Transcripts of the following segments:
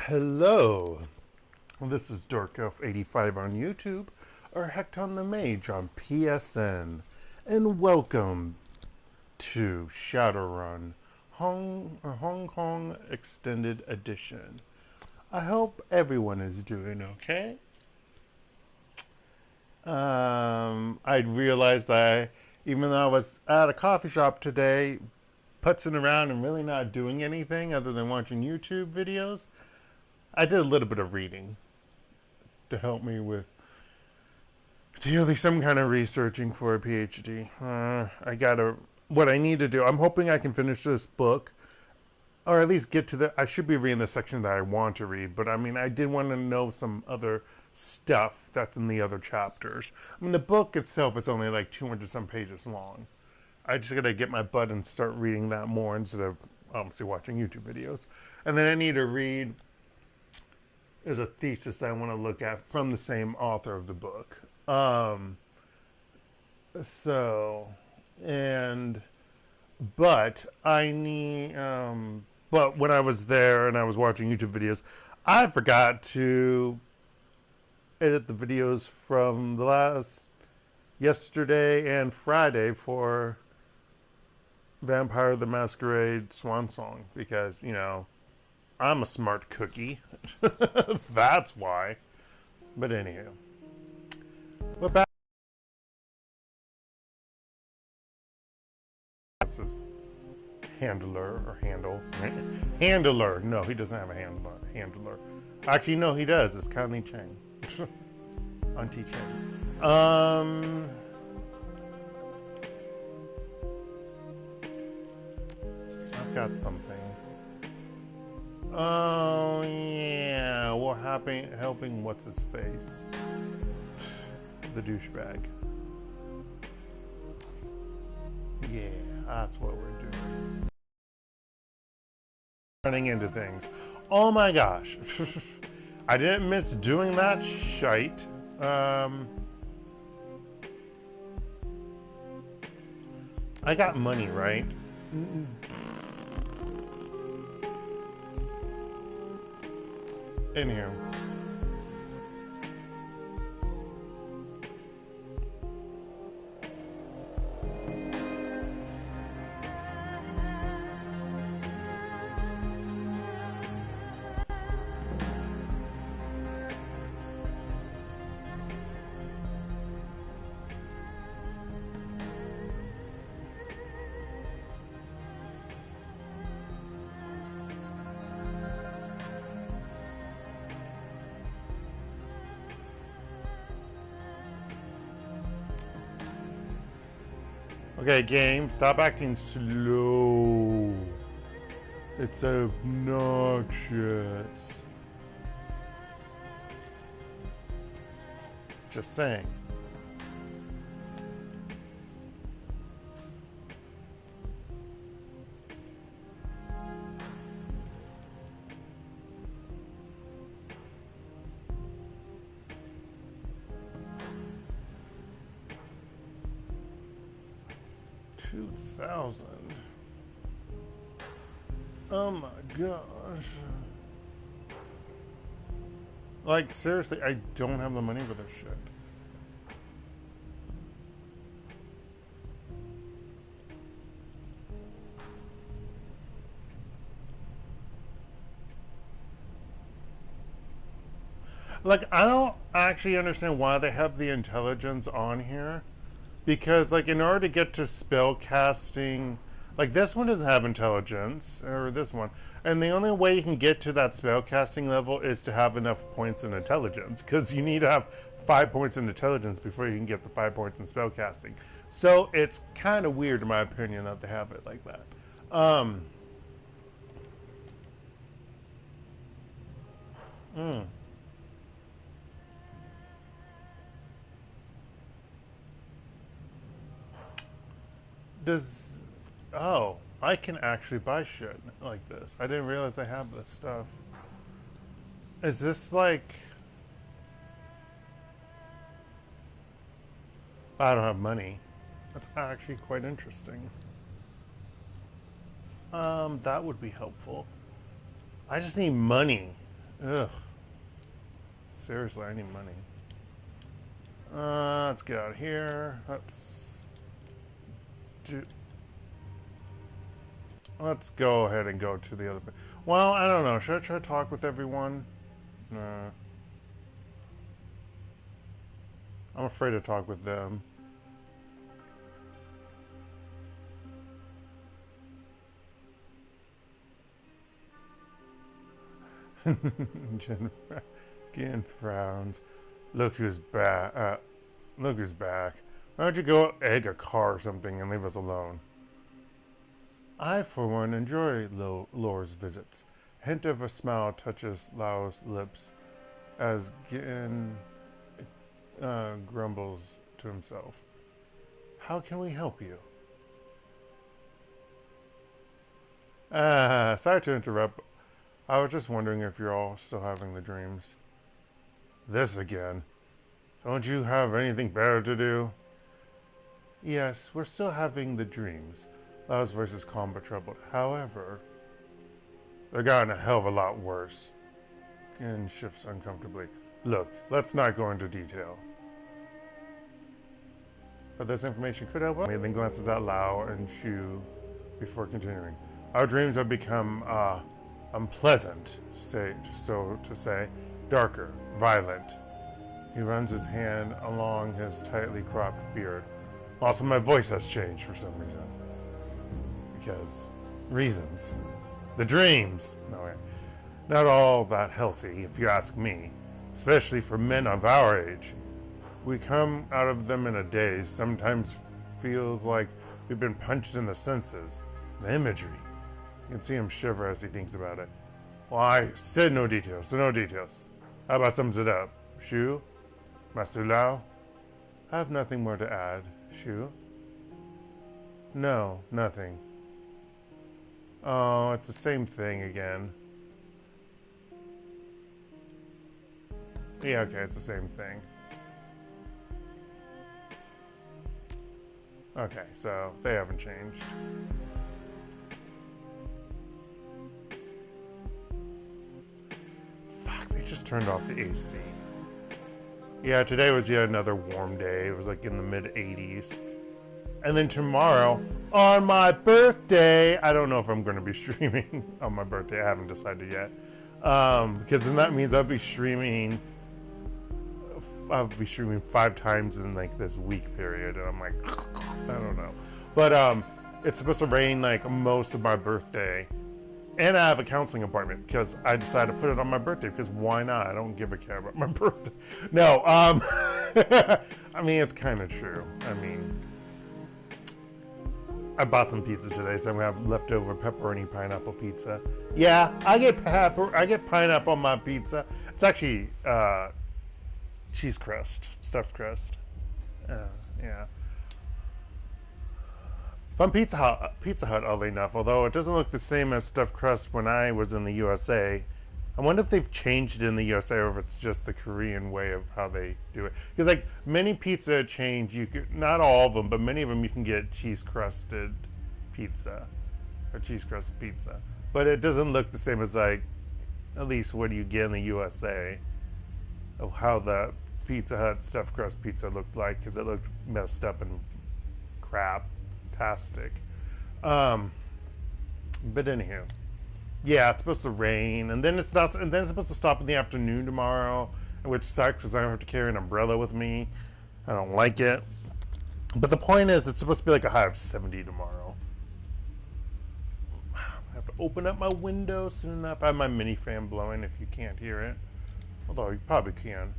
Hello, this is DarkElf85 on YouTube, or HektontheMage on PSN, and welcome to Shadowrun Hong Kong Extended Edition. I hope everyone is doing okay. I realized that even though I was at a coffee shop today, putzing around and really not doing anything other than watching YouTube videos, I did a little bit of reading to help me with ideally some kind of researching for a PhD. What I need to do, I'm hoping I can finish this book, or at least get to I should be reading the section that I want to read, but I mean, I did want to know some other stuff that's in the other chapters. I mean, the book itself is only like 200 some pages long. I just gotta get my butt and start reading that more instead of obviously watching YouTube videos. And then I need to read, there's a thesis that I want to look at from the same author of the book. But I need, but when I was there and I was watching YouTube videos, I forgot to edit the videos from yesterday and Friday for Vampire the Masquerade Swan Song, because, you know, I'm a smart cookie. That's why. But anywho. We're back. That's his handler or handle. Handler. No, he doesn't have a handler. Actually, no, he does. It's Conley Chang. Auntie Chang. I've got something. Oh, yeah. What happened? Helping what's his face? The douchebag. Yeah, that's what we're doing. Running into things. Oh my gosh. I didn't miss doing that shite. I got money, right? In here. Okay, game, stop acting slow. It's obnoxious. Just saying. $2,000. Oh my gosh. Like, seriously, I don't have the money for this shit. Like, I don't actually understand why they have the intelligence on here. Because, like, in order to get to spell casting, like, this one doesn't have intelligence, or this one. And the only way you can get to that spell casting level is to have enough points in intelligence. Because you need to have 5 points in intelligence before you can get the 5 points in spell casting. So, it's kind of weird, in my opinion, that they have it like that. Oh, I can actually buy shit like this. I didn't realize I have this stuff. Is this like... I don't have money. That's actually quite interesting. That would be helpful. I just need money. Ugh. Seriously, I need money. Let's get out of here. Let's go ahead and go to the other. Well, I don't know. Should I try to talk with everyone? No. I'm afraid to talk with them. Jen again frowns. Look who's back. Look who's back. Why don't you go egg a car or something and leave us alone? I, for one, enjoy Lore's visits. A hint of a smile touches Lao's lips as Gin grumbles to himself. How can we help you? Sorry to interrupt. I was just wondering if you're all still having the dreams. This again. Don't you have anything better to do? Yes, we're still having the dreams. Lao's voice is calm but troubled. However, they're gotten a hell of a lot worse. Gin shifts uncomfortably. Look, let's not go into detail. But this information could help us. Maitland glances at Lao and Shu before continuing. Our dreams have become unpleasant, so to say, darker, violent. He runs his hand along his tightly cropped beard. Also, my voice has changed for some reason. Because reasons. The dreams! No, not all that healthy, if you ask me. Especially for men of our age. We come out of them in a daze. Sometimes feels like we've been punched in the senses. The imagery. You can see him shiver as he thinks about it. Well, I said no details, so no details. How about sums it up? Shu? Master Lao? I have nothing more to add. Shu? No, nothing. Oh, it's the same thing again. Yeah, okay, it's the same thing. Okay, so they haven't changed. Fuck, they just turned off the AC. Yeah, today was yet another warm day. It was like in the mid-80s. And then tomorrow, on my birthday, I don't know if I'm going to be streaming on my birthday. I haven't decided yet. Because then that means I'll be streaming 5 times in like this week period. And I'm like, I don't know. But it's supposed to rain like most of my birthday. And I have a counseling appointment because I decided to put it on my birthday because why not? I don't give a care about my birthday. No, I mean, it's kind of true. I mean, I bought some pizza today, so I'm gonna have leftover pepperoni pineapple pizza. Yeah, I get pineapple on my pizza. It's actually cheese crust, stuffed crust. Yeah. From Pizza Hut, oddly enough, although it doesn't look the same as stuffed crust when I was in the USA. I wonder if they've changed it in the USA or if it's just the Korean way of how they do it. Because like many pizza chains, not all of them, but many of them you can get cheese crusted pizza or cheese crust pizza. But it doesn't look the same as like at least what you get in the USA of how the Pizza Hut stuffed crust pizza looked like because it looked messed up and crap-tastic. But anywho. Yeah, it's supposed to rain, and then it's not, and then it's supposed to stop in the afternoon tomorrow, which sucks because I have to carry an umbrella with me. I don't like it. But the point is, it's supposed to be like a high of 70 tomorrow. I have to open up my window soon enough. I have my mini fan blowing if you can't hear it, although you probably can.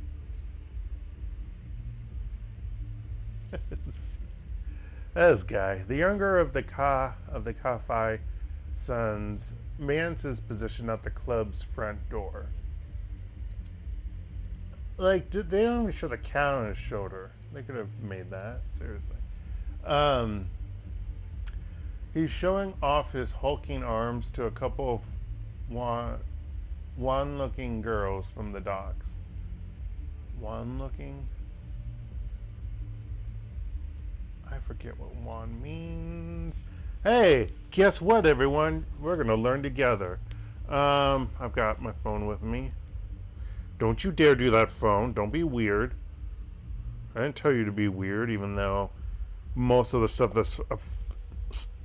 This guy, the younger of the Ka-Fi sons, mans his position at the club's front door. Like, they don't even show the cat on his shoulder. They could have made that, seriously. He's showing off his hulking arms to a couple of wan-looking girls from the docks. Wan-looking? I forget what wan means. Hey, guess what, everyone? We're going to learn together. I've got my phone with me. Don't you dare do that, phone. Don't be weird. I didn't tell you to be weird, even though most of the stuff this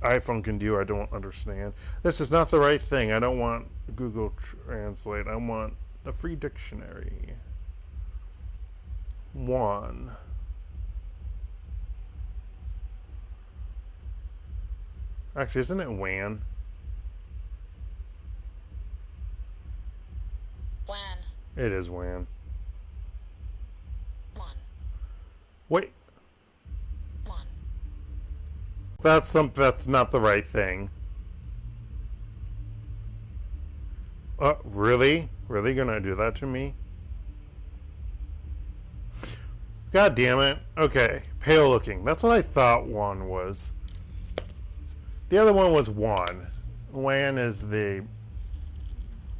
iPhone can do I don't understand. This is not the right thing. I don't want Google Translate. I want the free dictionary. 1. Actually, isn't it WAN? WAN. It is WAN. 1. Wait. 1. That's not the right thing. Really? Really gonna do that to me? God damn it. Okay. Pale looking. That's what I thought WAN was. The other one was WAN. WAN is the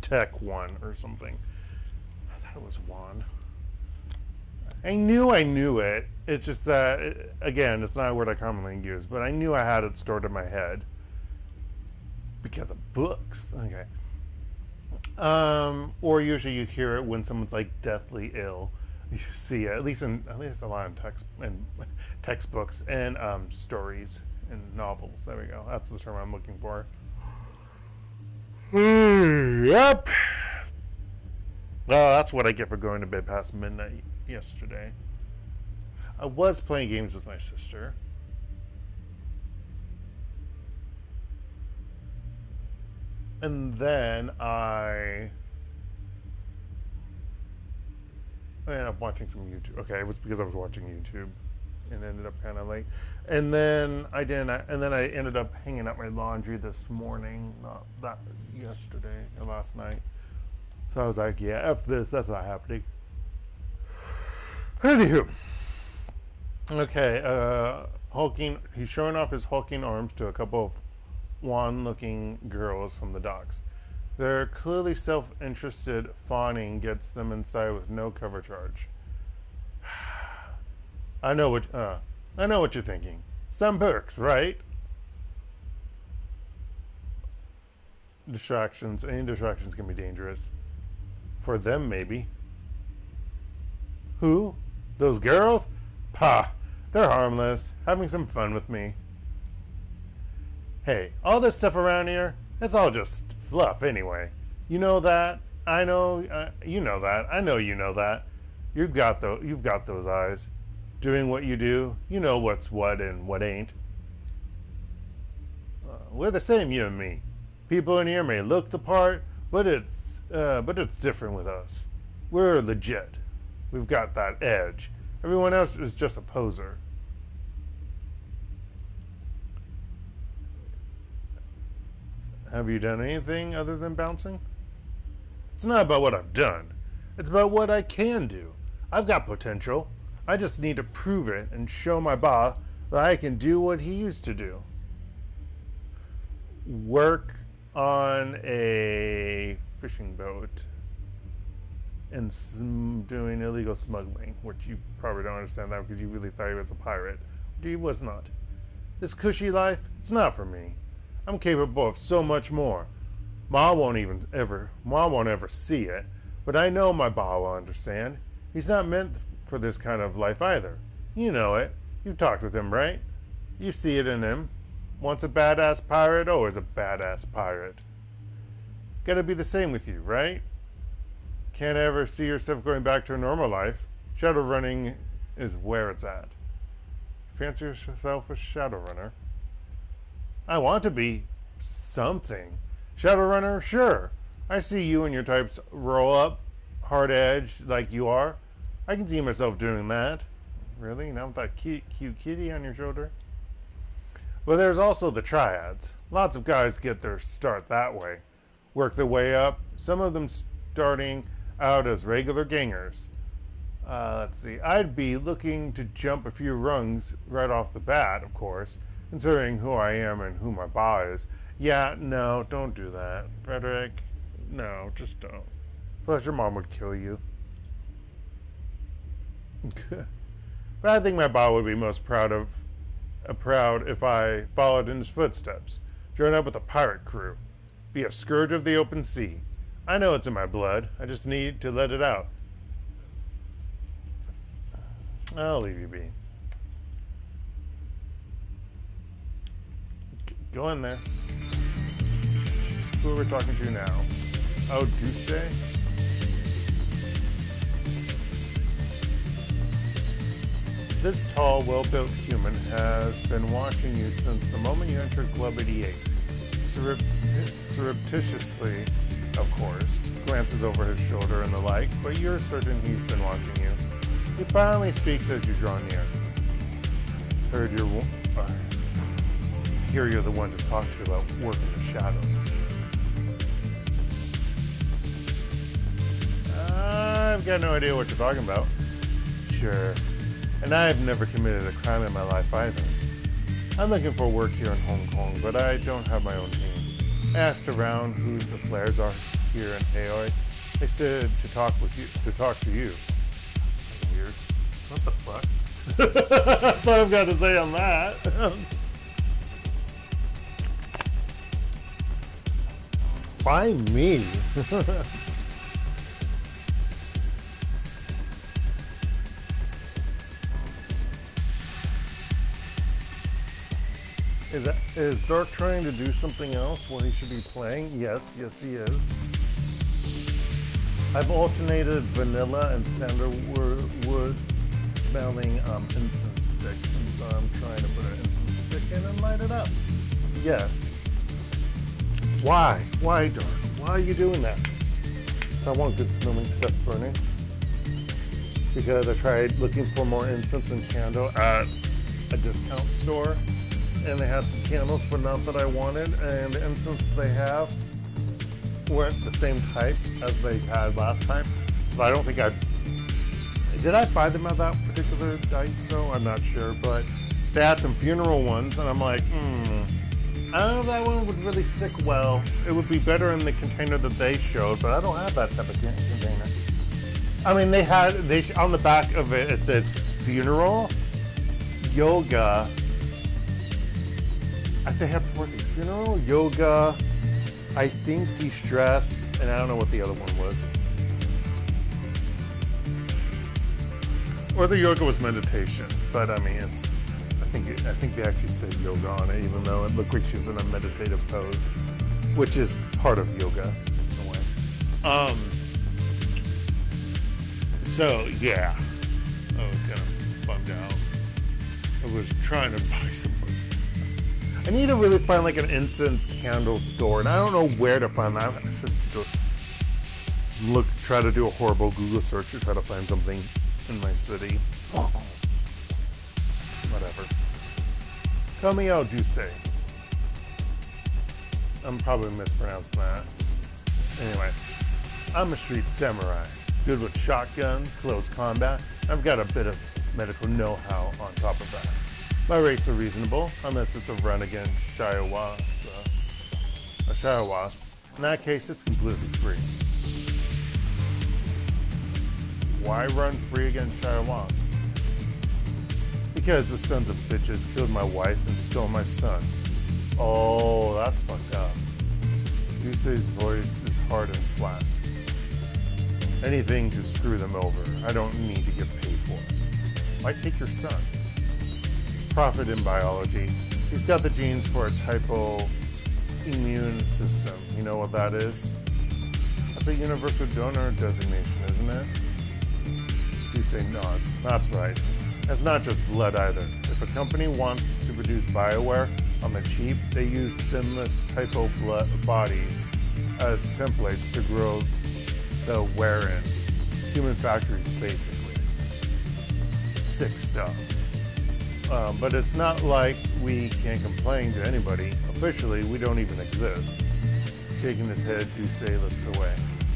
tech one or something. I thought it was WAN. I knew it. It's just that, again, it's not a word I commonly use, but I knew I had it stored in my head because of books. Okay. Or usually you hear it when someone's like deathly ill. You see it, at least a lot in textbooks and stories and novels. There we go. That's the term I'm looking for. Yep. Well, that's what I get for going to bed past midnight yesterday. I was playing games with my sister. And then I ended up watching some YouTube. Okay, it was because I was watching YouTube and ended up kind of late. And then I ended up hanging up my laundry this morning, not that yesterday or last night. So I was like, yeah, F this, that's not happening. Anywho. Okay, hulking, he's showing off his hulking arms to a couple of wan-looking girls from the docks. Their clearly self-interested fawning gets them inside with no cover charge. I know what you're thinking. Some perks, right? Any distractions can be dangerous. For them, maybe. Who? Those girls? Pah, they're harmless, having some fun with me. Hey, all this stuff around here, it's all just fluff anyway. You know that. I know. You know that. I know you know that. You've got those eyes. Doing what you do, you know what's what and what ain't. We're the same, you and me. People in here may look the part, but it's different with us. We're legit. We've got that edge. Everyone else is just a poser. Have you done anything other than bouncing? It's not about what I've done. It's about what I can do. I've got potential. I just need to prove it and show my boss that I can do what he used to do. Work on a fishing boat and doing illegal smuggling, which you probably don't understand that because you really thought he was a pirate. He was not. This cushy life, it's not for me. I'm capable of so much more. Ma won't ever see it, but I know my ba will understand. He's not meant for this kind of life either. You know it. You've talked with him, right? You see it in him. Once a badass pirate, always a badass pirate. Gotta be the same with you, right? Can't ever see yourself going back to a normal life. Shadowrunning is where it's at. Fancy yourself a Shadowrunner? I want to be something. Shadowrunner, sure. I see you and your types roll up, hard edge like you are. I can see myself doing that. Really? Now with that cute kitty on your shoulder? But there's also the triads. Lots of guys get their start that way. Work their way up. Some of them starting out as regular gangers. Let's see. I'd be looking to jump a few rungs right off the bat, of course, considering who I am and who my ba is. Yeah, no, don't do that. Frederick, no, just don't. Plus your mom would kill you. But I think my ba would be most proud if I followed in his footsteps. Join up with a pirate crew. Be a scourge of the open sea. I know it's in my blood. I just need to let it out. I'll leave you be. Go in there. Who are we talking to now? Oh, Duce? This tall, well-built human has been watching you since the moment you entered Club 88. Surreptitiously, of course, glances over his shoulder and the like, but you're certain he's been watching you. He finally speaks as you draw near. Hear you're the one to talk to about work in the shadows. I've got no idea what you're talking about. Sure. And I've never committed a crime in my life either. I'm looking for work here in Hong Kong, but I don't have my own team. I asked around who the players are here in Haoi. They said to talk to you. That's so weird. What the fuck? That's all I've got to say on that. Why me? Is Dark trying to do something else while he should be playing? Yes, he is. I've alternated vanilla and sandalwood smelling incense sticks, and so I'm trying to put an incense stick in and light it up. Yes. Why? Why, Dark? Why are you doing that? So I want good smelling stuff burning. Because I tried looking for more incense and candle at a discount store, and they had some candles but not that I wanted, and the incense they have weren't the same type as they had last time. But I don't think did I buy them at that particular dice? So I'm not sure, but they had some funeral ones, and I'm like, I don't know if that one would really stick well. It would be better in the container that they showed, but I don't have that type of container. I mean, on the back of it, it said funeral, yoga. I think they had 4 things: funeral, yoga, I think de-stress, and I don't know what the other one was. Or the yoga was meditation, but I mean, I think they actually said yoga on it, even though it looked like she was in a meditative pose, which is part of yoga in a way. So yeah, I was kind of bummed out. I was trying to buy some. I need to really find like an incense candle store, and I don't know where to find that. I should just try to do a horrible Google search to try to find something in my city. Whatever. Camille Duce. I'm probably mispronouncing that. Anyway, I'm a street samurai, good with shotguns, close combat. I've got a bit of medical know-how on top of that. My rates are reasonable, unless it's a run against Shadowrun. In that case, it's completely free. Why run free against Shadowrun? Because the sons of bitches killed my wife and stole my son. Oh, that's fucked up. Duce's voice is hard and flat. Anything to screw them over. I don't need to get paid for it. Why take your son? Profit in biology. He's got the genes for a typo immune system. You know what that is? That's a universal donor designation, isn't it? You say no, that's right. It's not just blood either. If a company wants to produce bioware on the cheap, they use sinless typo blood bodies as templates to grow the ware in. Human factories, basically. Sick stuff. But it's not like we can't complain to anybody. Officially, we don't even exist. Shaking his head, Duce looks away.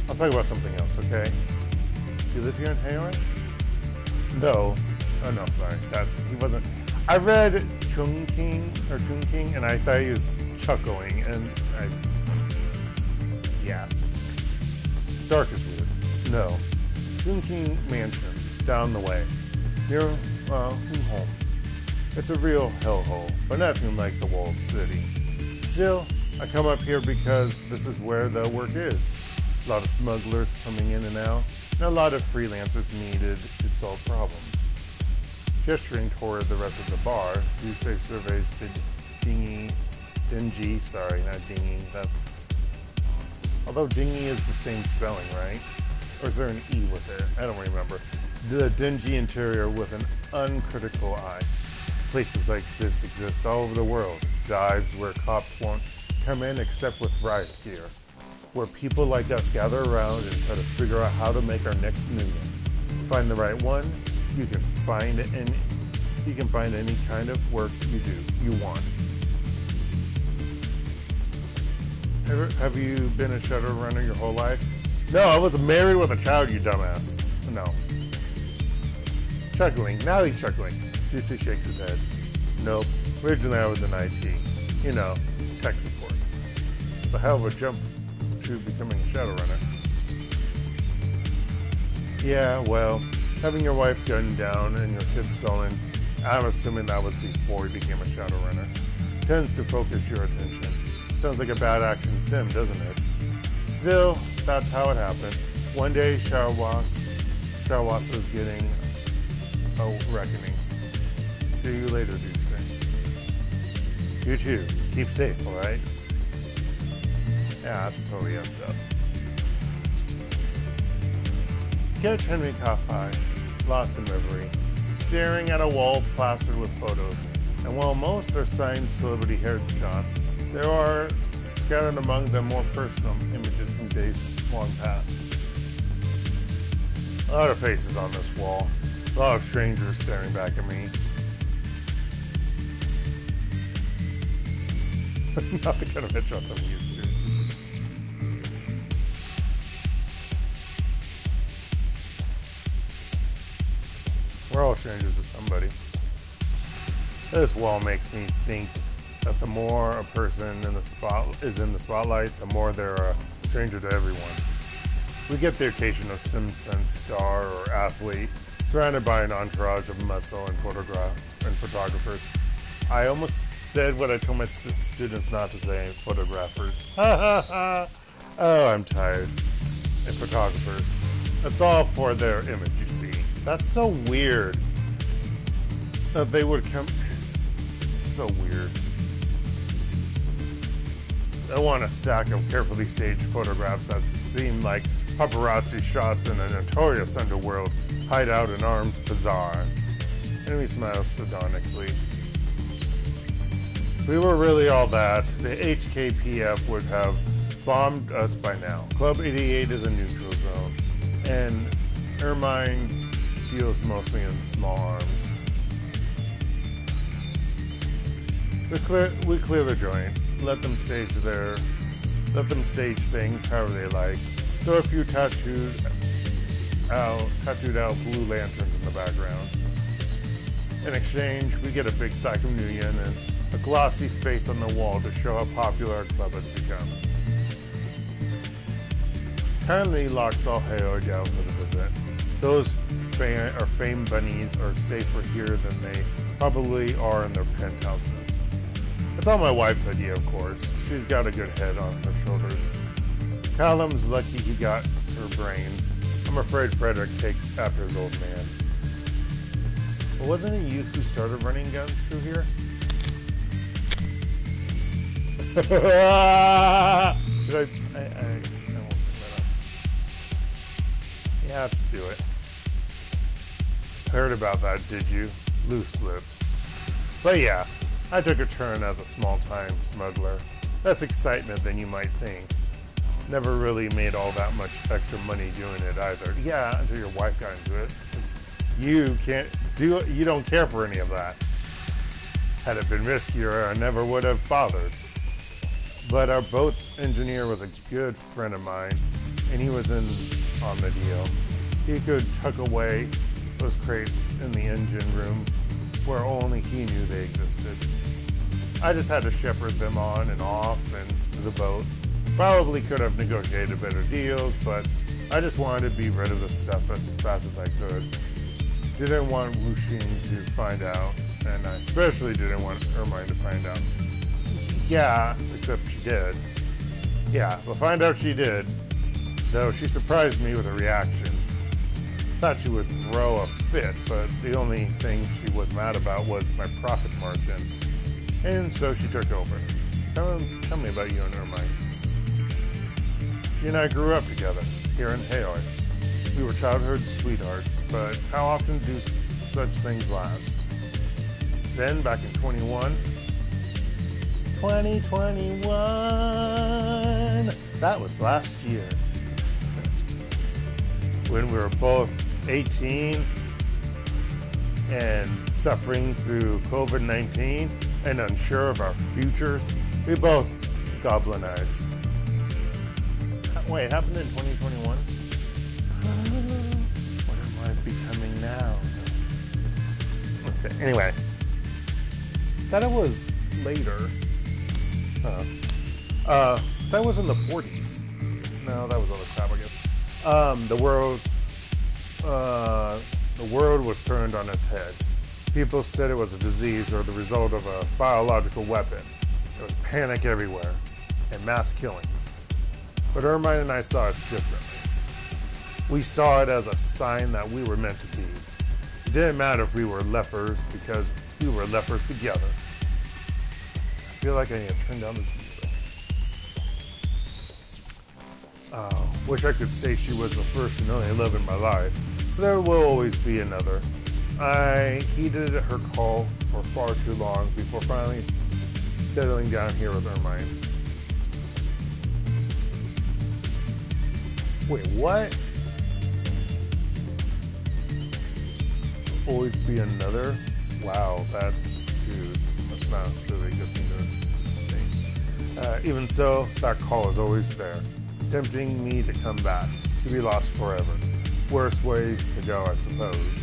I'll talk about something else, okay? You live here in Hayward? No. Oh no, sorry. He wasn't. I read Chungking, and I thought he was chuckling, and yeah. Dark is weird. No. Chungking Mansions, down the way. Near, home. It's a real hellhole, but nothing like the walled city. Still, I come up here because this is where the work is. A lot of smugglers coming in and out, and a lot of freelancers needed to solve problems. Gesturing toward the rest of the bar, Yusei surveys the dingy, sorry, not dingy, that's... Although dingy is the same spelling, right? Or is there an E with it? I don't remember. The dingy interior with an uncritical eye. Places like this exist all over the world. Dives where cops won't come in except with riot gear. Where people like us gather around and try to figure out how to make our next million. Find the right one, you can find any kind of work you want. Have you been a Shadowrunner your whole life? No, I was married with a child, you dumbass. No. Chuckling. Now he's chuckling. Lucy shakes his head. Nope. Originally I was in IT. You know, tech support. It's a hell of a jump to becoming a Shadowrunner. Yeah, well, having your wife gunned down and your kids stolen, I'm assuming that was before you became a Shadowrunner. Tends to focus your attention. Sounds like a bad action sim, doesn't it? Still, that's how it happened. One day, Shawasa is getting a reckoning. See you later, Deuce. You too. Keep safe, alright? Yeah, that's totally effed up. Catch Henry Kapai, lost in reverie, staring at a wall plastered with photos. And while most are signed celebrity headshots, there are scattered among them more personal images from days long past. A lot of faces on this wall. A lot of strangers staring back at me. Not the kind of headshots I'm used to. We're all strangers to somebody. This wall makes me think that the more a person is in the spotlight, the more they're a stranger to everyone. We get the occasional Simpson star or athlete surrounded by an entourage of muscle and photographers. I almost said what I told my students not to say, photographers. Ha ha ha! Oh, I'm tired. And photographers. That's all for their image, you see. That's so weird that they would come. It's so weird. I want a stack of carefully staged photographs that seem like paparazzi shots in a notorious underworld hideout in Arms Bazaar. Enemy smiles sardonically. If we were really all that, the HKPF would have bombed us by now. Club 88 is a neutral zone, and Ermine deals mostly in small arms. We clear the joint. Let them stage things however they like. Throw a few tattooed out blue lanterns in the background. In exchange, we get a big stack of new yen and a glossy face on the wall to show how popular our club has become. Kindly locks all hair down for the visit. Those fame bunnies are safer here than they probably are in their penthouses. It's all my wife's idea, of course. She's got a good head on her shoulders. Callum's lucky he got her brains. I'm afraid Frederick takes after his old man. Well, wasn't it you who started running guns through here? Should I won't pick that up. Yeah, let's do it. Heard about that, did you? Loose lips. But yeah, I took a turn as a small-time smuggler. Less excitement than you might think. Never really made all that much extra money doing it either. Yeah, until your wife got into it. You don't care for any of that. Had it been riskier, I never would have bothered. But our boat's engineer was a good friend of mine, and he was in on the deal. He could tuck away those crates in the engine room where only he knew they existed. I just had to shepherd them on and off and the boat. Probably could have negotiated better deals, but I just wanted to be rid of the stuff as fast as I could. Didn't want Wuxing to find out, and I especially didn't want Ermine to find out. Yeah, except she did. Yeah, but find out she did, though she surprised me with a reaction. Thought she would throw a fit, but the only thing she was mad about was my profit margin. And so she took over. Tell me about you and Ermine. She and I grew up together here in Haoi. We were childhood sweethearts, but how often do such things last? Then, back in 2021, that was last year, when we were both 18 and suffering through COVID-19 and unsure of our futures, we both goblinized. Wait, it happened in 2021? What am I becoming now? Okay, anyway. Thought it was later. That was in the 40s. No, that was other crap, I guess. The world was turned on its head. People said it was a disease or the result of a biological weapon. There was panic everywhere and mass killings. But Ermine and I saw it differently. We saw it as a sign that we were meant to be. It didn't matter if we were lepers because we were lepers together. I feel like I need to turn down this music. Wish I could say she was the first and only love in my life. There will always be another. I heeded her call for far too long before finally settling down here with Ermine. Wait, what? Always be another? Wow, that's not really a good thing to say. Even so, that call is always there, tempting me to come back, to be lost forever. Worse ways to go, I suppose.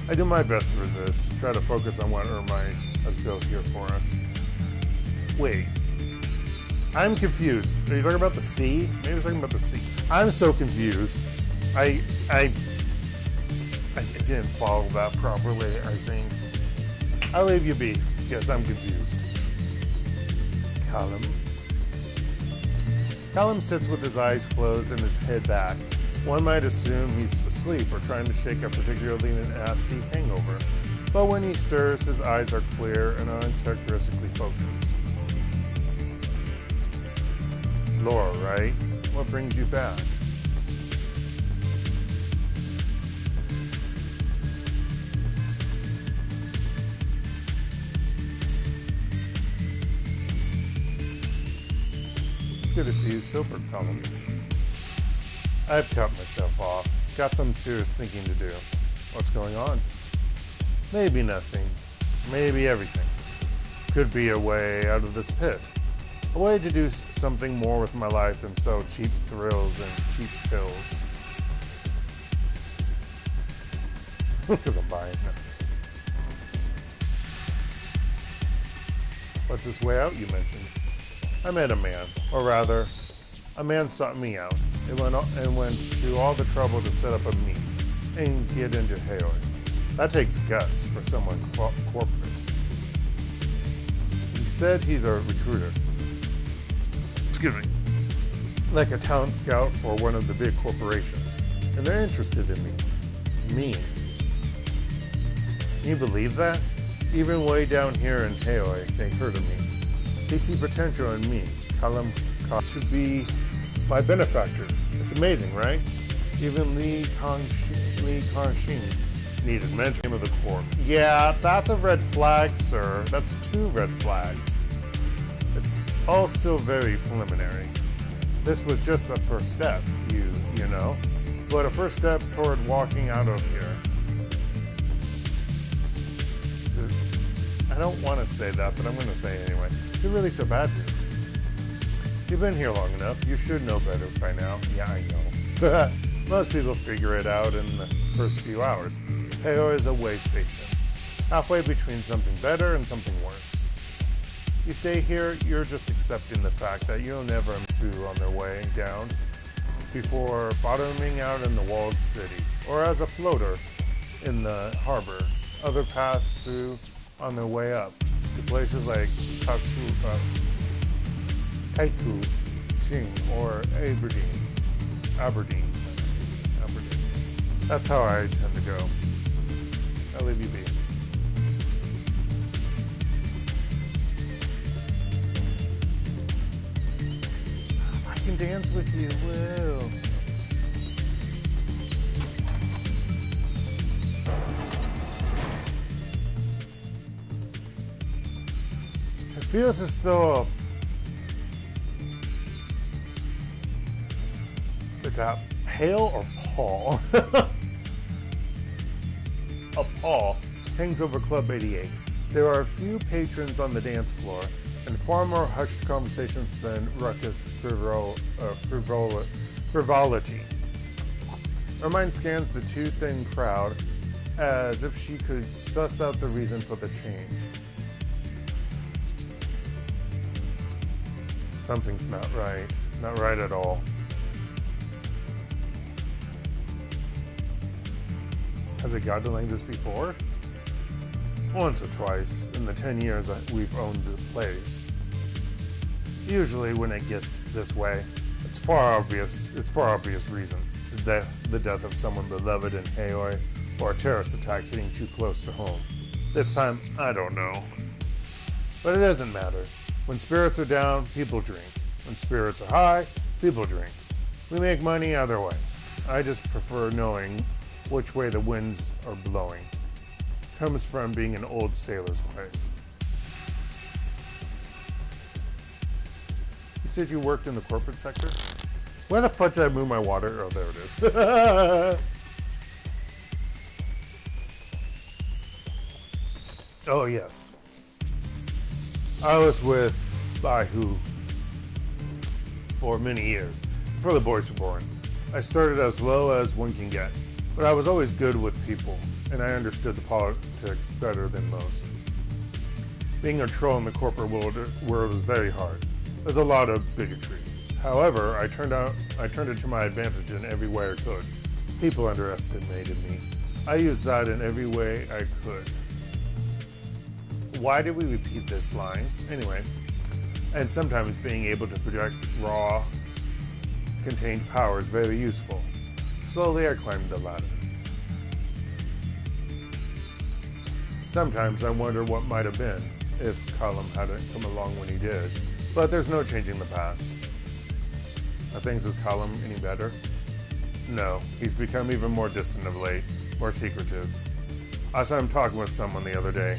I do my best to resist, try to focus on what Ermine has built here for us. Wait, I'm confused. Are you talking about the sea? Maybe you're talking about the sea. I'm so confused. I didn't follow that properly, I think. I'll leave you be, because I'm confused. Callum sits with his eyes closed and his head back. One might assume he's asleep or trying to shake a particularly nasty hangover. But when he stirs, his eyes are clear and uncharacteristically focused. Laura, right? What brings you back? It's good to see you sober, Callum. I've cut myself off. Got some serious thinking to do. What's going on? Maybe nothing. Maybe everything. Could be a way out of this pit. A way to do something more with my life than sell cheap thrills and cheap pills. Because I'm buying them. What's this way out you mentioned? I met a man, or rather, a man sought me out and went to all the trouble to set up a meet and get into Haoi. That takes guts for someone corporate. He said he's a recruiter. Excuse me. Like a talent scout for one of the big corporations. And they're interested in me. Me. Can you believe that? Even way down here in Haoi, they heard of me. They see potential in me, Callum, to be my benefactor. It's amazing, right? Even Lee Kong-shin needed mentoring of the Corps. Yeah, that's a red flag, sir. That's 2 red flags. It's all still very preliminary. This was just a first step, you know, but a first step toward walking out of here. I don't want to say that, but I'm going to say it anyway. Is it really so bad here? You've been here long enough. You should know better by now. Yeah, I know. Most people figure it out in the first few hours. Haoi is a way station, halfway between something better and something worse. You stay here, you're just accepting the fact that you'll never through on their way down before bottoming out in the walled city, or as a floater in the harbor. Other pass through on their way up to places like Kaiku, Shing, or Aberdeen. That's how I tend to go. I'll leave you be. I can dance with you, woo. It feels as though is that Hale or Paul? A Paul hangs over Club 88. There are a few patrons on the dance floor, and far more hushed conversations than ruckus frivolity. Her mind scans the too-thin crowd as if she could suss out the reason for the change. Something's not right. Not right at all. Has it gotten like this before? Once or twice in the 10 years that we've owned the place. Usually when it gets this way, it's for obvious reasons. The death of someone beloved in Haoi, or a terrorist attack hitting too close to home. This time, I don't know. But it doesn't matter. When spirits are down, people drink. When spirits are high, people drink. We make money either way. I just prefer knowing which way the winds are blowing. Comes from being an old sailor's wife. You said you worked in the corporate sector? Where the fuck did I move my water? Oh, there it is. Oh, yes. I was with Who for many years, before the boys were born. I started as low as one can get, but I was always good with people, and I understood the politics better than most. Being a troll in the corporate world was very hard. There's a lot of bigotry. However, I turned it to my advantage in every way I could. People underestimated me. I used that in every way I could. Why did we repeat this line? Anyway, and sometimes being able to project raw, contained power is very useful. Slowly I climbed the ladder. Sometimes I wonder what might have been if Callum hadn't come along when he did, but there's no changing the past. Are things with Callum any better? No, he's become even more distant of late, more secretive. I saw him talking with someone the other day,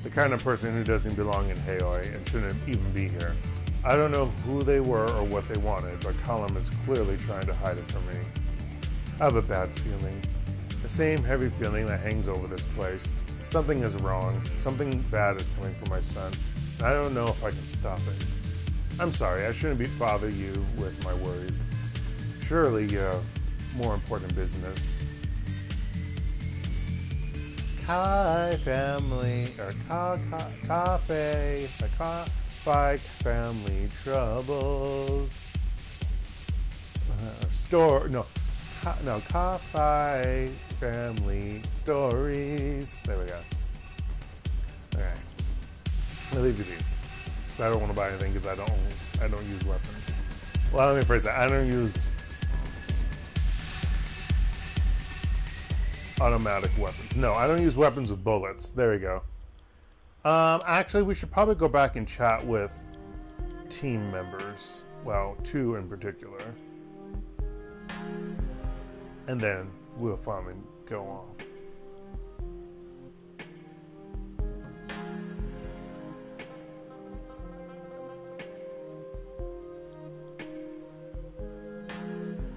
the kind of person who doesn't belong in Haoi and shouldn't even be here. I don't know who they were or what they wanted, but Callum is clearly trying to hide it from me. I have a bad feeling. The same heavy feeling that hangs over this place. Something is wrong. Something bad is coming for my son. And I don't know if I can stop it. I'm sorry, I shouldn't bother you with my worries. Surely you have more important business. Kai family, or Cafe, Bike family troubles. Cafe family stories. There we go. Alright. I'll leave you be. Because I don't want to buy anything because I don't use weapons. Well, let me phrase that. I don't use automatic weapons. No, I don't use weapons with bullets. There we go. Actually, we should probably go back and chat with team members. Well, 2 in particular. And then we'll finally go off.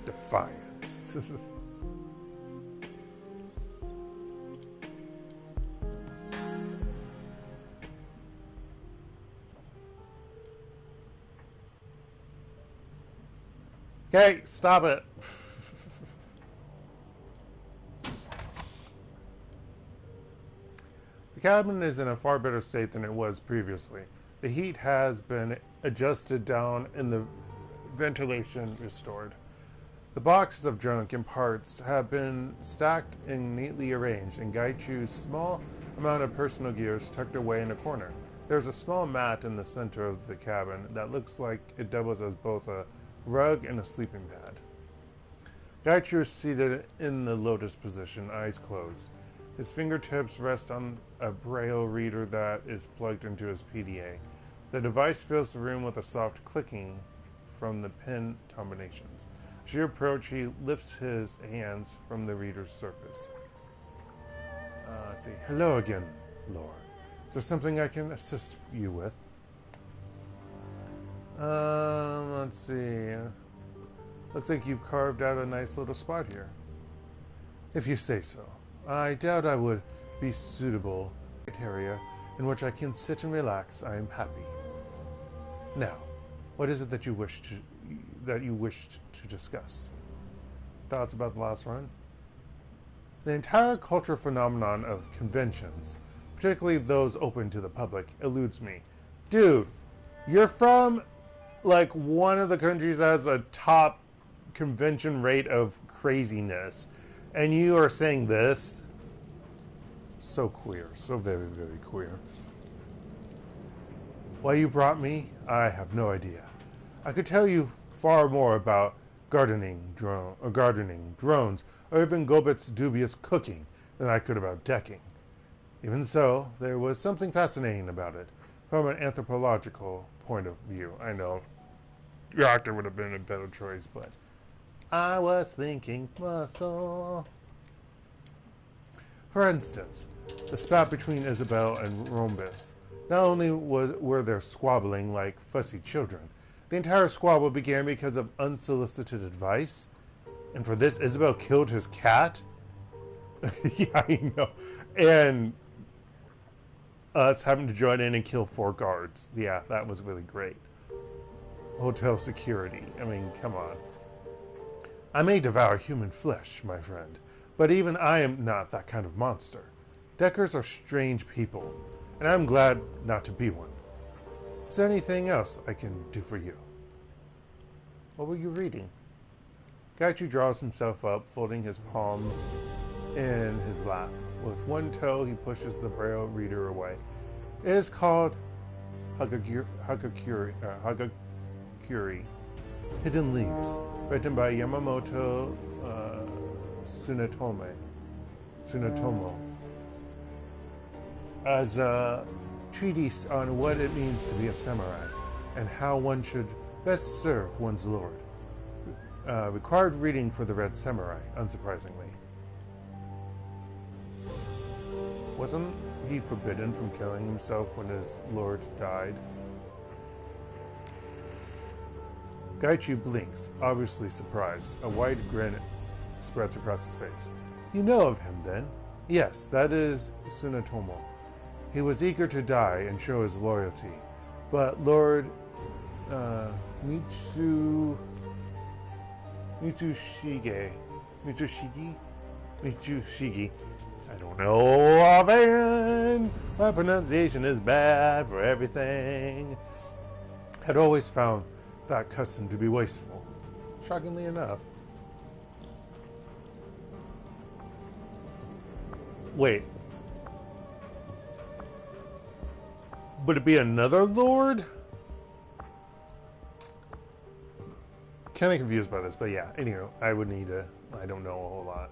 Defiance. Okay, stop it. The cabin is in a far better state than it was previously. The heat has been adjusted down and the ventilation restored. The boxes of junk and parts have been stacked and neatly arranged, and Gaichu's small amount of personal gears tucked away in a corner. There's a small mat in the center of the cabin that looks like it doubles as both a rug and a sleeping pad. Gaichu is seated in the lotus position, eyes closed. His fingertips rest on a braille reader that is plugged into his PDA. The device fills the room with a soft clicking from the pin combinations. As you approach, he lifts his hands from the reader's surface. Let's see. Hello again, Lord. Is there something I can assist you with? Let's see. Looks like you've carved out a nice little spot here. If you say so. I doubt I would be suitable area in which I can sit and relax. I am happy. Now, what is it that you wished to discuss? Thoughts about the last run? The entire cultural phenomenon of conventions, particularly those open to the public, eludes me. Dude, you're from like one of the countries that has a top convention rate of craziness, and you are saying this? So queer, so very, very queer. Why you brought me, I have no idea. I could tell you far more about gardening, drones, or even Gobet's dubious cooking than I could about decking. Even so, there was something fascinating about it, from an anthropological point of view. I know your actor would have been a better choice, but I was thinking muscle. For instance, the spat between Isabel and Rhombus. Not only were there squabbling like fussy children, the entire squabble began because of unsolicited advice. And for this, Isabel killed his cat? Yeah, I know. And us having to join in and kill 4 guards. Yeah, that was really great. Hotel security. I mean, come on. I may devour human flesh, my friend, but even I am not that kind of monster. Deckers are strange people, and I'm glad not to be one. Is there anything else I can do for you? What were you reading? Gaichu draws himself up, folding his palms in his lap. With one toe, he pushes the braille reader away. It is called Hagakure, Hidden Leaves, written by Yamamoto Tsunetomo, as a treatise on what it means to be a samurai and how one should best serve one's lord. Required reading for the Red Samurai, unsurprisingly. Wasn't he forbidden from killing himself when his lord died? Gaichu blinks, obviously surprised. A wide grin spreads across his face. You know of him, then? Yes, that is Tsunetomo. He was eager to die and show his loyalty, but Lord Mitsushige, I don't know offhand. My pronunciation is bad for everything. Had always found that custom to be wasteful. Shockingly enough. Wait. Would it be another lord? Kind of confused by this, but yeah. Anyway, I don't know a whole lot.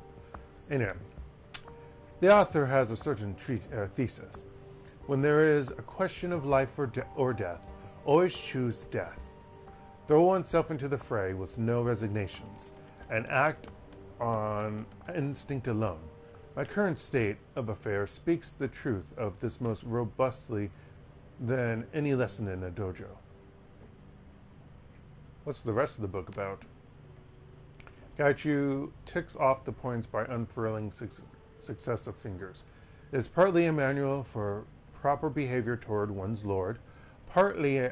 Anyway, the author has a certain thesis. When there is a question of life or death, always choose death. Throw oneself into the fray with no resignations, and act on instinct alone. My current state of affairs speaks the truth of this most robustly than any lesson in a dojo. What's the rest of the book about? Gaichu ticks off the points by unfurling successive fingers. It is partly a manual for proper behavior toward one's lord, partly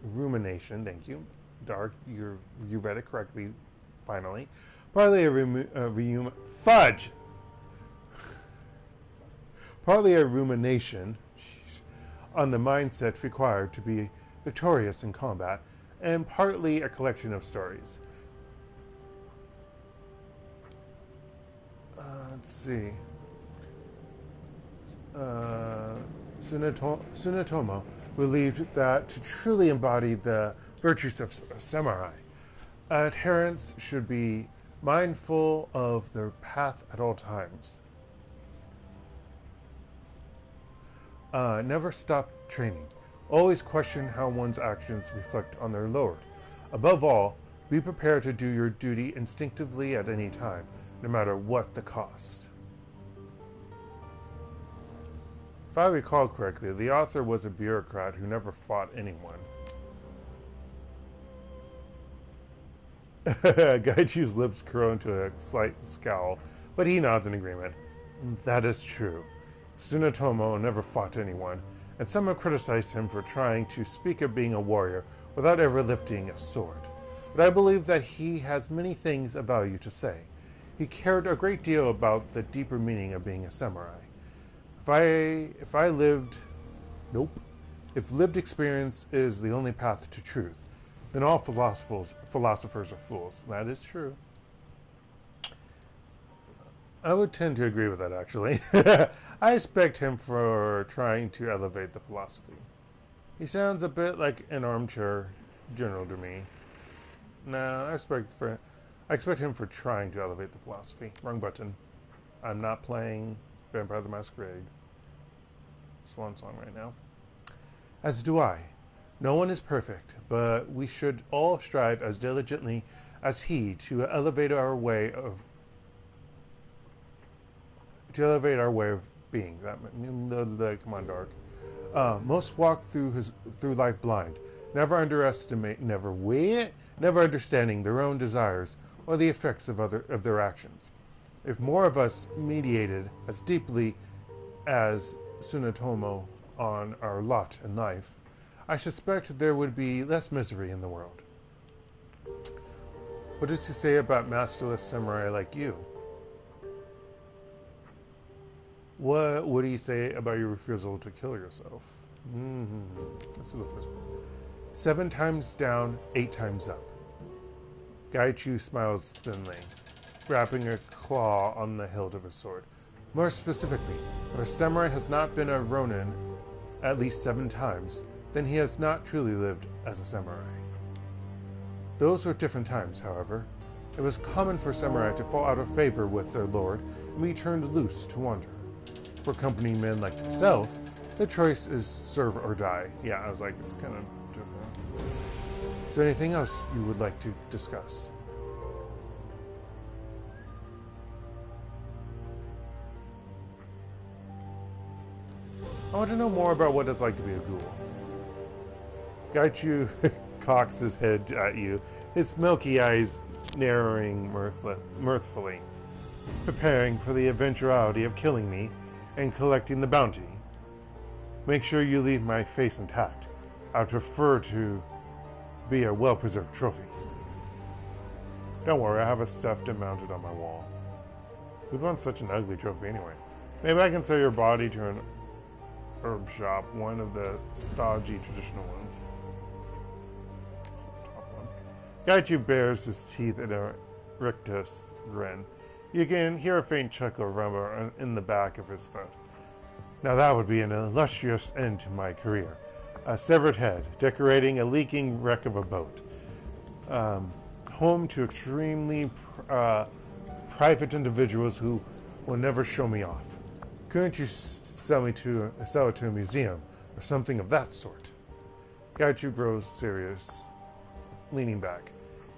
rumination, thank you, Dark, you read it correctly, finally, partly partly a rumination on the mindset required to be victorious in combat, and partly a collection of stories. Let's see. Tsunetomo believed that to truly embody the Virtues of samurai. Adherents should be mindful of their path at all times. Never stop training. Always question how one's actions reflect on their lord. Above all, be prepared to do your duty instinctively at any time, no matter what the cost. If I recall correctly, the author was a bureaucrat who never fought anyone. Gaichu's lips curl into a slight scowl, but he nods in agreement. That is true. Tsunetomo never fought anyone, and some have criticized him for trying to speak of being a warrior without ever lifting a sword. But I believe that he has many things of value to say. He cared a great deal about the deeper meaning of being a samurai. If lived experience is the only path to truth, then all philosophers are fools. That is true. I would tend to agree with that, actually. I respect him for trying to elevate the philosophy. He sounds a bit like an armchair general to me. No, I expect him for trying to elevate the philosophy. Wrong button. I'm not playing Vampire the Masquerade. Swan song right now. As do I. No one is perfect, but we should all strive as diligently as he to elevate our way of being. Come on, Dark. Most walk through life blind, never understanding their own desires or the effects of their actions. If more of us meditated as deeply as Tsunetomo on our lot in life, I suspect there would be less misery in the world. What does he say about masterless samurai like you? What would he say about your refusal to kill yourself? This is the first one. 7 times down, 8 times up. Gaichu smiles thinly, wrapping a claw on the hilt of his sword. More specifically, if a samurai has not been a ronin at least 7 times, then he has not truly lived as a samurai. Those were different times, however. It was common for samurai to fall out of favor with their lord and be turned loose to wander. For company men like yourself, the choice is serve or die. Yeah, I was like, it's kind of different. Is there anything else you would like to discuss? I want to know more about what it's like to be a ghoul. Gaichu cocks his head at you, his milky eyes narrowing mirthfully. Preparing for the eventuality of killing me and collecting the bounty. Make sure you leave my face intact. I would prefer to be a well-preserved trophy. Don't worry, I have a stuffed and mounted on my wall. We want such an ugly trophy anyway. Maybe I can sell your body to an herb shop, one of the stodgy traditional ones. Gaichu bares his teeth in a rictus grin. You can hear a faint chuckle rumble in the back of his throat. Now that would be an illustrious end to my career. A severed head, decorating a leaking wreck of a boat. Home to extremely private individuals who will never show me off. Couldn't you sell it to a museum or something of that sort? Gaichu grows serious, leaning back.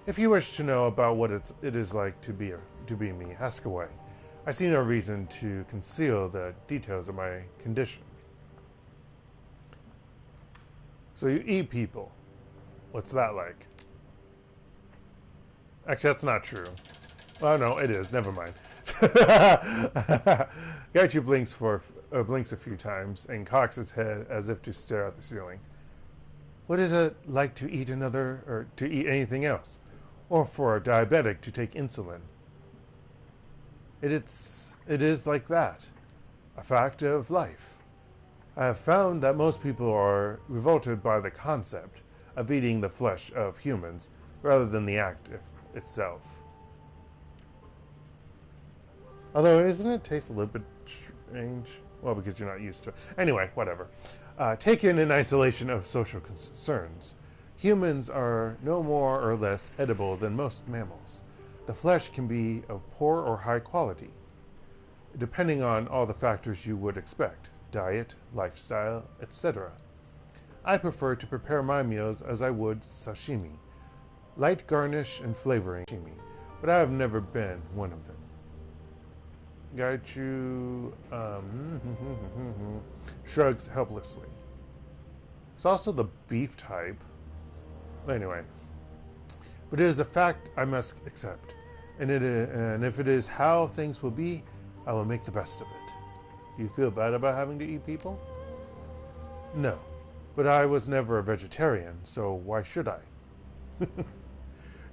If you wish to know about what it is like to be me, ask away. I see no reason to conceal the details of my condition. So you eat people. What's that like? Actually, that's not true. Well, no, it is. Never mind. Gaichu blinks a few times and cocks his head as if to stare at the ceiling. What is it like to eat anything else? Or for a diabetic to take insulin? It is like that. A fact of life. I have found that most people are revolted by the concept of eating the flesh of humans rather than the act itself. Although, doesn't it taste a little bit strange? Well, because you're not used to it. Anyway, whatever. Taken in isolation of social concerns, Humans are no more or less edible than most mammals. The flesh can be of poor or high quality, depending on all the factors you would expect: diet, lifestyle, etc. I prefer to prepare my meals as I would sashimi, light garnish and flavoring sashimi, but I have never been one of them. Gaichu shrugs helplessly. It's also the beef type. Anyway, but it is a fact I must accept, and if it is how things will be, I will make the best of it. Do you feel bad about having to eat people? No, but I was never a vegetarian, so why should I?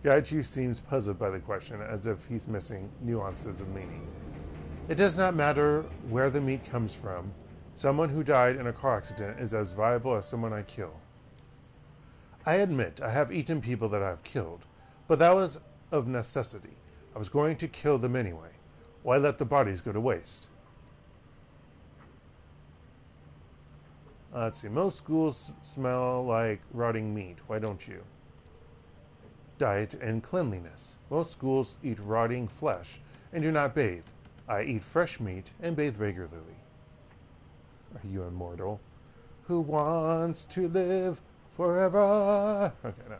Gaichu seems puzzled by the question, as if he's missing nuances of meaning. It does not matter where the meat comes from. Someone who died in a car accident is as viable as someone I kill. I admit I have eaten people that I have killed, but that was of necessity. I was going to kill them anyway. Why let the bodies go to waste? Let's see. Most schools smell like rotting meat. Why don't you? Diet and cleanliness. Most schools eat rotting flesh and do not bathe. I eat fresh meat and bathe regularly. Are you immortal? Who wants to live forever? Okay, no.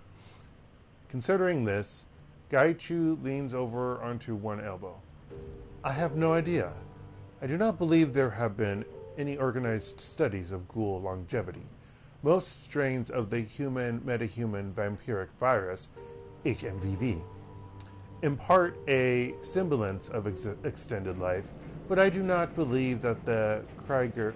Considering this, Gaichu leans over onto one elbow. I have no idea. I do not believe there have been any organized studies of ghoul longevity. Most strains of the human metahuman vampiric virus, HMVV, impart a semblance of extended life, but I do not believe that the Krieger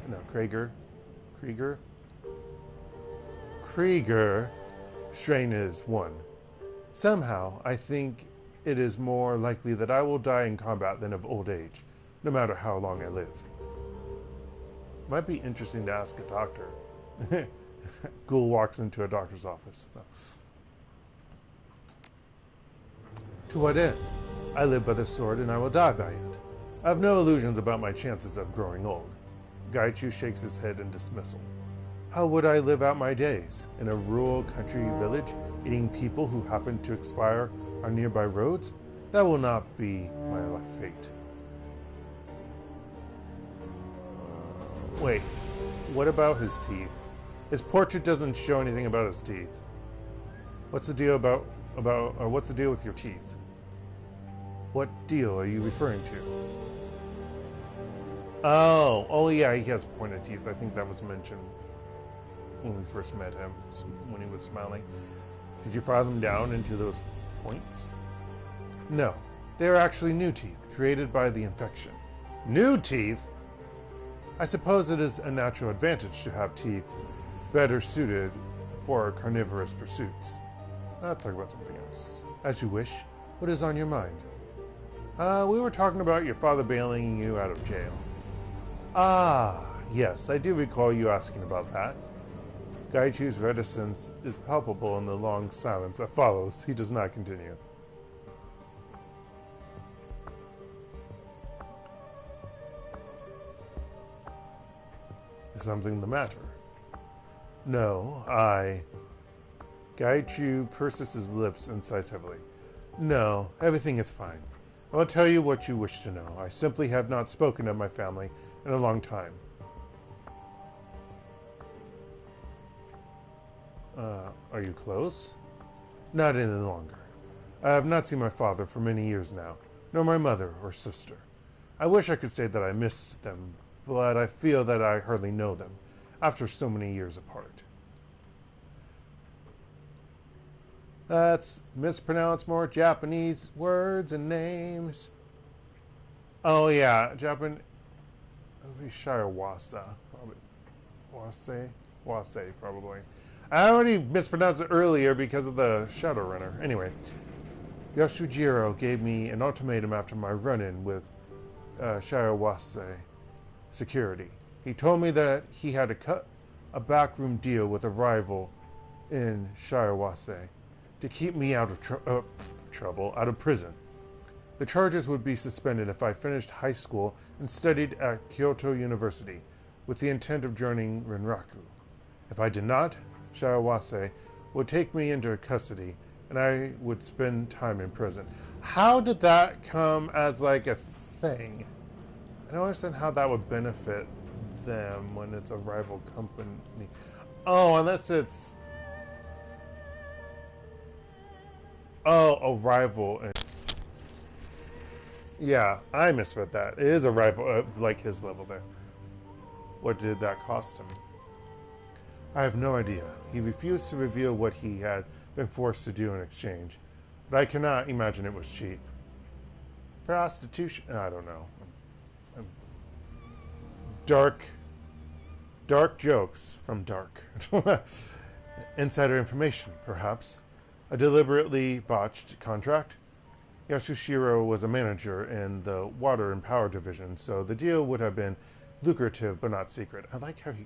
strain is one. Somehow, I think it is more likely that I will die in combat than of old age, no matter how long I live. Might be interesting to ask a doctor. Ghoul walks into a doctor's office. No. To what end? I live by the sword and I will die by it. I have no illusions about my chances of growing old. Gaichu shakes his head in dismissal. How would I live out my days? In a rural country village, eating people who happen to expire on nearby roads? That will not be my fate. Wait, what about his teeth? His portrait doesn't show anything about his teeth. What's the deal what's the deal with your teeth? What deal are you referring to? Oh yeah, he has pointed teeth. I think that was mentioned when we first met him, when he was smiling. Did you file them down into those points? No, they are actually new teeth, created by the infection. New teeth? I suppose it is a natural advantage to have teeth better suited for carnivorous pursuits. I'll talk about something else. As you wish. What is on your mind? We were talking about your father bailing you out of jail. Ah, yes, I do recall you asking about that. Gaichu's reticence is palpable in the long silence that follows. He does not continue. Is something the matter? No, Gaichu purses his lips and sighs heavily. No, everything is fine. I will tell you what you wish to know. I simply have not spoken of my family in a long time. Are you close? Not any longer. I have not seen my father for many years now, nor my mother or sister. I wish I could say that I missed them, but I feel that I hardly know them, after so many years apart. Let's mispronounce more Japanese words and names. Oh yeah, Japan. It'll be Shirawase, probably. Wase, probably. I already mispronounced it earlier because of the Shadowrunner. Anyway, Yoshujiro gave me an ultimatum after my run-in with Shirawase security. He told me that he had to cut a backroom deal with a rival in Shirawase to keep me out of prison. The charges would be suspended if I finished high school and studied at Kyoto University with the intent of joining Renraku. If I did not, Shirawase would take me into custody, and I would spend time in prison. How did that come as like a thing? I don't understand how that would benefit them when it's a rival company. Oh, unless it's a rival. Yeah, I misread that. It is a rival of like his level there. What did that cost him? I have no idea. He refused to reveal what he had been forced to do in exchange, but I cannot imagine it was cheap. Prostitution? I don't know. Dark jokes from Dark. Insider information, perhaps. A deliberately botched contract? Yasushiro was a manager in the Water and Power Division, so the deal would have been lucrative but not secret. I like how he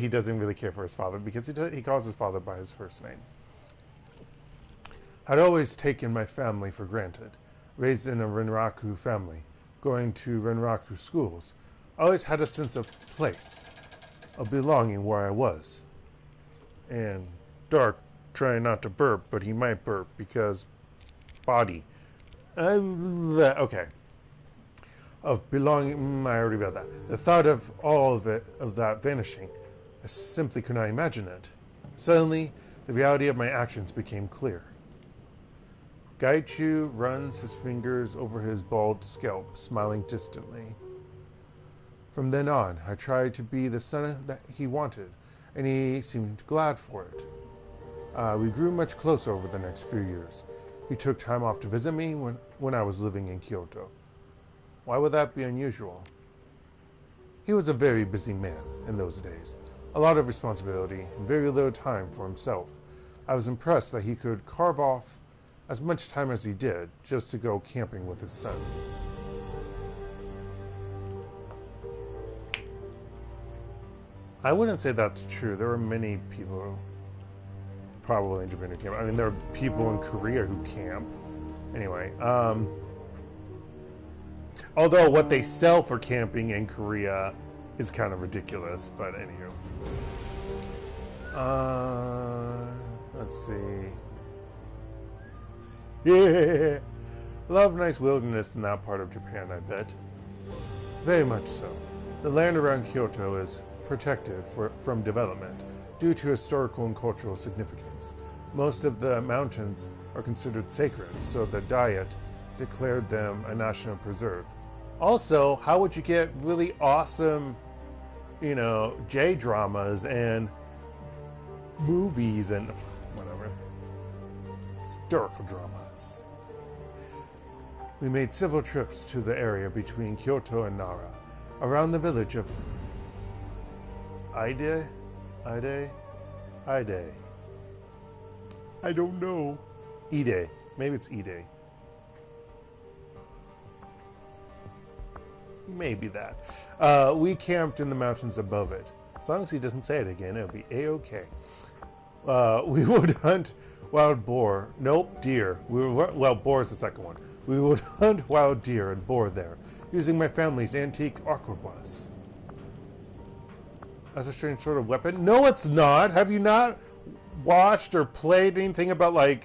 doesn't really care for his father because he calls his father by his first name. I'd always taken my family for granted. Raised in a Renraku family, going to Renraku schools, I always had a sense of place, of belonging where I was. And Dark, trying not to burp, but he might burp because body. Okay. Of belonging, I already read that. The thought of all of that vanishing, I simply could not imagine it. Suddenly, the reality of my actions became clear. Gaichu runs his fingers over his bald scalp, smiling distantly. From then on, I tried to be the son that he wanted, and he seemed glad for it. We grew much closer over the next few years. He took time off to visit me when I was living in Kyoto. Why would that be unusual? He was a very busy man in those days. A lot of responsibility and very little time for himself. I was impressed that he could carve off as much time as he did just to go camping with his son. I wouldn't say that's true. There are many people probably in Japan who camp. I mean, there are people in Korea who camp. Anyway, although what they sell for camping in Korea is kind of ridiculous, but anywho. Let's see. Yeah, love nice wilderness in that part of Japan, I bet. Very much so. The land around Kyoto is protected from development due to historical and cultural significance. Most of the mountains are considered sacred, so the Diet declared them a national preserve. Also, how would you get really awesome, J-dramas and movies and whatever, historical dramas? We made several trips to the area between Kyoto and Nara, around the village of Ide? I don't know. Ide. Maybe it's Ide. Maybe that. We camped in the mountains above it. As long as he doesn't say it again, it'll be A-OK. We would hunt wild boar. Nope, deer. Boar is the second one. We would hunt wild deer and boar there, using my family's antique arquebus. That's a strange sort of weapon. No, it's not. Have you not watched or played anything about I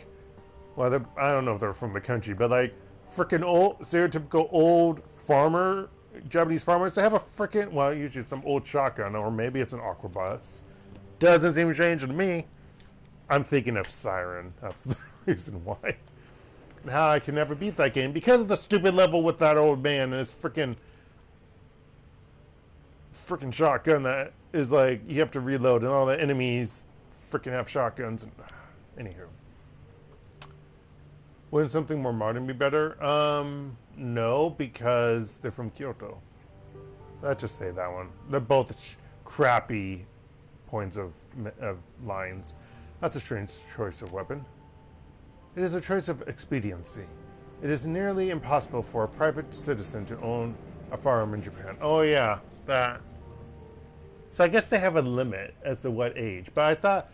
don't know if they're from the country, but freaking old, stereotypical old farmer, Japanese farmers, they have a freaking, usually it's some old shotgun, or maybe it's an arquebus. Doesn't seem strange to me. I'm thinking of Siren. That's the reason why. And how I can never beat that game because of the stupid level with that old man and his freaking shotgun that is you have to reload and all the enemies freaking have shotguns. Anywho. Wouldn't something more modern be better? No, because they're from Kyoto. Let's just say that one. They're both crappy points of lines. That's a strange choice of weapon. It is a choice of expediency. It is nearly impossible for a private citizen to own a firearm in Japan. Oh yeah, that. So I guess they have a limit as to what age. But I thought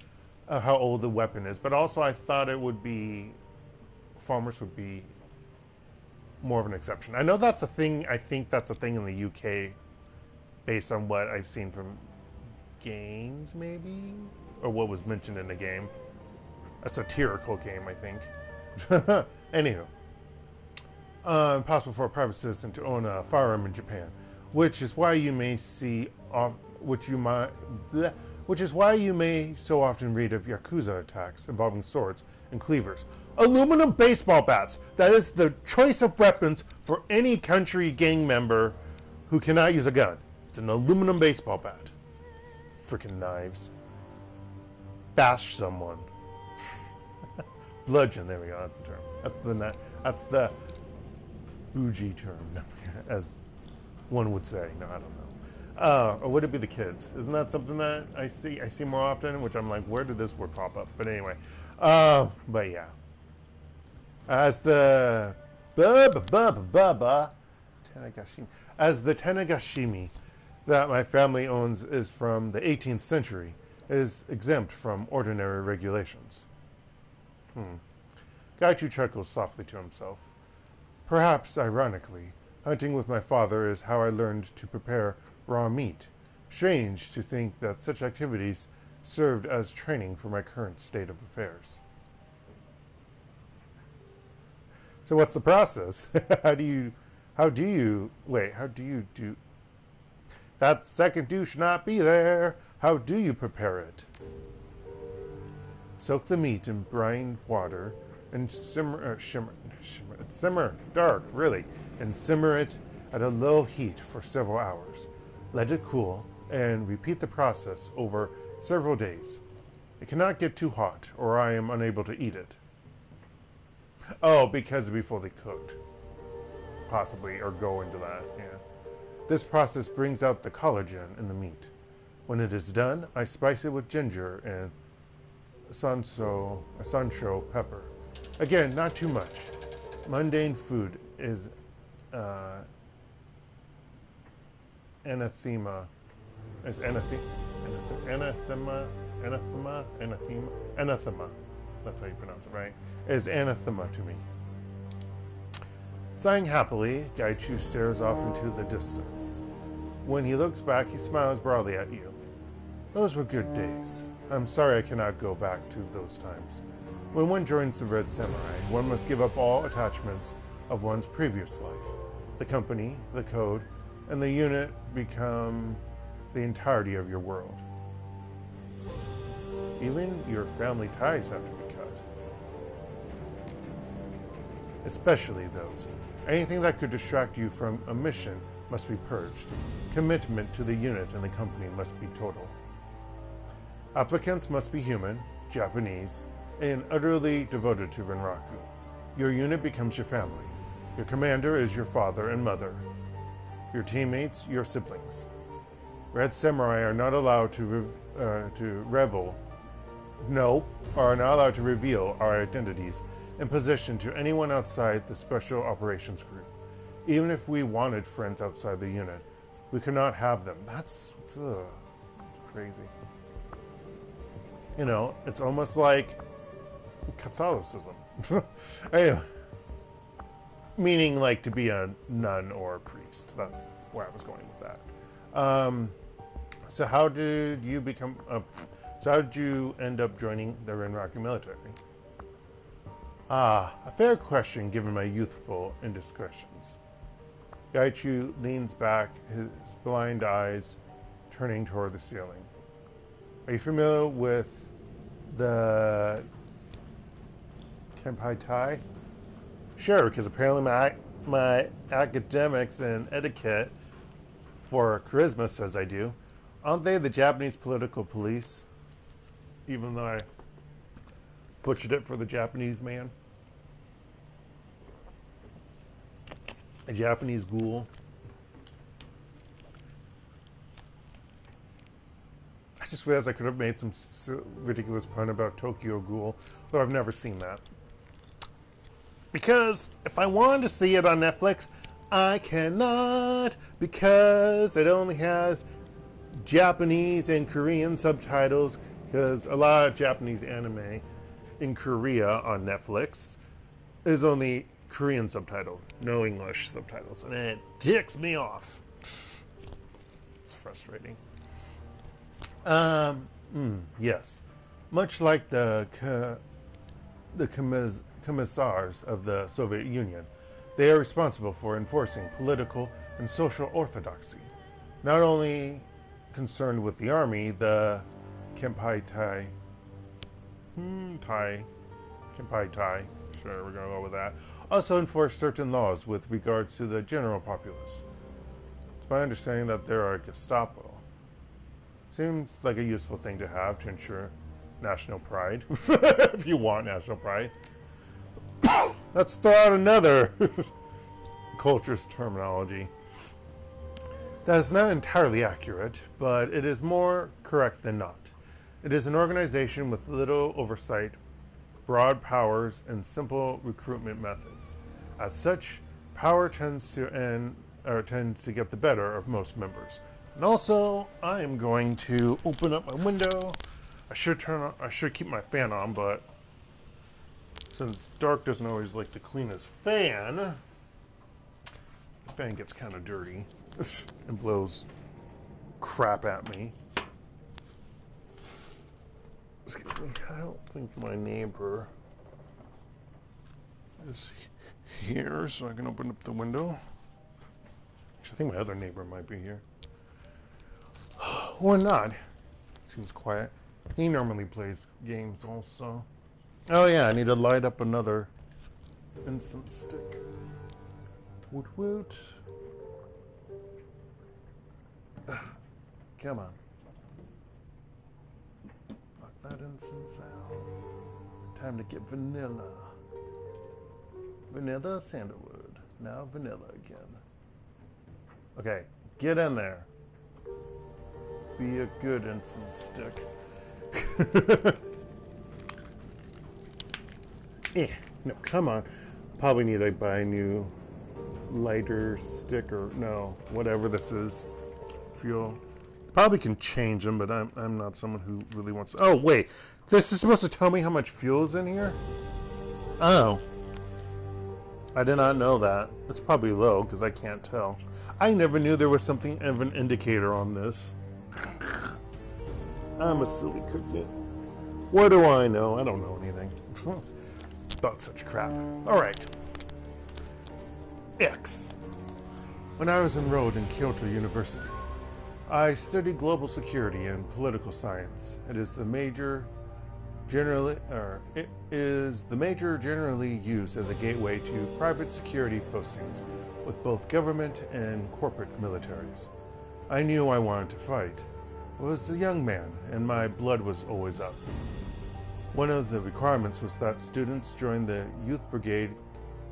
how old the weapon is. But also I thought farmers would be more of an exception. I know that's a thing. I think that's a thing in the UK based on what I've seen from games, maybe? or what was mentioned in the game. A satirical game, I think. Anywho, impossible for a private citizen to own a firearm in Japan, which is why you may so often read of Yakuza attacks involving swords and cleavers. Aluminum baseball bats. That is the choice of weapons for any country gang member who cannot use a gun. It's an aluminum baseball bat. Freaking knives. Bash someone. Bludgeon. There we go. That's the term. That's the bougie term, as one would say. No, I don't know. Or would it be the kids? Isn't that something that I see more often? Which I'm like, where did this word pop up? But anyway, but yeah. As the Tanegashimi that my family owns is from the 18th century, it is exempt from ordinary regulations. Gaichu chuckles softly to himself. Perhaps ironically, hunting with my father is how I learned to prepare raw meat. Strange to think that such activities served as training for my current state of affairs. So what's the process? How do you do? That second do should not be there. How do you prepare it? Soak the meat in brine water and simmer dark, really, and simmer it at a low heat for several hours. Let it cool and repeat the process over several days. It cannot get too hot or I am unable to eat it. Oh, because it'll be fully cooked. Possibly, or go into that, yeah. This process brings out the collagen in the meat. When it is done, I spice it with ginger and sansho pepper. Again, not too much. Mundane food is anathema. Anathema. That's how you pronounce it, right? Is anathema to me. Sighing happily, Gaichu stares off into the distance. When he looks back, he smiles broadly at you. Those were good days. I'm sorry I cannot go back to those times. When one joins the Red Samurai, one must give up all attachments of one's previous life. The company, the code, and the unit become the entirety of your world. Even your family ties have to be cut. Especially those. Anything that could distract you from a mission must be purged. Commitment to the unit and the company must be total. Applicants must be human, Japanese, and utterly devoted to Renraku. Your unit becomes your family. Your commander is your father and mother. Your teammates, your siblings. Red Samurai are not allowed to reveal our identities and position to anyone outside the Special Operations Group. Even if we wanted friends outside the unit, we could not have them. That's crazy. You know, it's almost like Catholicism. Anyway, meaning like to be a nun or a priest. That's where I was going with that. So how did you become so how did you end up joining the Renraku military? A fair question given my youthful indiscretions. Gaichu leans back, his blind eyes turning toward the ceiling. Are you familiar with the Tenpai Tai? Sure, because apparently my academics and etiquette for charisma says I do. Aren't they the Japanese political police? Even though I butchered it for the Japanese man. A Japanese ghoul. I just realized I could have made some ridiculous pun about Tokyo Ghoul, though I've never seen that. Because if I wanted to see it on Netflix, I cannot, because it only has Japanese and Korean subtitles, because a lot of Japanese anime in Korea on Netflix is only Korean subtitled, no English subtitles, and it ticks me off. It's frustrating. Yes. Much like the commissars of the Soviet Union, they are responsible for enforcing political and social orthodoxy. Not only concerned with the army, the Kempeitai, Kempeitai, sure, we're going to go with that, also enforce certain laws with regards to the general populace. It's my understanding that there are Gestapo. Seems like a useful thing to have to ensure national pride, if you want national pride. Let's throw out another culture's terminology. That is not entirely accurate, but it is more correct than not. It is an organization with little oversight, broad powers, and simple recruitment methods. As such, power tends to get the better of most members. And also, I am going to open up my window. I should keep my fan on, but since Dark doesn't always like to clean his fan, the fan gets kind of dirty and blows crap at me. Excuse me, I don't think my neighbor is here, so I can open up the window. Actually, I think my other neighbor might be here. Or not. Seems quiet. He normally plays games also. Oh yeah, I need to light up another incense stick. Woot woot. Come on. Knock that incense out. Time to get vanilla. Vanilla, sandalwood. Now vanilla again. Okay, get in there. Be a good incense stick. No, come on. Probably need to buy a new lighter stick or no, whatever this is. Fuel. Probably can change them, but I'm not someone who really wants. Oh wait, this is supposed to tell me how much fuel is in here. Oh, I did not know that. It's probably low because I can't tell. I never knew there was something of an indicator on this. I'm a silly cookie. What do I know? I don't know anything about such crap. All right. X. When I was enrolled in Kyoto University, I studied global security and political science. It is the major generally used as a gateway to private security postings with both government and corporate militaries. I knew I wanted to fight. I was a young man, and my blood was always up. One of the requirements was that students join the Youth Brigade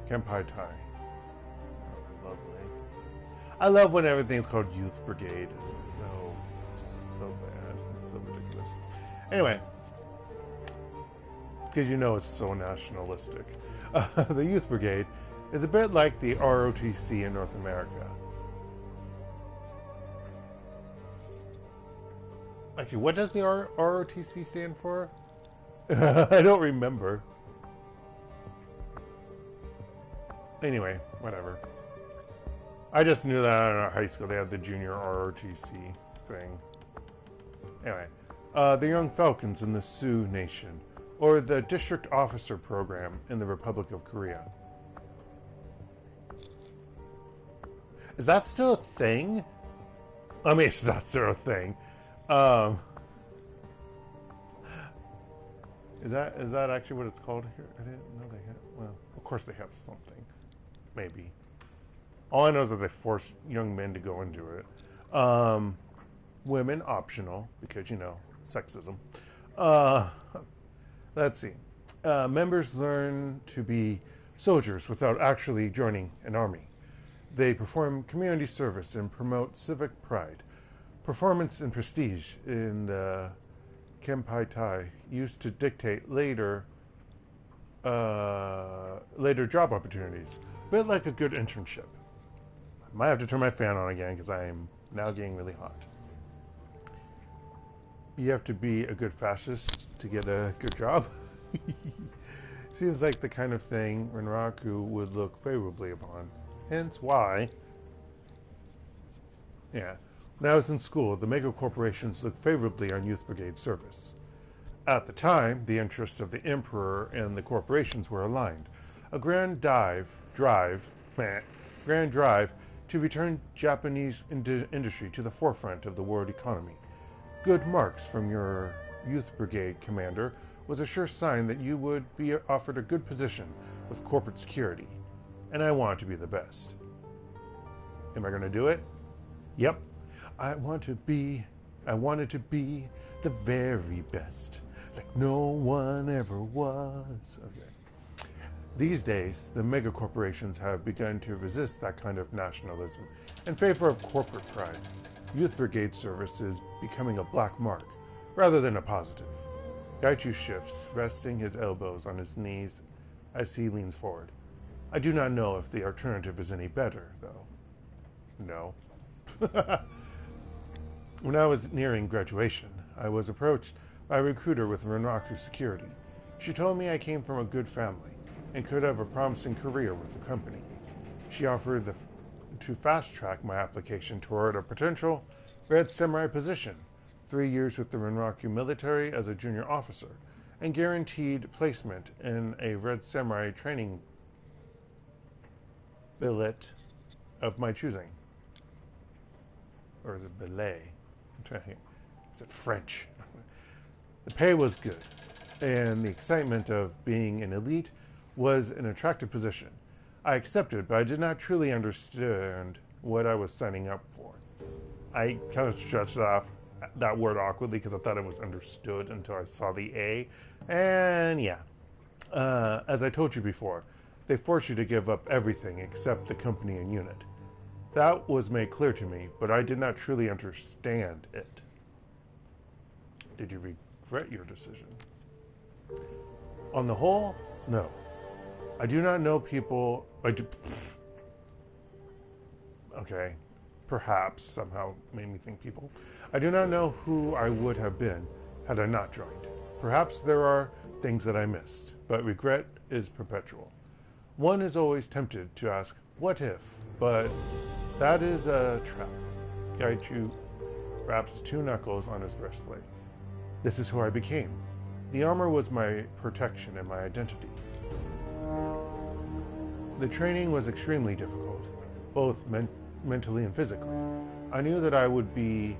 Kempeitai. Oh, lovely. I love when everything's called Youth Brigade. It's so bad. It's so ridiculous. Anyway, because you know it's so nationalistic. The Youth Brigade is a bit like the ROTC in North America. Actually, what does the ROTC stand for? I don't remember. Anyway, whatever. I just knew that in our high school they had the junior ROTC thing. Anyway, the Young Falcons in the Sioux Nation, or the District Officer Program in the Republic of Korea. Is that still a thing? I mean, it's not still a thing. Is that actually what it's called here? I didn't know they had. Well, of course they have something. Maybe. All I know is that they force young men to go into it. Women optional because sexism. Let's see. Members learn to be soldiers without actually joining an army. They perform community service and promote civic pride. Performance and prestige in the Kempeitai used to dictate later job opportunities, a bit like a good internship. I might have to turn my fan on again because I am now getting really hot. You have to be a good fascist to get a good job. Seems like the kind of thing Renraku would look favorably upon. Hence why. Yeah. When I was in school, the mega corporations looked favorably on Youth Brigade service. At the time, the interests of the emperor and the corporations were aligned. A grand drive to return Japanese industry to the forefront of the world economy. Good marks from your youth brigade commander was a sure sign that you would be offered a good position with corporate security. And I want to be the best. Am I going to do it? Yep. I wanted to be the very best, like no one ever was. Okay. These days, the mega corporations have begun to resist that kind of nationalism in favor of corporate pride. Youth brigade service is becoming a black mark rather than a positive. Gaichu shifts, resting his elbows on his knees as he leans forward. I do not know if the alternative is any better, though. No. When I was nearing graduation, I was approached by a recruiter with Renraku Security. She told me I came from a good family and could have a promising career with the company. She offered to fast-track my application toward a potential Red Samurai position, 3 years with the Renraku military as a junior officer, and guaranteed placement in a Red Samurai training billet of my choosing. Or is it billet? Is it French? The pay was good, and the excitement of being an elite was an attractive position. I accepted, but I did not truly understand what I was signing up for. I kind of stretched off that word awkwardly because I thought it was understood until I saw the A. And yeah, as I told you before, they force you to give up everything except the company and unit. That was made clear to me, but I did not truly understand it. Did you regret your decision? On the whole, no. I do not know people. Okay, perhaps somehow made me think people. I do not know who I would have been had I not joined. Perhaps there are things that I missed, but regret is perpetual. One is always tempted to ask, what if? But that is a trap. Gaichu wraps 2 knuckles on his breastplate. This is who I became. The armor was my protection and my identity. The training was extremely difficult, both mentally and physically. I knew that I would be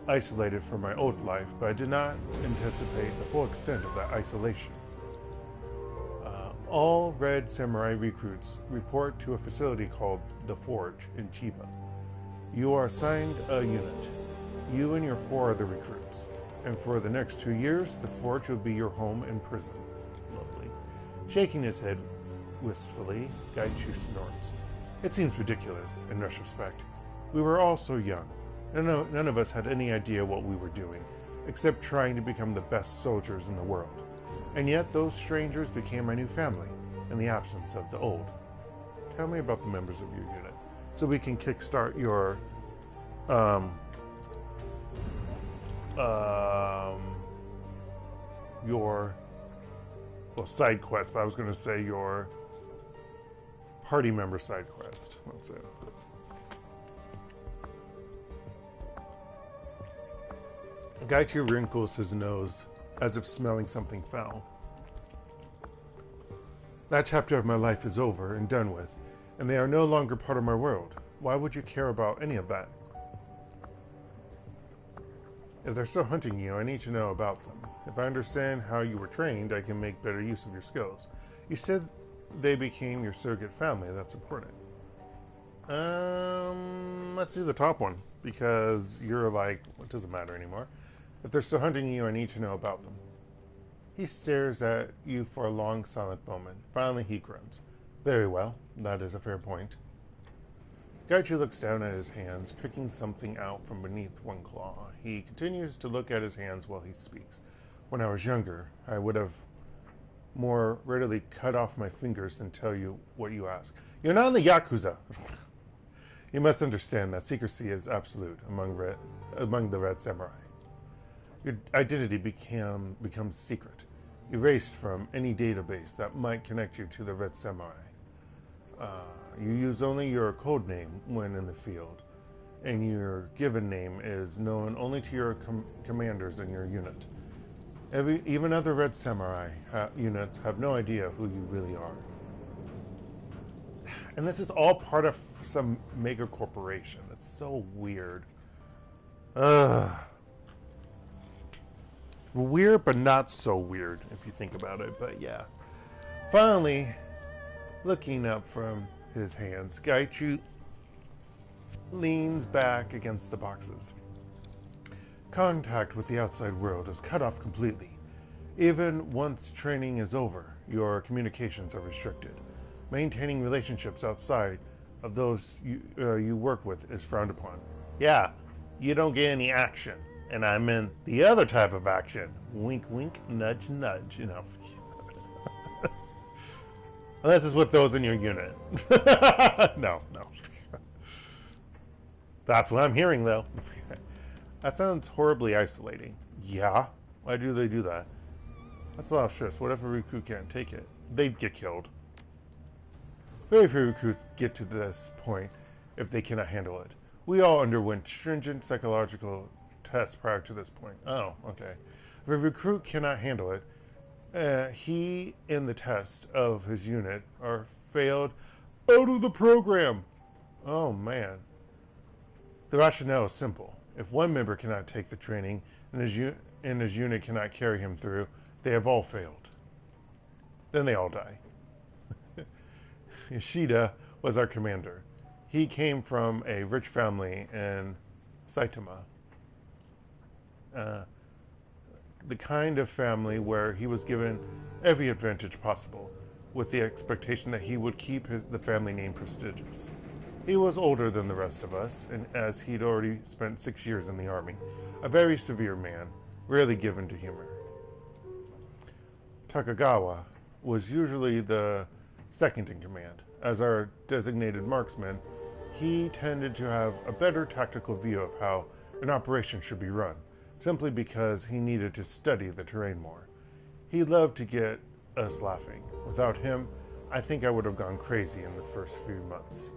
isolated from my old life, but I did not anticipate the full extent of that isolation. All Red Samurai recruits report to a facility called The Forge in Chiba. You are assigned a unit. You and your 4 other recruits. And for the next 2 years, The Forge will be your home and prison. Lovely. Shaking his head wistfully, Gaichu snorts. It seems ridiculous, in retrospect. We were all so young. None of us had any idea what we were doing, except trying to become the best soldiers in the world. And yet those strangers became my new family, in the absence of the old. Tell me about the members of your unit, so we can kickstart your, side quest, but I was going to say your party member side quest. That's it. Gaichu wrinkles his nose as if smelling something foul. That chapter of my life is over and done with, and they are no longer part of my world. Why would you care about any of that? If they're still hunting you, I need to know about them. If I understand how you were trained, I can make better use of your skills. You said they became your surrogate family. That's important. Let's do the top one, because you're like, it doesn't matter anymore. If they're still hunting you, I need to know about them. He stares at you for a long, silent moment. Finally, he grunts. Very well. That is a fair point. Gaichu looks down at his hands, picking something out from beneath one claw. He continues to look at his hands while he speaks. When I was younger, I would have more readily cut off my fingers than tell you what you ask. You're not in the Yakuza! You must understand that secrecy is absolute among the Red Samurai. Your identity becomes secret, erased from any database that might connect you to the Red Samurai. You use only your code name when in the field, and your given name is known only to your commanders in your unit. Even other Red Samurai units have no idea who you really are. And this is all part of some mega corporation. It's so weird. Ugh. Weird, but not so weird if you think about it. But yeah. Finally, looking up from his hands, Gaichu leans back against the boxes. Contact with the outside world is cut off completely. Even once training is over, your communications are restricted. Maintaining relationships outside of those you work with is frowned upon. Yeah, you don't get any action. And I meant the other type of action. Wink, wink, nudge, nudge, you know. Unless it's with those in your unit. No. That's what I'm hearing, though. That sounds horribly isolating. Yeah? Why do they do that? That's a lot of stress. What if a recruit can't take it? They'd get killed. Very few recruits get to this point if they cannot handle it. We all underwent stringent psychological tests prior to this point. Oh, okay. If a recruit cannot handle it, he and the test of his unit are failed out of the program. Oh, man. The rationale is simple. If one member cannot take the training and his unit cannot carry him through, they have all failed. Then they all die. Yoshida was our commander. He came from a rich family in Saitama. The kind of family where he was given every advantage possible, with the expectation that he would keep the family name prestigious. He was older than the rest of us, and as he'd already spent 6 years in the army, a very severe man, rarely given to humor. Takagawa was usually the second in command. As our designated marksman, he tended to have a better tactical view of how an operation should be run, simply because he needed to study the terrain more. He loved to get us laughing. Without him, I think I would have gone crazy in the first few months.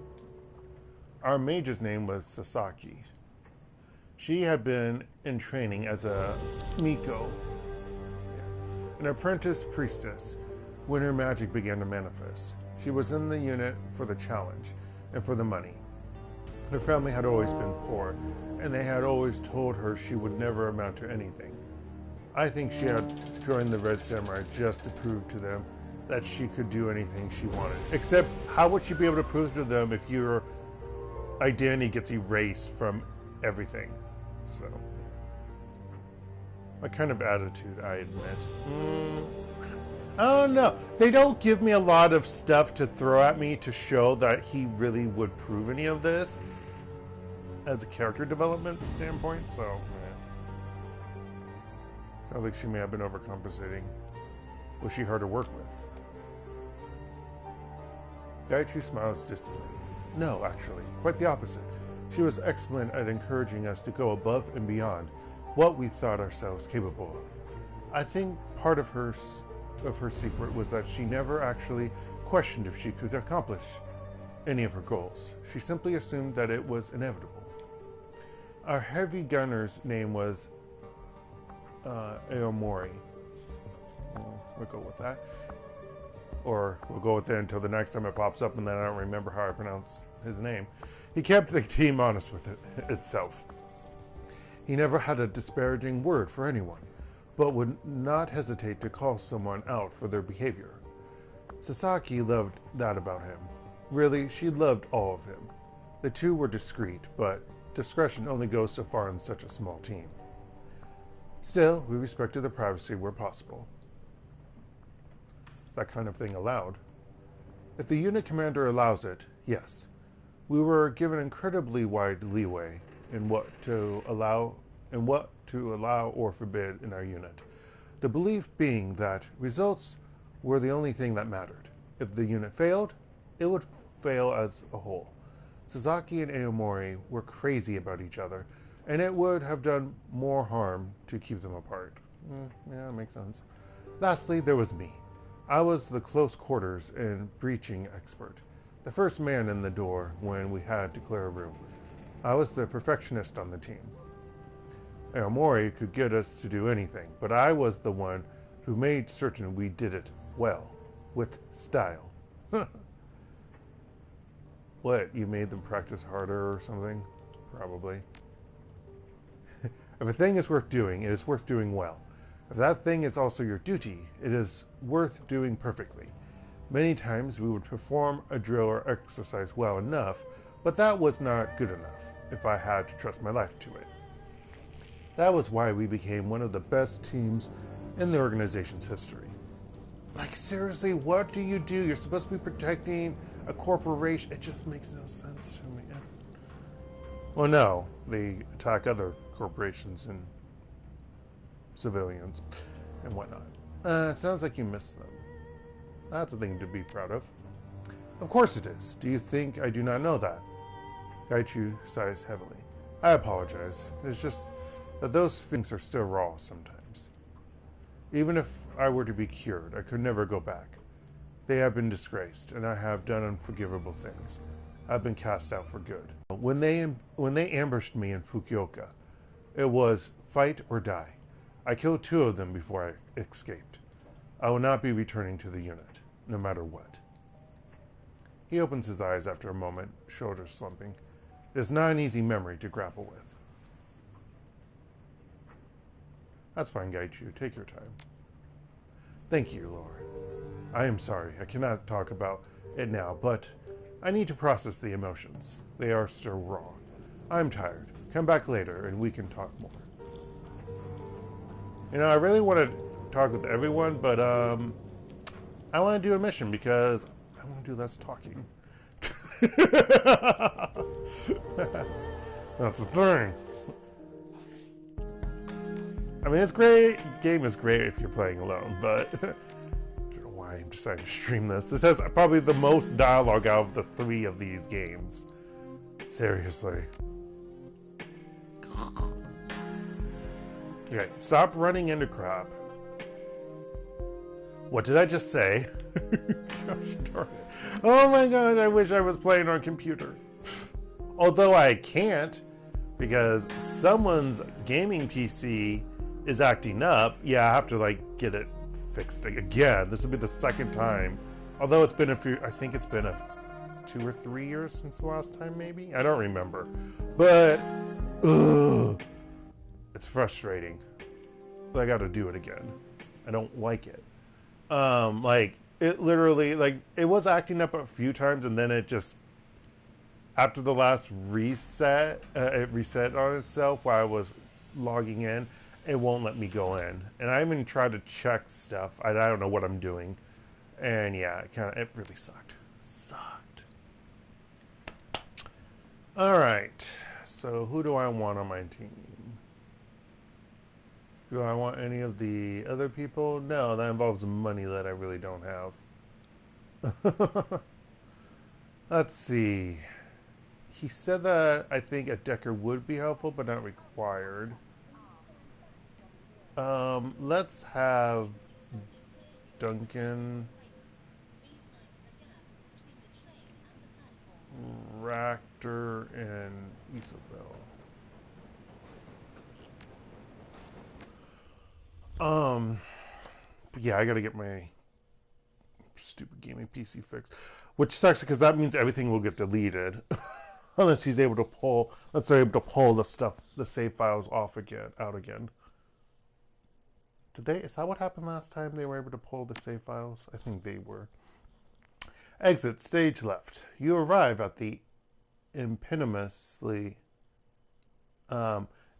Our mage's name was Sasaki. She had been in training as a Miko, an apprentice priestess, when her magic began to manifest. She was in the unit for the challenge and for the money. Her family had always been poor, and they had always told her she would never amount to anything. I think she had joined the Red Samurai just to prove to them that she could do anything she wanted. Except, how would she be able to prove to them if your identity gets erased from everything? So, what kind of attitude, I admit. I don't know. They don't give me a lot of stuff to throw at me to show that he really would prove any of this as a character development standpoint, so sounds like she may have been overcompensating. Was she hard to work with? Gaichu smiles distantly. No, actually, quite the opposite. She was excellent at encouraging us to go above and beyond what we thought ourselves capable of. I think part of her secret was that she never actually questioned if she could accomplish any of her goals. She simply assumed that it was inevitable. Our heavy gunner's name was Aomori. We'll go with that. Or we'll go with it until the next time it pops up and then I don't remember how I pronounce his name. He kept the team honest with itself. He never had a disparaging word for anyone, but would not hesitate to call someone out for their behavior. Sasaki loved that about him. Really, she loved all of him. The two were discreet, but discretion only goes so far in such a small team. Still, we respected their privacy where possible. Is that kind of thing allowed? If the unit commander allows it, yes. We were given incredibly wide leeway in what to allow or forbid in our unit. The belief being that results were the only thing that mattered. If the unit failed, it would fail as a whole. Sasaki and Aomori were crazy about each other, and it would have done more harm to keep them apart. Yeah, that makes sense. Lastly, there was me. I was the close quarters and breaching expert, the first man in the door when we had to clear a room. I was the perfectionist on the team. Aomori could get us to do anything, but I was the one who made certain we did it well, with style. What, you made them practice harder or something? Probably. If a thing is worth doing, it is worth doing well. If that thing is also your duty, it is worth doing perfectly. Many times we would perform a drill or exercise well enough, but that was not good enough if I had to trust my life to it. That was why we became one of the best teams in the organization's history. Like, seriously, what do? You're supposed to be protecting a corporation. It just makes no sense to me. Well, no, they attack other corporations and civilians and whatnot. Sounds like you missed them. That's a thing to be proud of. Of course it is. Do you think I do not know that? Gaichu sighs heavily. I apologize. It's just that those things are still raw sometimes. Even if I were to be cured, I could never go back. They have been disgraced, and I have done unforgivable things. I've been cast out for good. When they ambushed me in Fukuoka, it was fight or die. I killed 2 of them before I escaped. I will not be returning to the unit, no matter what. He opens his eyes after a moment, shoulders slumping. It is not an easy memory to grapple with. That's fine, Gaichu. Take your time. Thank you, Lord. I am sorry. I cannot talk about it now, but I need to process the emotions. They are still raw. I'm tired. Come back later and we can talk more. You know, I really want to talk with everyone, but I want to do a mission because I want to do less talking. that's the thing. I mean, it's great. Game is great if you're playing alone, but I don't know why I'm deciding to stream this. This has probably the most dialogue out of the 3 of these games. Seriously. Okay, stop running into crap. What did I just say? Gosh darn it. Oh my god, I wish I was playing on computer. Although I can't, because someone's gaming PC is acting up. Yeah, I have to like get it fixed again. This will be the 2nd time. Although it's been I think it's been 2 or 3 years since the last time, maybe? I don't remember. But, ugh, it's frustrating. I gotta do it again. I don't like it. Like, it literally, like, it was acting up a few times and then it just, after the last reset, it reset on itself while I was logging in. It won't let me go in. And I even tried to check stuff. I don't know what I'm doing. And yeah, it really sucked. Alright. So who do I want on my team? Do I want any of the other people? No, that involves money that I really don't have. Let's see. He said that I think a Decker would be helpful, but not required. Let's have Duncan, Raptor, and Isabel. But yeah, I gotta get my stupid gaming PC fixed, which sucks because that means everything will get deleted unless they're able to pull the stuff, the save files out again. Is that what happened last time? They were able to pull the save files? I think they were. Exit, stage left. You arrive at the impenously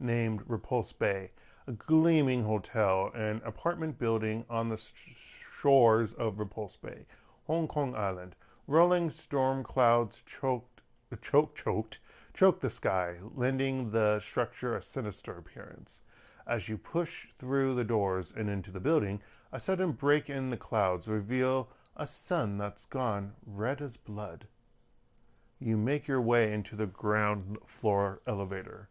named Repulse Bay, a gleaming hotel and apartment building on the shores of Repulse Bay, Hong Kong Island. Rolling storm clouds choked the sky, lending the structure a sinister appearance. As you push through the doors and into the building, a sudden break in the clouds reveal a sun that's gone red as blood. You make your way into the ground floor elevator.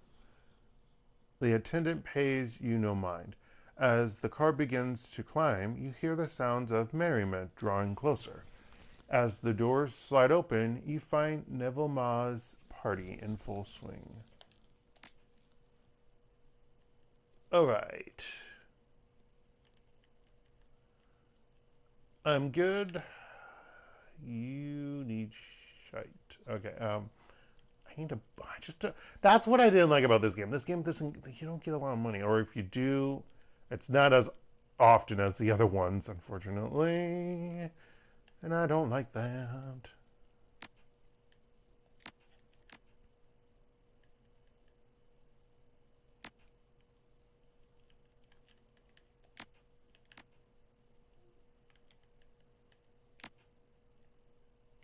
The attendant pays you no mind. As the car begins to climb, you hear the sounds of merriment drawing closer. As the doors slide open, you find Neville Ma's party in full swing. Alright. I'm good. You need shite. Okay, I need to... that's what I didn't like about this game. This game doesn't... You don't get a lot of money. Or if you do, it's not as often as the other ones, unfortunately. And I don't like that.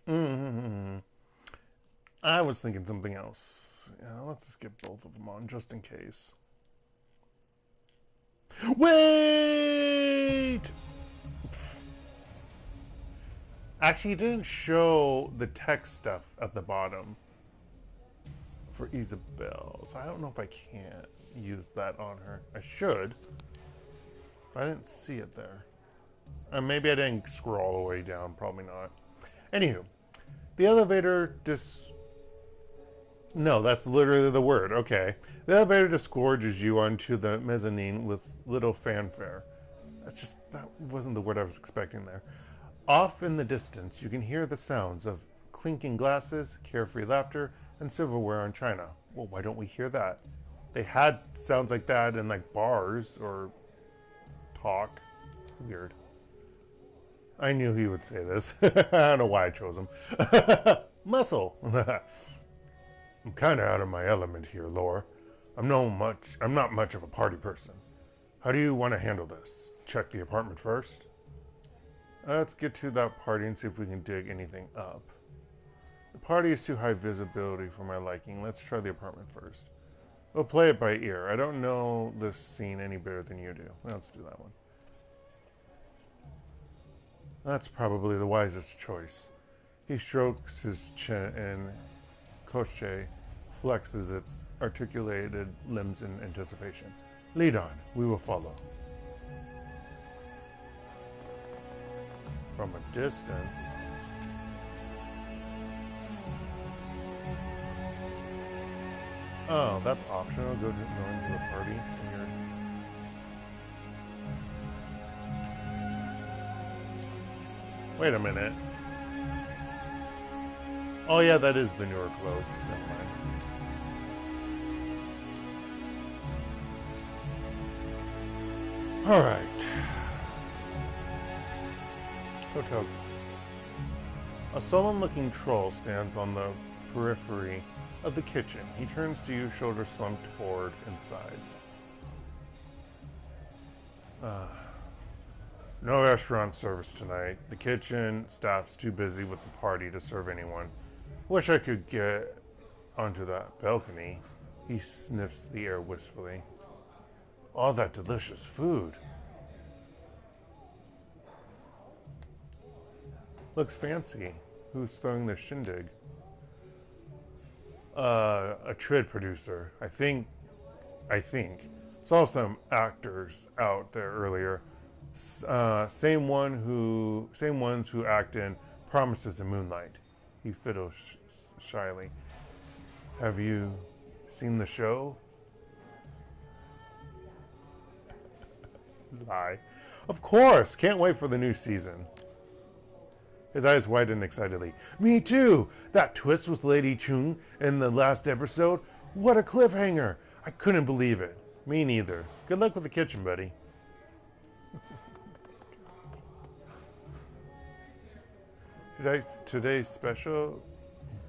Mm-hmm. I was thinking something else. Yeah, let's just get both of them on, just in case. Wait! Actually, it didn't show the text stuff at the bottom for Isabel, so I don't know if I can't use that on her. I should, but I didn't see it there. Maybe I didn't scroll all the way down, probably not. Anywho, the elevator No, that's literally the word. Okay. The elevator disgorges you onto the mezzanine with little fanfare. That wasn't the word I was expecting there. Off in the distance, you can hear the sounds of clinking glasses, carefree laughter, and silverware on china. Well, why don't we hear that? They had sounds like that in like bars or talk. Weird. I knew he would say this. I don't know why I chose him. Muscle. I'm kind of out of my element here, Lore. I'm not much of a party person. How do you want to handle this? Check the apartment first? Let's get to that party and see if we can dig anything up. The party is too high visibility for my liking. Let's try the apartment first. We'll play it by ear. I don't know this scene any better than you do. Let's do that one. That's probably the wisest choice. He strokes his chin and Koche flexes its articulated limbs in anticipation. Lead on. We will follow. From a distance. Oh, that's optional. Go into the party. Wait a minute. Oh yeah, that is the newer clothes. Never mind. Alright. Hotel guest. A sullen-looking troll stands on the periphery of the kitchen. He turns to you, shoulders slumped forward in size. No restaurant service tonight. The kitchen staff's too busy with the party to serve anyone. Wish I could get onto that balcony. He sniffs the air wistfully. All that delicious food. Looks fancy. Who's throwing the shindig? A trade producer. I think. Saw some actors out there earlier. Same ones who act in Promises in Moonlight. He fiddles shyly. Have you seen the show? Lie. Of course! Can't wait for the new season. His eyes widen excitedly. Me too! That twist with Lady Chung in the last episode? What a cliffhanger! I couldn't believe it. Me neither. Good luck with the kitchen, buddy. Today's special,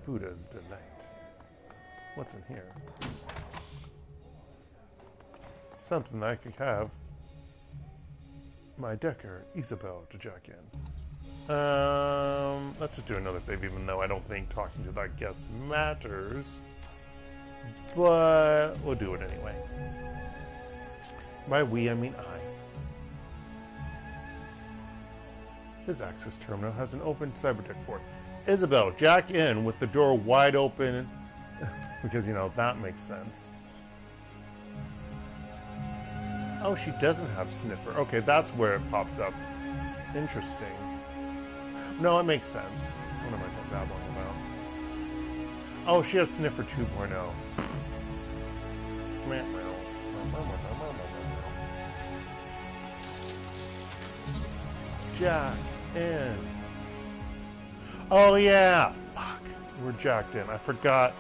Buddha's Delight. What's in here? Something I could have my decker, Isabel, to jack in. Let's just do another save, even though I don't think talking to that guest matters. But we'll do it anyway. By we, I mean I. This access terminal has an open cyberdeck port. Isabel, jack in with the door wide open, because, you know, that makes sense. Oh, she doesn't have sniffer. Okay, that's where it pops up. Interesting. No, it makes sense. What am I babbling about? Oh, she has sniffer 2.0. jack in. Oh yeah! Fuck. We're jacked in. I forgot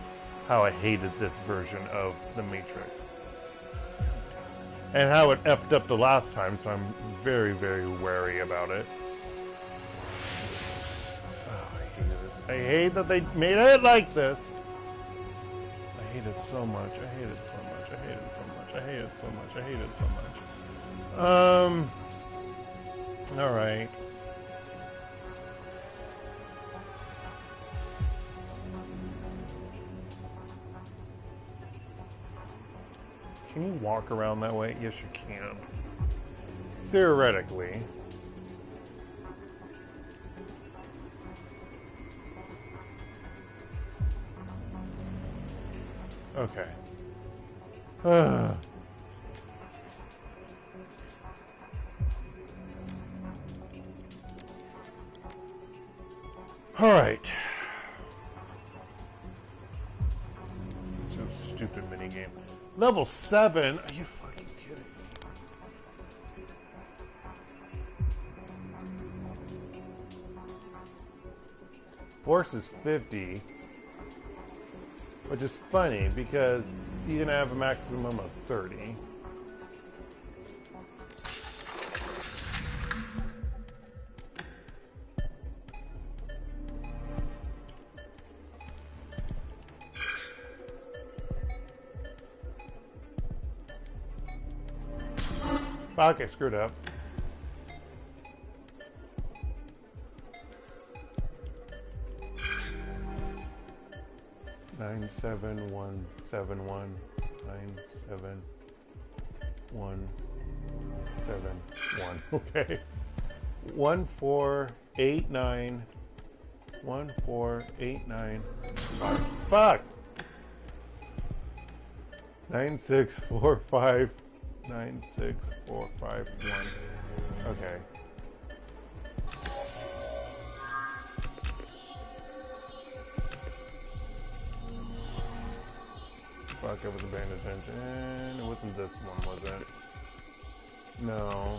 how I hated this version of the Matrix. And how it effed up the last time, so I'm very, very wary about it. Oh, I hate this. I hate that they made it like this. I hate it so much. I hate it so much. I hate it so much. I hate it so much. I hate it so much. Alright. Can you walk around that way? Yes, you can. Theoretically. Okay. Alright. So stupid minigame. Level 7? Are you fucking kidding me? Force is 50. Which is funny because you can have a maximum of 30. Fuck, I screwed up. Nine seven one 97171. Okay. 1489 1489. Fuck. 9645 96451. Okay. Fuck, I wasn't paying attention. It wasn't this one, was it? No.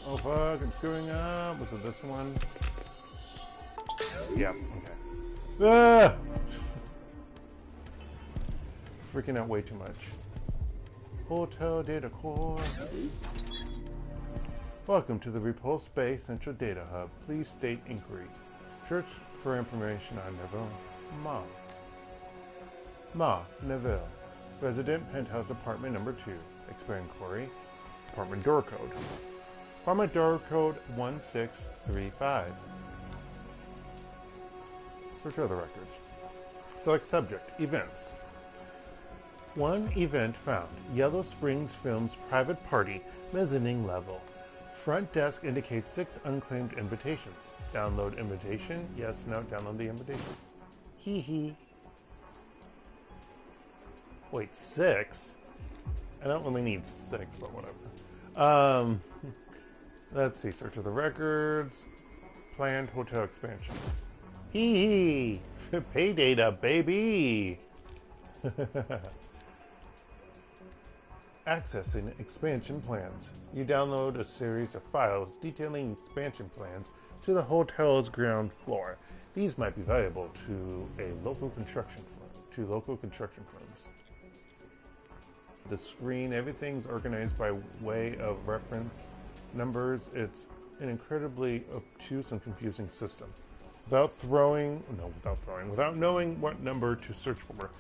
Oh fuck, I'm screwing up. Was it this one? Yep, okay. Ah! Freaking out way too much. Hotel Data Core. Welcome to the Repulse Bay Central Data Hub. Please state inquiry. Search for information on Neville Ma Neville. Resident Penthouse Apartment Number 2. Expert inquiry. Apartment door code. Apartment door code 1635. Search other records. Select subject. Events. One event found. Yellow Springs Films private party, mezzanine level. Front desk indicates 6 unclaimed invitations. Download invitation. Yes, no, download the invitation. Hee hee. Wait, 6? I don't really need 6, but whatever. Let's see. Search of the records. Planned hotel expansion. Hee hee. Pay data, baby. Accessing expansion plans. You download a series of files detailing expansion plans to the hotel's ground floor. These might be valuable to local construction firms. The screen, everything's organized by way of reference numbers. It's an incredibly obtuse and confusing system. Without knowing what number to search for.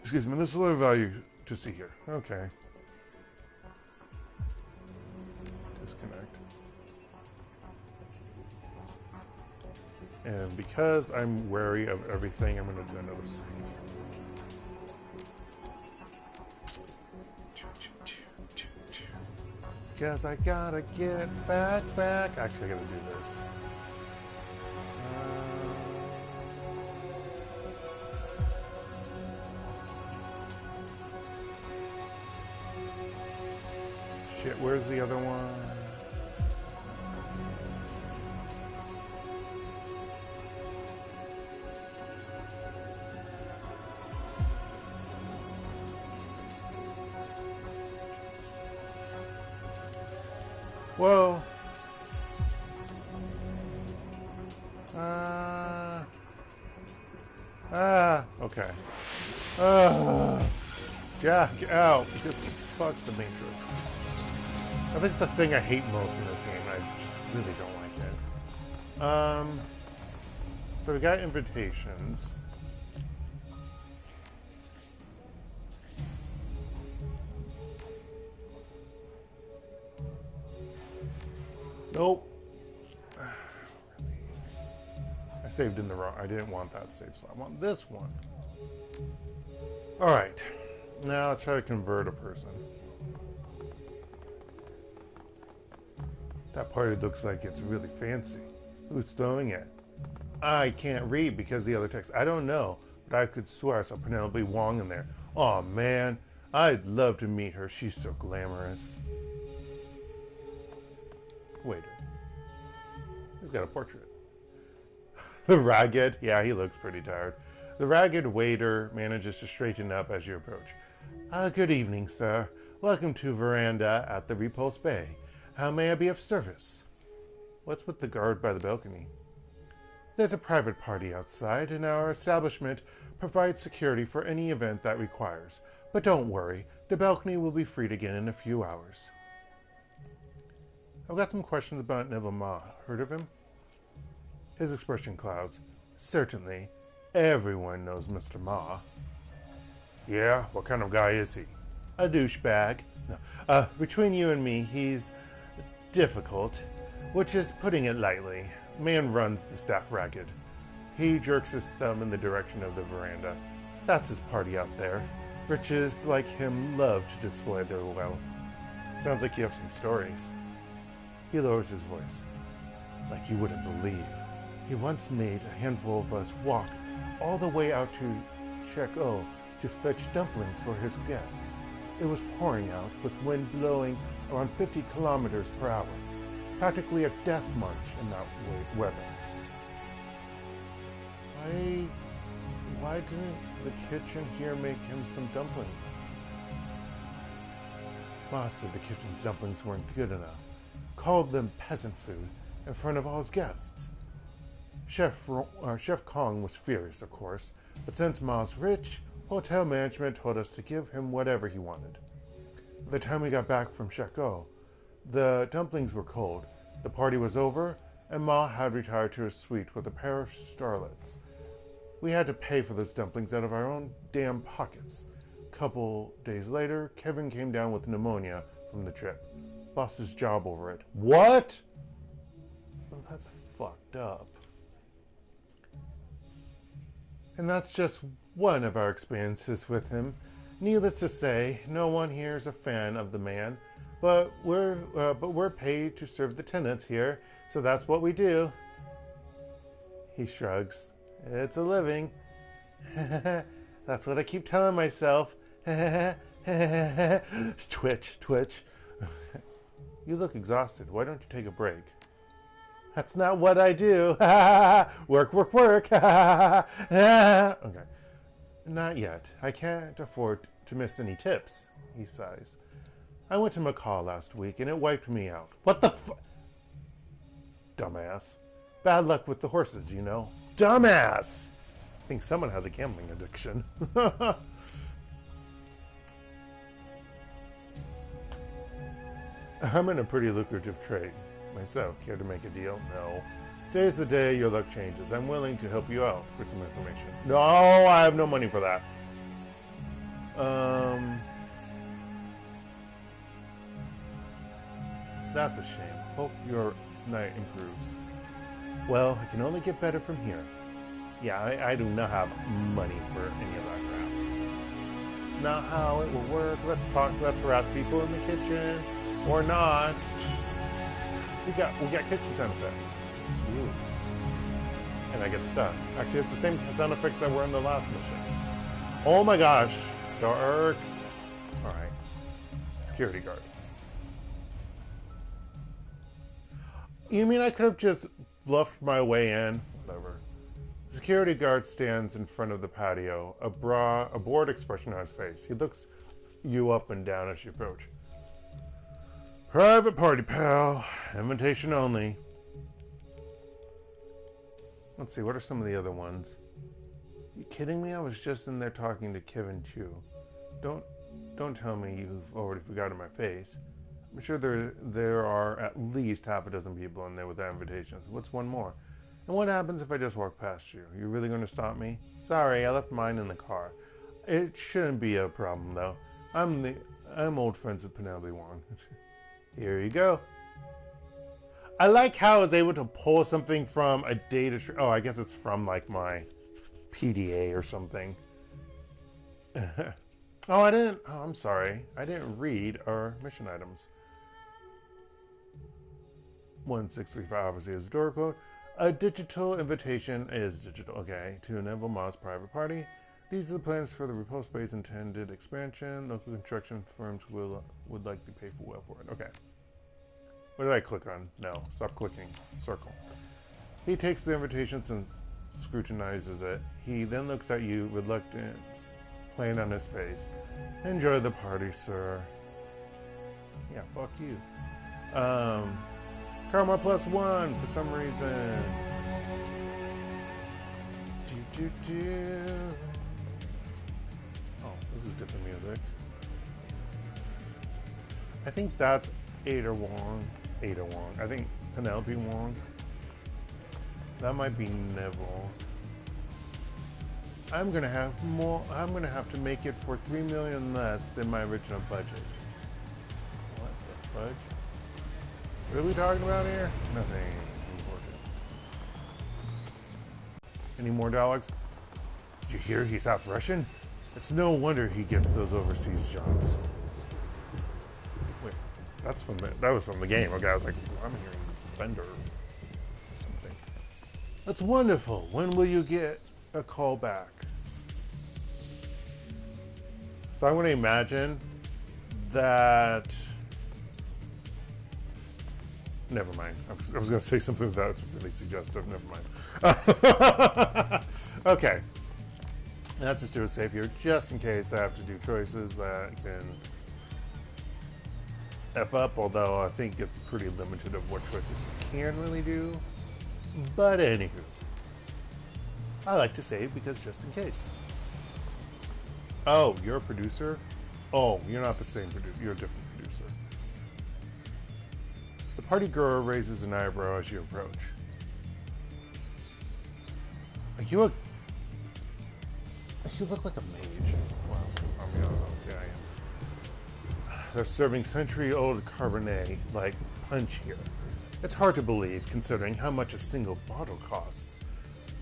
Excuse me, there's a lot of value to see here. Okay. Disconnect. And because I'm wary of everything, I'm going to do another save. Because I gotta get back. Actually, I gotta do this. Shit, where's the other one? Whoa. Okay. Jack out, because fuck the Matrix. I think the thing I hate most in this game, I just really don't like it. So we got invitations. Nope. I saved in the wrong. I didn't want that save, so I want this one. Alright. Now let's try to convert a person. That party looks like it's really fancy. Who's throwing it? I can't read because the other text. I don't know, but I could swear I saw Penelope Wong in there. Aw, man. I'd love to meet her. She's so glamorous. Waiter. He's got a portrait. The ragged, yeah, he looks pretty tired. The ragged waiter manages to straighten up as you approach. Good evening, sir. Welcome to Veranda at the Repulse Bay. How may I be of service? What's with the guard by the balcony? There's a private party outside, and our establishment provides security for any event that requires. But don't worry, the balcony will be freed again in a few hours. I've got some questions about Neville Ma. Heard of him? His expression clouds. Certainly. Everyone knows Mr. Ma. Yeah? What kind of guy is he? A douchebag. No. Between you and me, he's difficult, which is putting it lightly. Man runs the staff ragged. He jerks his thumb in the direction of the veranda. That's his party out there. Riches like him love to display their wealth. Sounds like you have some stories. He lowers his voice. Like you wouldn't believe. He once made a handful of us walk all the way out to Shek-O to fetch dumplings for his guests. It was pouring out, with wind blowing around 50 kilometers per hour. Practically a death march in that weather. Why didn't the kitchen here make him some dumplings? Ma said the kitchen's dumplings weren't good enough. Called them peasant food in front of all his guests. Chef Kong was furious, of course, but since Ma's rich, hotel management told us to give him whatever he wanted. By the time we got back from Shek-O, the dumplings were cold, the party was over, and Ma had retired to his suite with a pair of starlets. We had to pay for those dumplings out of our own damn pockets. A couple days later, Kevin came down with pneumonia from the trip. Lost his job over it. What? Well, that's fucked up. And that's just one of our experiences with him. Needless to say, no one here is a fan of the man, but we're paid to serve the tenants here, so that's what we do. He shrugs. It's a living. That's what I keep telling myself. Twitch, twitch. You look exhausted. Why don't you take a break? That's not what I do. Work, work, work. Okay. Not yet. I can't afford to miss any tips, he sighs. I went to Macau last week and it wiped me out. What the Dumbass. Bad luck with the horses, you know. Dumbass! I think someone has a gambling addiction. I'm in a pretty lucrative trade. Myself, care to make a deal? No. Today's the day your luck changes. I'm willing to help you out for some information. No, I have no money for that. That's a shame. Hope your night improves. Well, it can only get better from here. Yeah, I do not have money for any of that crap. It's not how it will work. Let's talk. Let's harass people in the kitchen. Or not. We got kitchen sound effects. Ooh. And I get stuck. Actually, it's the same sound effects that were in the last mission. Oh my gosh. Dark. Alright. Security guard. You mean I could have just bluffed my way in? Whatever. The security guard stands in front of the patio, a bored expression on his face. He looks you up and down as you approach. Private party, pal. Invitation only. Let's see, what are some of the other ones? You kidding me? I was just in there talking to Kevin Chu. Don't tell me you've already forgotten my face. I'm sure there are at least half a dozen people in there with that invitation. What's one more? And what happens if I just walk past you? You really going to stop me? Sorry, I left mine in the car. It shouldn't be a problem though. I'm old friends with Penelope Wong. Here you go. I like how I was able to pull something from a data. Oh, I guess it's from like my PDA or something. Oh, I didn't. Oh, I'm sorry. I didn't read our mission items. 1635 obviously is door code. A digital invitation is digital. Okay, to Neville Moss private party. These are the plans for the repulse base intended expansion. Local construction firms would likely pay well for it. Okay. What did I click on? No. Stop clicking. Circle. He takes the invitations and scrutinizes it. He then looks at you, reluctance playing on his face. Enjoy the party, sir. Yeah, fuck you. Karma +1 for some reason. Oh, this is different music. I think that's Ada Wong. I think Penelope Wong. That might be Neville. I'm gonna have to make it for $3 million less than my original budget. What the fudge? What are we talking about here? Nothing important. Any more dialogues? Did you hear he's half Russian? It's no wonder he gets those overseas jobs. Wait, that was from the game. Okay, I was like, I'm hearing Fender or something. That's wonderful. When will you get a call back? So I'm going to imagine that. Never mind. I was going to say something that's really suggestive. Never mind. Okay. Let's just do a save here, just in case I have to do choices that can F up, although I think it's pretty limited of what choices you can really do. But anywho, I like to save because just in case. Oh, you're a producer? Oh, you're not the same producer. You're a different producer. The party girl raises an eyebrow as you approach. You look like a mage. Wow. I mean, yeah, I am. They're serving century-old Cabernet like punch here. It's hard to believe, considering how much a single bottle costs.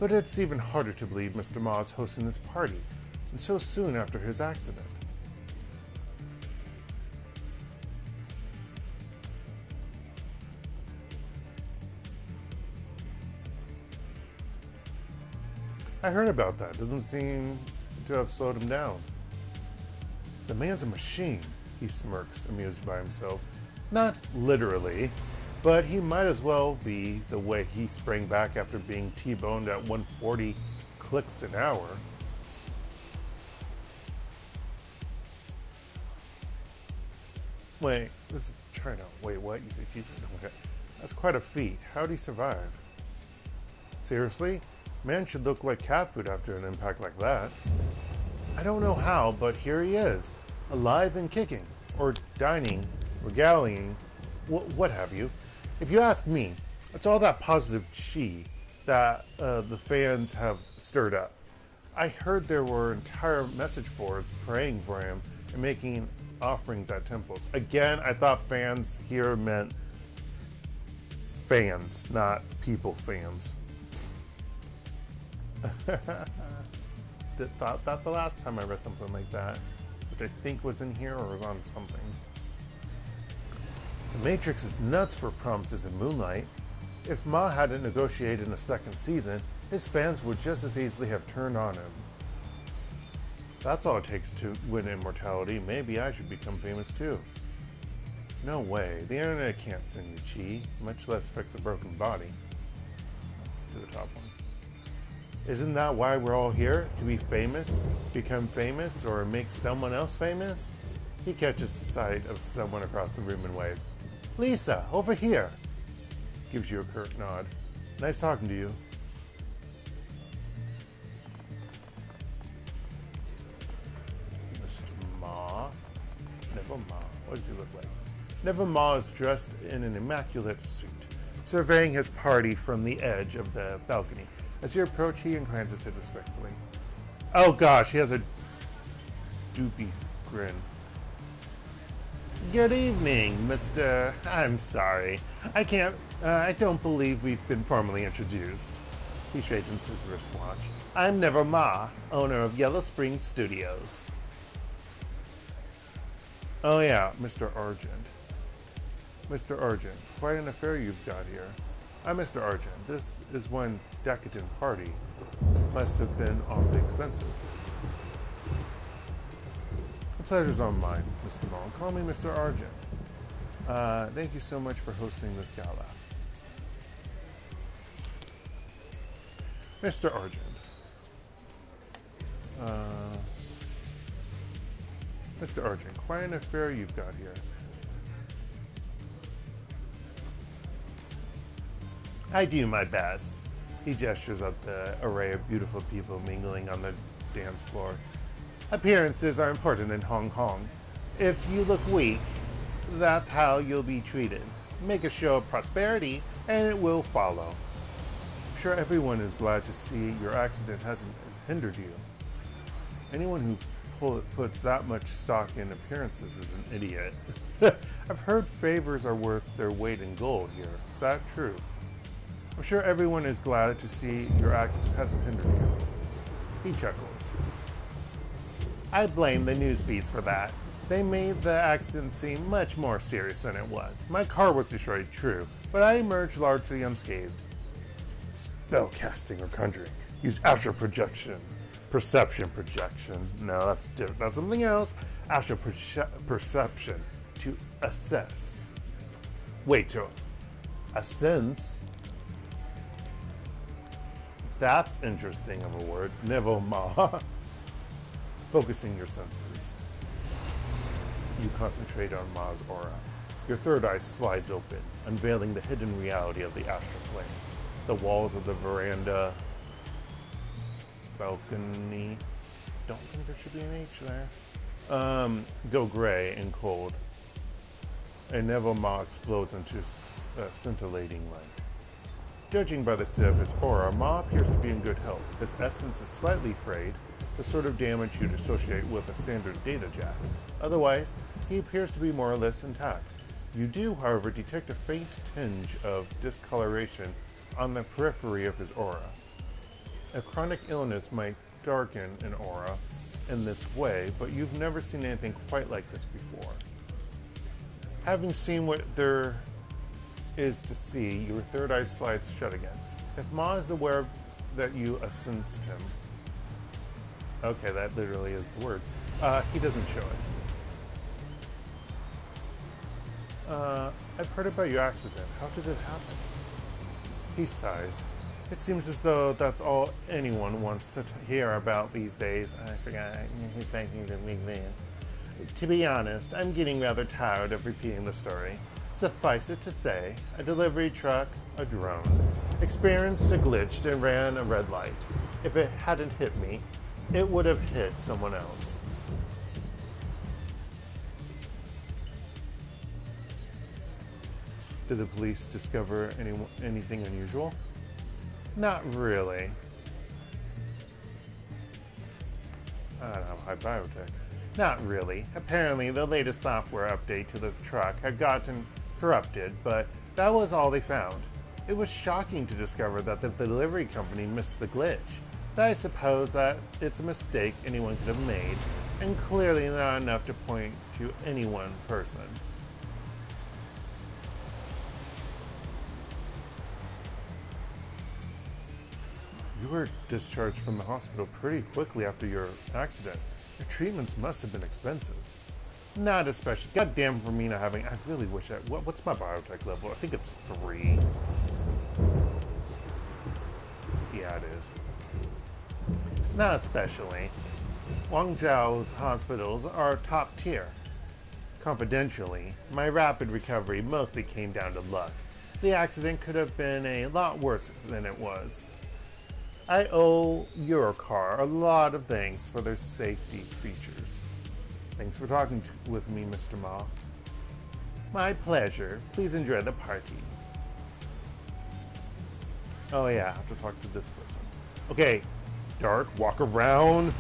But it's even harder to believe Mr. Ma is hosting this party, and so soon after his accident. I heard about that. Doesn't seem to have slowed him down. The man's a machine, he smirks, amused by himself. Not literally, but he might as well be the way he sprang back after being T-boned at 140 clicks an hour. Wait, this is China. Wait, what? You say teacher? Okay. That's quite a feat. How'd he survive? Seriously? Man should look like cat food after an impact like that. I don't know how, but here he is, alive and kicking, or dining, regaling, what have you. If you ask me, it's all that positive chi that the fans have stirred up. I heard there were entire message boards praying for him and making offerings at temples. Again, I thought fans here meant fans, not people fans. Thought that the last time I read something like that, which I think was in here or was on something. The Matrix is nuts for promises in Moonlight. If Ma hadn't negotiated a second season, his fans would just as easily have turned on him. That's all it takes to win immortality. Maybe I should become famous too. No way. The internet can't send you chi, much less fix a broken body. Let's do the top one. Isn't that why we're all here? To be famous, become famous, or make someone else famous? He catches sight of someone across the room and waves. Lisa, over here. Gives you a curt nod. Nice talking to you. Mr. Ma. Never Ma. What does he look like? Never Ma is dressed in an immaculate suit, surveying his party from the edge of the balcony. As you approach, he inclines his head respectfully. Oh gosh, he has a doopy grin. Good evening, Mr. I'm sorry. I don't believe we've been formally introduced. He straightens his wristwatch. I'm Never Ma, owner of Yellow Spring Studios. Oh yeah, Mr. Argent. Mr. Argent, quite an affair you've got here. I'm Mr. Argent. This is one decadent party. Must have been awfully expensive. The pleasure's all mine, Mr. Mull. Call me Mr. Argent. Thank you so much for hosting this gala. Mr. Argent. Mr. Argent, quite an affair you've got here. I do my best. He gestures at the array of beautiful people mingling on the dance floor. Appearances are important in Hong Kong. If you look weak, that's how you'll be treated. Make a show of prosperity, and it will follow. I'm sure everyone is glad to see your accident hasn't hindered you. Anyone who puts that much stock in appearances is an idiot. I've heard favors are worth their weight in gold here. Is that true? I'm sure everyone is glad to see your accident hasn't hindered you. He chuckles. I blame the news feeds for that. They made the accident seem much more serious than it was. My car was destroyed, true, but I emerged largely unscathed. Spellcasting or conjuring. Use astral projection. Perception projection. No, that's different. That's something else. Astral perception to assess. Wait, to a sense. That's interesting of a word. Never ma. Focusing your senses. You concentrate on Ma's aura. Your third eye slides open, unveiling the hidden reality of the astral plane. The walls of the veranda, balcony, don't think there should be an H there, go gray and cold. And Neville Ma explodes into a scintillating light. Judging by the state of his aura, Ma appears to be in good health. His essence is slightly frayed, the sort of damage you'd associate with a standard data jack. Otherwise, he appears to be more or less intact. You do, however, detect a faint tinge of discoloration on the periphery of his aura. A chronic illness might darken an aura in this way, but you've never seen anything quite like this before. Having seen what there is to see, your third eye slides shut again. If Ma is aware that you sensed him, okay, that literally is the word, he doesn't show it. I've heard about your accident. How did it happen? He sighs. It seems as though that's all anyone wants to hear about these days. I forgot. He's making the big man. To be honest, I'm getting rather tired of repeating the story. Suffice it to say, a delivery truck, a drone, experienced a glitch and ran a red light. If it hadn't hit me, it would have hit someone else. Did the police discover anything unusual? Not really. I don't know, high biotech. Not really. Apparently, the latest software update to the truck had gotten corrupted, but that was all they found. It was shocking to discover that the delivery company missed the glitch, but I suppose that it's a mistake anyone could have made, and clearly not enough to point to any one person. You were discharged from the hospital pretty quickly after your accident. Your treatments must have been expensive. Not especially. Goddamn for me not having... I really wish I... What's my biotech level? I think it's 3. Yeah, it is. Not especially. Guangzhou's hospitals are top tier. Confidentially, my rapid recovery mostly came down to luck. The accident could have been a lot worse than it was. I owe your car a lot of thanks for their safety features. Thanks for talking with me, Mr. Ma. My pleasure. Please enjoy the party. Oh yeah, I have to talk to this person. Okay, Dark, walk around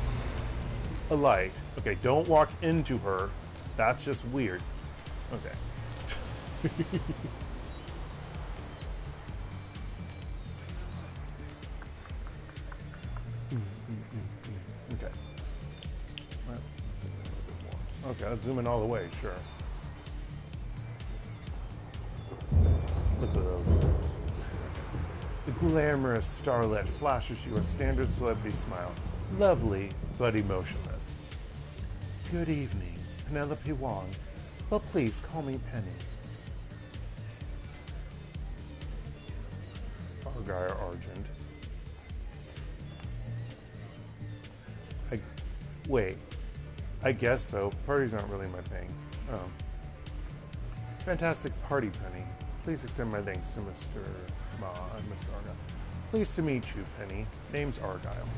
a light. Okay, don't walk into her. That's just weird. Okay. Okay. Let's zoom in a little bit more. Okay, let's zoom in all the way, sure. Look at those lips. The glamorous starlet flashes you a standard celebrity smile. Lovely, but emotionless. Good evening, Penelope Wong. But please call me Penny. Argyle Argent. Wait. I guess so. Parties aren't really my thing. Oh. Fantastic party, Penny. Please extend my thanks to Mr. Ma and Mr. Argyle. Pleased to meet you, Penny. Name's Argyle.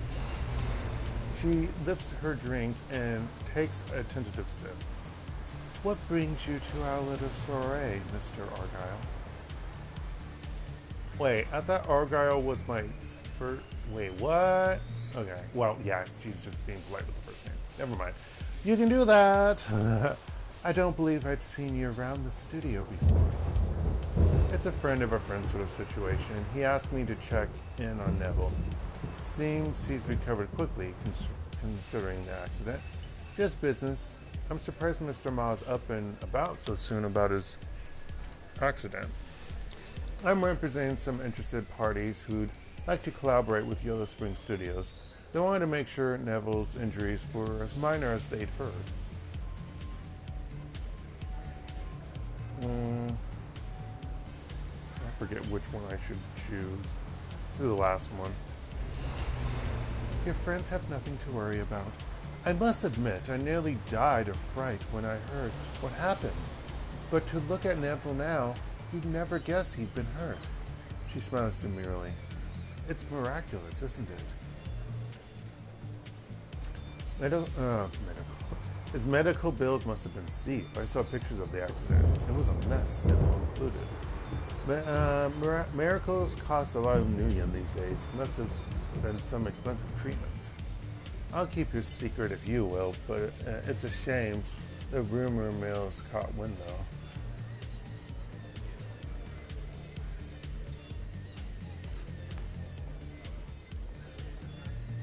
She lifts her drink and takes a tentative sip. What brings you to our little soiree, Mr. Argyle? Wait, I thought Argyle was my first... Wait, what? Okay, well, yeah, she's just being polite with the first name. Never mind. You can do that. I don't believe I've seen you around the studio before. It's a friend of a friend sort of situation. He asked me to check in on Neville. Seems he's recovered quickly, considering the accident. Just business. I'm surprised Mr. Ma's up and about so soon about his accident. I'm representing some interested parties who'd like to collaborate with Yellow Spring Studios. They wanted to make sure Neville's injuries were as minor as they'd heard. I forget which one I should choose. This is the last one. Your friends have nothing to worry about. I must admit, I nearly died of fright when I heard what happened. But to look at Neville now, you'd never guess he'd been hurt. She smiles demurely. It's miraculous, isn't it? Medical. His medical bills must have been steep. I saw pictures of the accident. It was a mess, Neville included. But miracles cost a lot of million these days. Must have been some expensive treatment. I'll keep your secret if you will, but it's a shame the rumor mill's caught wind though.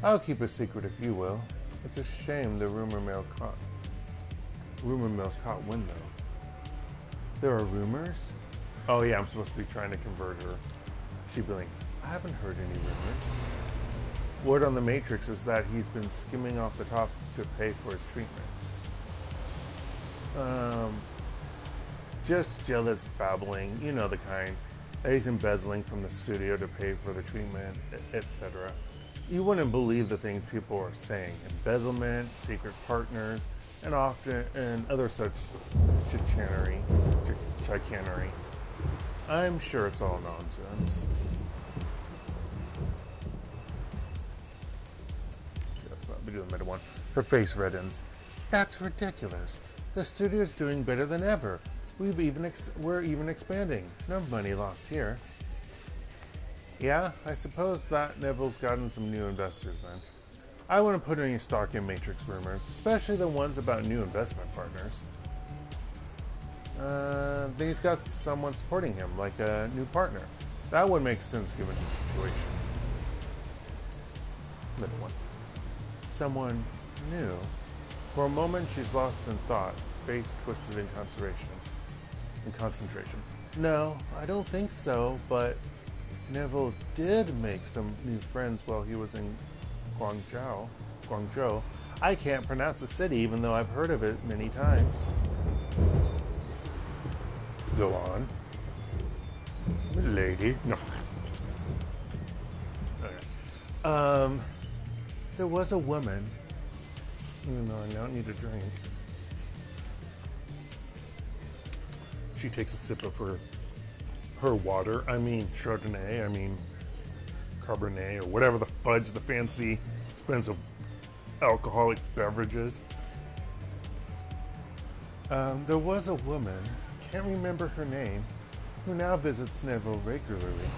I'll keep a secret if you will. It's a shame the rumor mill's caught wind though. There are rumors? Oh yeah, I'm supposed to be trying to convert her. She blinks. I haven't heard any rumors. Word on the Matrix is that he's been skimming off the top to pay for his treatment. Just jealous babbling, you know the kind. That he's embezzling from the studio to pay for the treatment, etc. You wouldn't believe the things people are saying. Embezzlement, secret partners, and often and other such chicanery. I'm sure it's all nonsense. That's not be doing the middle one. Her face reddens. That's ridiculous. The studio's doing better than ever. We're even expanding. No money lost here. Yeah, I suppose that Neville's gotten some new investors then. I wouldn't put any stock in Matrix rumors, especially the ones about new investment partners. Then he's got someone supporting him, like a new partner. That would make sense given his situation. Middle one. Someone new. For a moment, she's lost in thought, face twisted in concentration. No, I don't think so, but Neville did make some new friends while he was in Guangzhou. I can't pronounce the city, even though I've heard of it many times. Go on. Lady. No. Okay. There was a woman, even though I don't need a drink. She takes a sip of her water. I mean Chardonnay. I mean Cabernet or whatever the fudge, the fancy expensive alcoholic beverages. There was a woman, can't remember her name, who now visits Nevo regularly.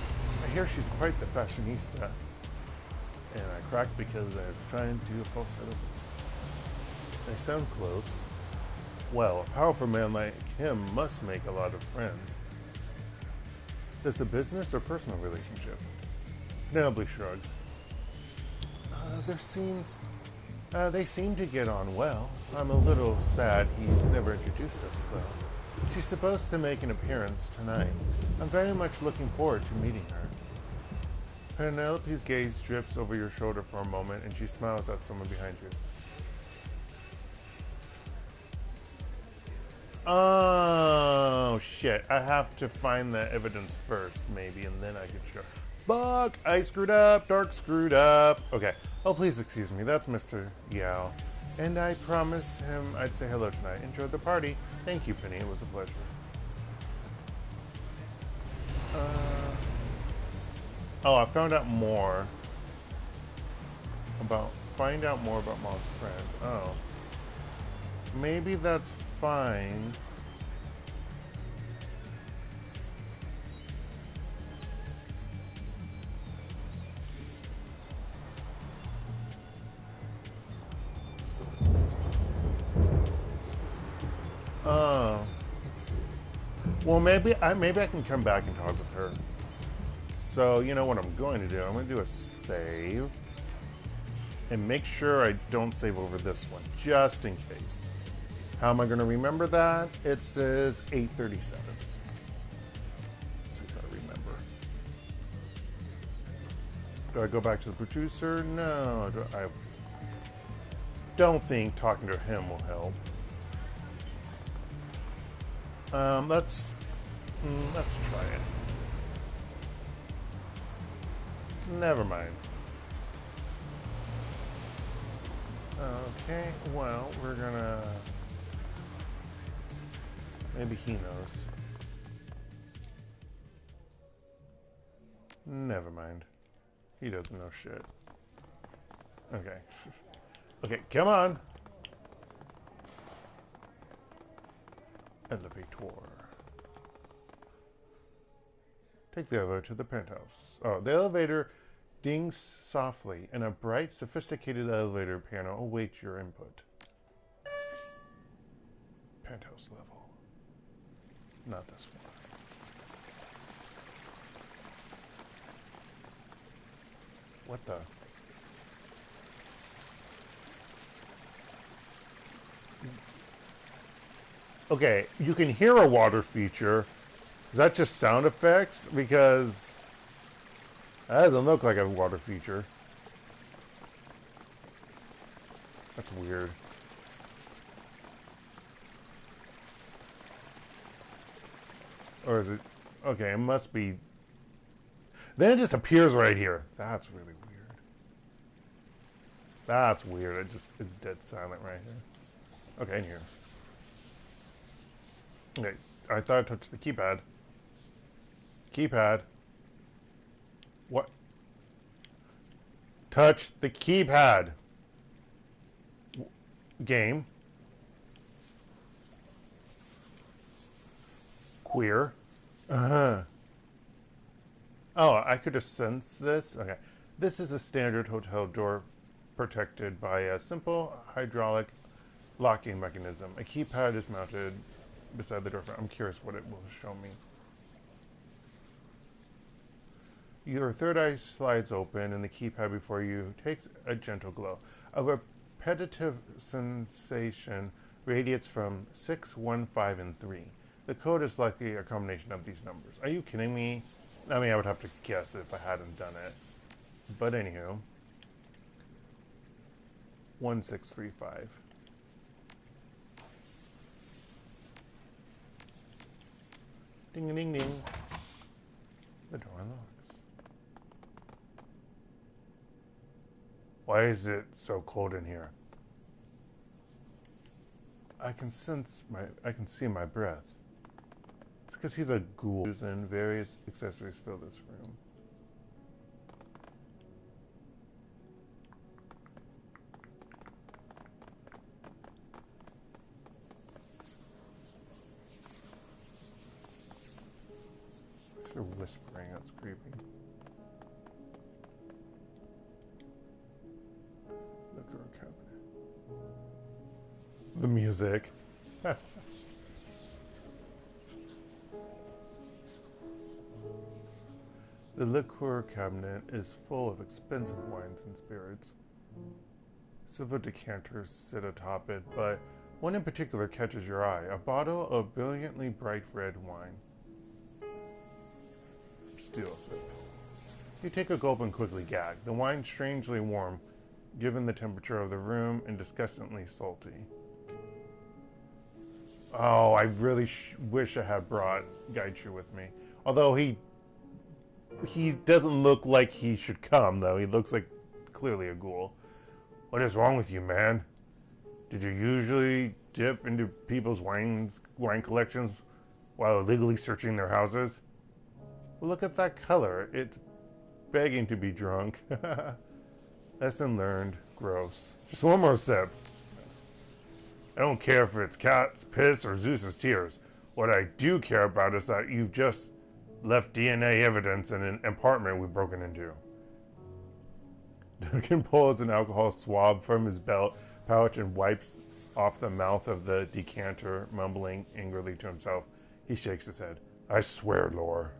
I hear she's quite the fashionista. And I cracked because I was trying to do a falsetto voice. They sound close. Well, a powerful man like him must make a lot of friends. Is it a business or personal relationship? Penelope shrugs. They seem to get on well. I'm a little sad he's never introduced us, though. She's supposed to make an appearance tonight. I'm very much looking forward to meeting her. Penelope's gaze drifts over your shoulder for a moment, and she smiles at someone behind you. Oh, shit. I have to find the evidence first, maybe, and then I can show. Fuck! I screwed up. Dark screwed up. Okay. Oh, please excuse me. That's Mr. Yao. And I promised him I'd say hello tonight. Enjoy the party. Thank you, Penny. It was a pleasure. Oh, I found out more about... Find out more about Mom's friend. Oh. Maybe that's fine. Oh. Well, maybe I can come back and talk with her. So, you know what I'm going to do? I'm going to do a save. And make sure I don't save over this one, just in case. How am I going to remember that? It says 837. Let's see if I remember. Do I go back to the producer? No. I don't think talking to him will help. Let's try it. Never mind. Okay, well, we're gonna... Maybe he knows. Never mind. He doesn't know shit. Okay. Okay, come on! Elevator. Take the elevator to the penthouse. Oh, the elevator dings softly, and a bright, sophisticated elevator panel awaits your input. Penthouse level. Not this one. What the? Okay, you can hear a water feature. Is that just sound effects? Because that doesn't look like a water feature. That's weird. Or is it... Okay, it must be... Then it just appears right here. That's really weird. That's weird. It's dead silent right here. Okay, in here. Okay, I thought I touched the keypad. Keypad. What? Touch the keypad. Game. Queer. Uh-huh. Oh, I could have sensed this. Okay. This is a standard hotel door protected by a simple hydraulic locking mechanism. A keypad is mounted beside the door. I'm curious what it will show me. Your third eye slides open and the keypad before you takes a gentle glow. A repetitive sensation radiates from 6, 1, 5, and 3. The code is likely a combination of these numbers. Are you kidding me? I mean, I would have to guess if I hadn't done it. But anywho. 1635. Ding a ding ding. The door unlocks. Why is it so cold in here? I can see my breath. because he's a ghoul, and various accessories fill this room. They're whispering, that's creepy. Liquor cabinet. The music. The liqueur cabinet is full of expensive wines and spirits. Silver decanters sit atop it, but one in particular catches your eye, a bottle of brilliantly bright red wine. Steal a sip. You take a gulp and quickly gag. The wine's strangely warm, given the temperature of the room, and disgustingly salty. Oh, I really wish I had brought Gaichu with me. Although he doesn't look like he should come, though. He looks like clearly a ghoul. What is wrong with you, man? Did you usually dip into people's wine collections while illegally searching their houses? Well, look at that color. It's begging to be drunk. Lesson learned. Gross. Just one more sip. I don't care if it's cat's piss or Zeus's tears. What I do care about is that you've just left DNA evidence in an apartment we've broken into. Duncan pulls an alcohol swab from his belt pouch and wipes off the mouth of the decanter, mumbling angrily to himself. He shakes his head. I swear, Lore.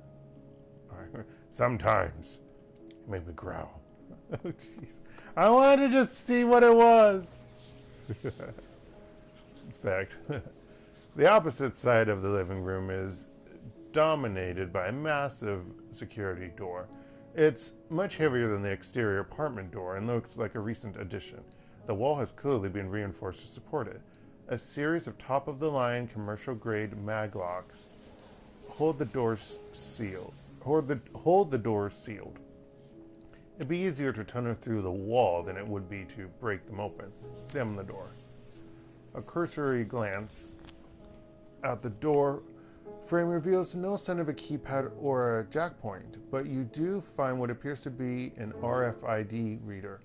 Sometimes. It made me growl. Oh, jeez. I wanted to just see what it was. Inspect. The opposite side of the living room is dominated by a massive security door. It's much heavier than the exterior apartment door and looks like a recent addition. The wall has clearly been reinforced to support it. A series of top-of-the-line commercial-grade maglocks hold the doors sealed. Hold the doors sealed. It'd be easier to tunnel through the wall than it would be to break them open. Examine the door. A cursory glance at the door frame reveals no sign of a keypad or a jack point, but you do find what appears to be an RFID reader.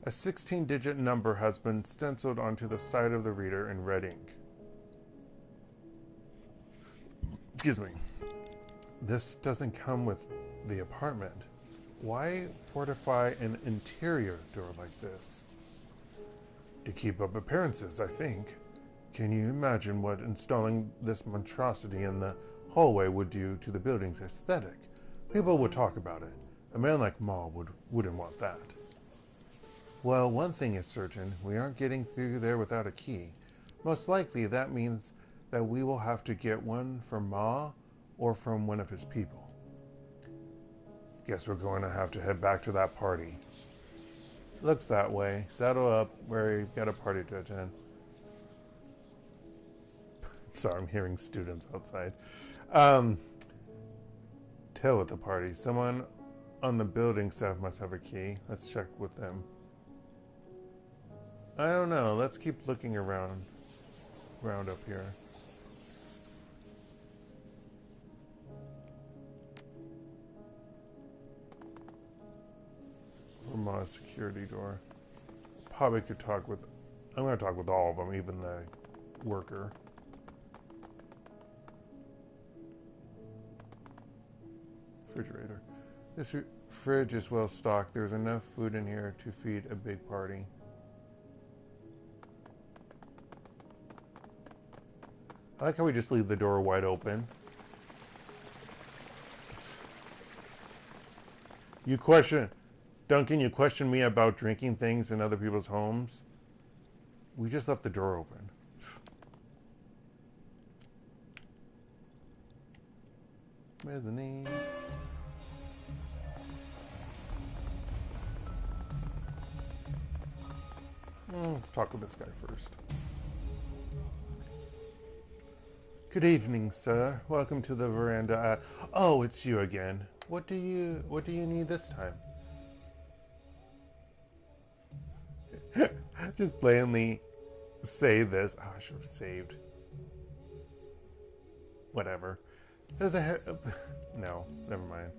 A 16-digit number has been stenciled onto the side of the reader in red ink. Excuse me. This doesn't come with the apartment. Why fortify an interior door like this? To keep up appearances, I think. Can you imagine what installing this monstrosity in the hallway would do to the building's aesthetic? People would talk about it. A man like Ma wouldn't want that. Well, one thing is certain. We aren't getting through there without a key. Most likely that means that we will have to get one from Ma or from one of his people. Guess we're going to have to head back to that party. Looks that way. Saddle up. We've got a party to attend. Sorry, I'm hearing students outside. Tail at the party. Someone on the building staff must have a key. Let's check with them. I don't know. Let's keep looking around up here. Vermont security door. Probably could talk with... I'm going to talk with all of them, even the worker. Refrigerator. This fridge is well stocked. There's enough food in here to feed a big party. I like how we just leave the door wide open. You question... Duncan, you question me about drinking things in other people's homes? We just left the door open. Mezzanine. Let's talk with this guy first. Good evening, sir. Welcome to the veranda. Oh, it's you again. What do you need this time? Just blatantly say this. Oh, I should have saved. Whatever. There's a no, never mind.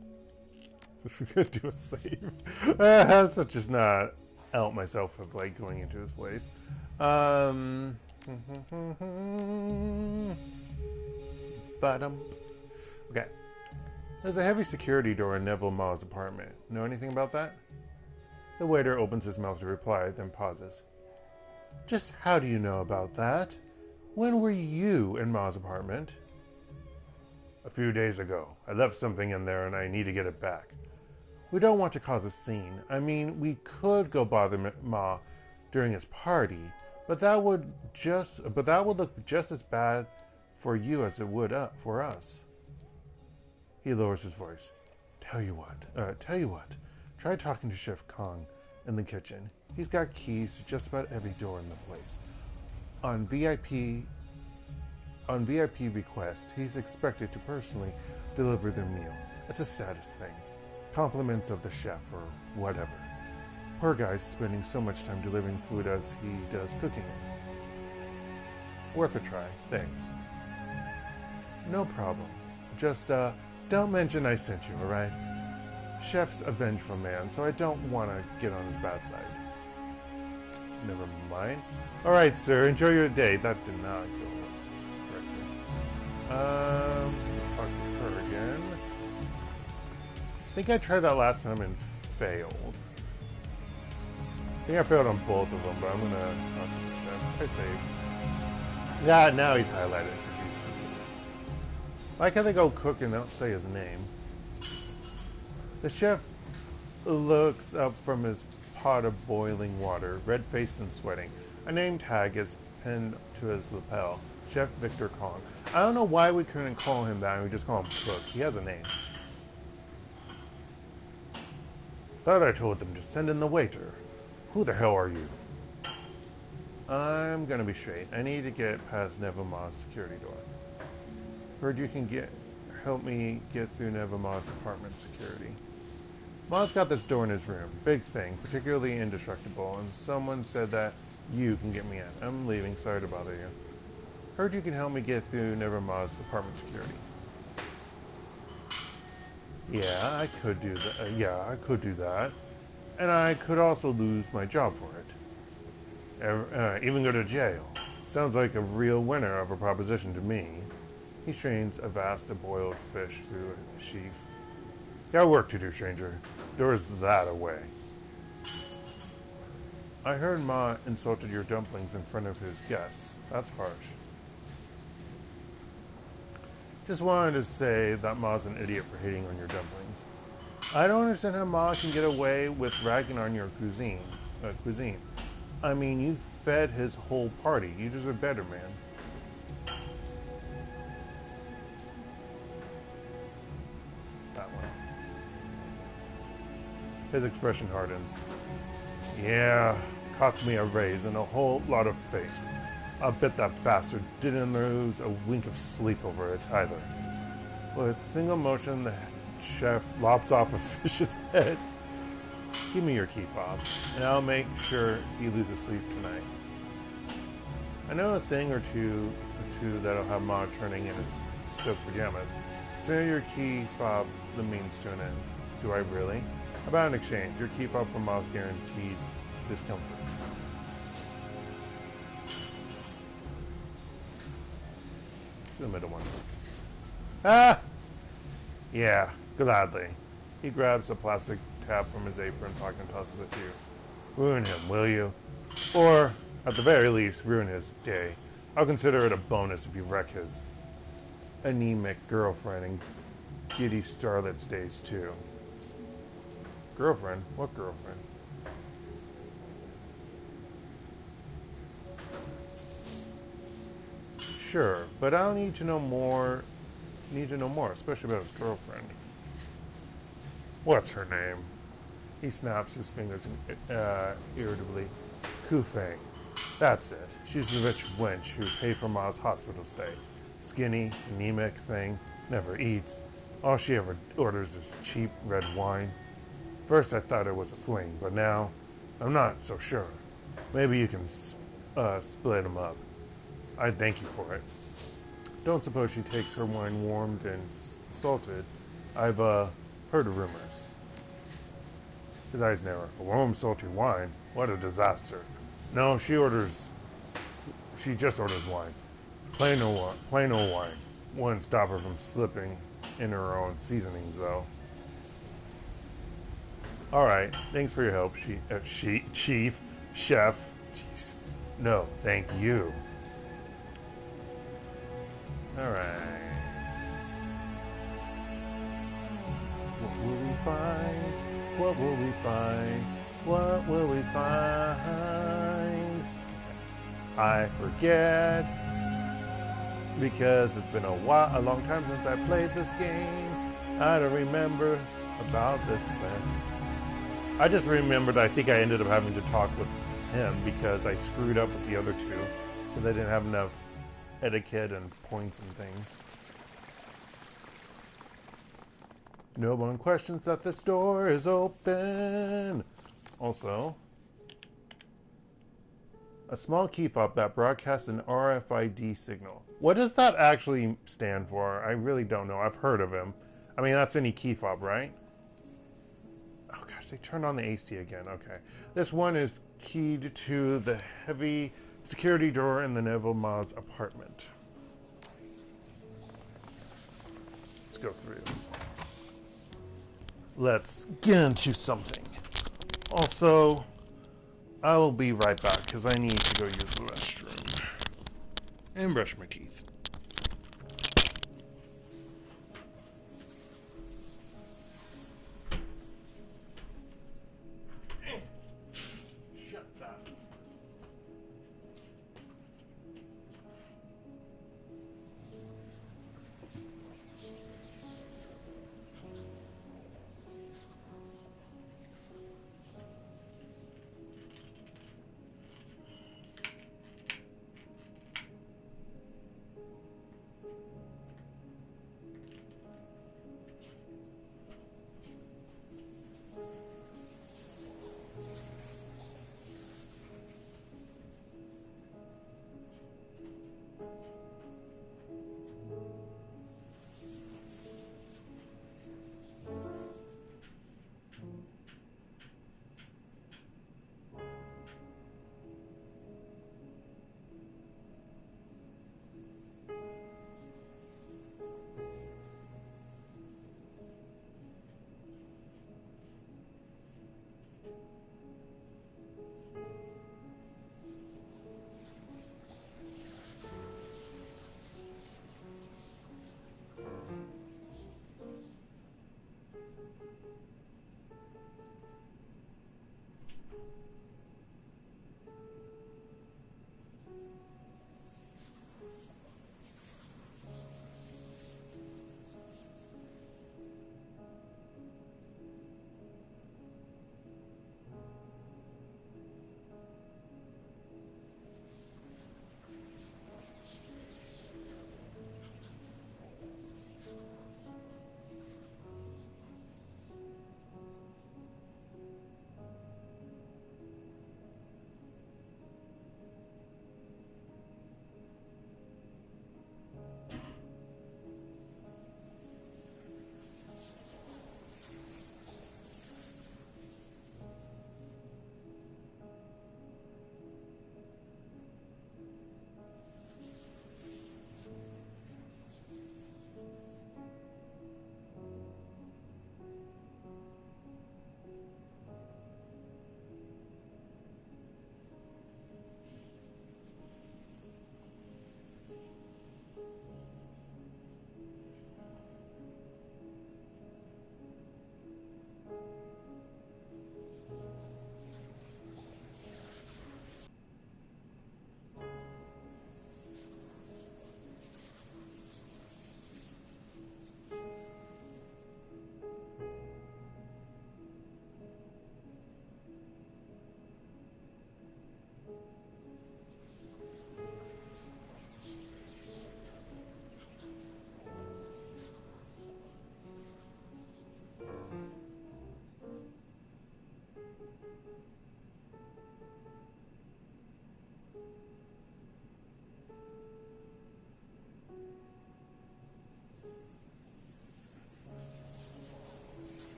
I'm gonna do a save. That's just not out myself of like going into this place. Bottom. Okay. There's a heavy security door in Neville Ma's apartment. Know anything about that? The waiter opens his mouth to reply, then pauses. Just how do you know about that? When were you in Ma's apartment? A few days ago. I left something in there and I need to get it back. We don't want to cause a scene. I mean, we could go bother Ma during his party, but that would look just as bad for you as it would for us. He lowers his voice. Tell you what. Try talking to Chef Kong in the kitchen. He's got keys to just about every door in the place. On VIP request, he's expected to personally deliver their meal. It's a status thing. Compliments of the chef or whatever. Poor guy's spending so much time delivering food as he does cooking it. Worth a try. Thanks. No problem. Just, don't mention I sent you, alright? Chef's a vengeful man, so I don't want to get on his bad side. Never mind. Alright, sir, enjoy your day. That did not go correctly. Talk to her again. I think I tried that last time and failed. I think I failed on both of them, but I'm gonna talk to the chef. I saved. Yeah, now he's highlighted because he's the... Like how they go cook and don't say his name. The chef looks up from his pot of boiling water, red-faced and sweating. A name tag is pinned to his lapel. Chef Victor Kong. I don't know why we couldn't call him that and we just call him Cook. He has a name. Thought I told them to send in the waiter. Who the hell are you? I'm gonna be straight. I need to get past Neverma's security door. Heard you can help me get through Neverma's apartment security. Ma's got this door in his room. Big thing, particularly indestructible, and someone said that you can get me in. I'm leaving, sorry to bother you. Heard you can help me get through Neverma's apartment security. Yeah, I could do that. And I could also lose my job for it. Even go to jail. Sounds like a real winner of a proposition to me. He strains a vast boiled fish through a sheath. Got work to do, stranger. Door's that away. I heard Ma insulted your dumplings in front of his guests. That's harsh. Just wanted to say that Ma's an idiot for hating on your dumplings. I don't understand how Ma can get away with ragging on your cuisine. I mean, you fed his whole party. You deserve better, man. That one. His expression hardens. Yeah, cost me a raise and a whole lot of face. I bet that bastard didn't lose a wink of sleep over it either. With a single motion, the chef lops off a fish's head. Give me your key fob, and I'll make sure he loses sleep tonight. I know a thing or two that'll have Ma turning in his silk pajamas. Send your key fob the means to an end. Do I really? How about an exchange? Your key fob for Ma's guaranteed discomfort. The middle one. Ah! Yeah, gladly. He grabs a plastic tab from his apron pocket and tosses it to you. Ruin him, will you? Or, at the very least, ruin his day. I'll consider it a bonus if you wreck his anemic girlfriend and giddy starlet's days, too. Girlfriend? What girlfriend? Sure, but I'll need to know more, especially about his girlfriend. What's her name? He snaps his fingers irritably. Kufeng. That's it. She's the rich wench who paid for Ma's hospital stay. Skinny, anemic thing, never eats. All she ever orders is cheap red wine. First I thought it was a fling, but now I'm not so sure. Maybe you can split them up. I'd thank you for it. Don't suppose she takes her wine warmed and salted. I've, heard of rumors. His eyes narrow. A warm, salty wine? What a disaster. No, she just orders wine. Plain old wine. Wouldn't stop her from slipping in her own seasonings, though. All right, thanks for your help, Chief, Chef. Jeez. No, thank you. All right. What will we find? What will we find? What will we find? I forget because it's been a long time since I played this game. I don't remember about this quest. I just remembered I think I ended up having to talk with him because I screwed up with the other two because I didn't have enough etiquette and points and things. No one questions that this door is open. Also, a small key fob that broadcasts an RFID signal. What does that actually stand for? I really don't know. I've heard of him. I mean, that's any key fob, right? Oh gosh, they turned on the AC again. Okay. This one is keyed to the heavy security door in the Neville Ma's apartment. Let's go through. Let's get into something. Also, I will be right back because I need to go use the restroom and brush my teeth. Shut that.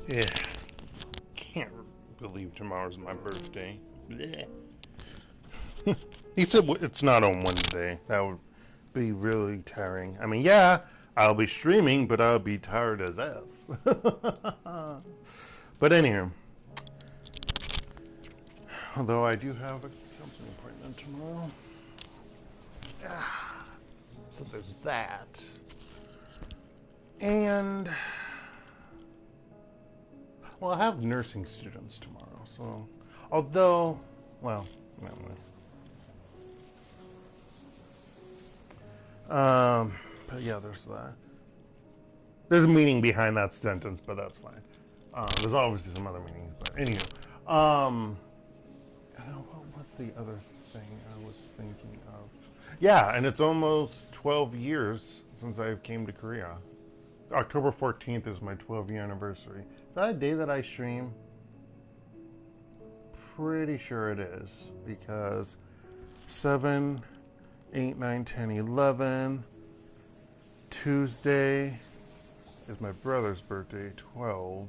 Yeah. Can't believe tomorrow's my birthday. Blech. He said it's not on Wednesday. That would be really tiring. I mean, yeah, I'll be streaming, but I'll be tired as F. But anyhow, although I do have a counseling appointment tomorrow. So there's that. And, well, I have nursing students tomorrow, so, although, well, anyway. But yeah, there's that. There's a meaning behind that sentence, but that's fine. There's obviously some other meanings, but anywho. What was the other thing I was thinking of? Yeah, and it's almost 12 years since I came to Korea. October 14th is my 12-year anniversary. Is that a day that I stream? Pretty sure it is, because 7, 8, 9, 10, 11, Tuesday is my brother's birthday, 12.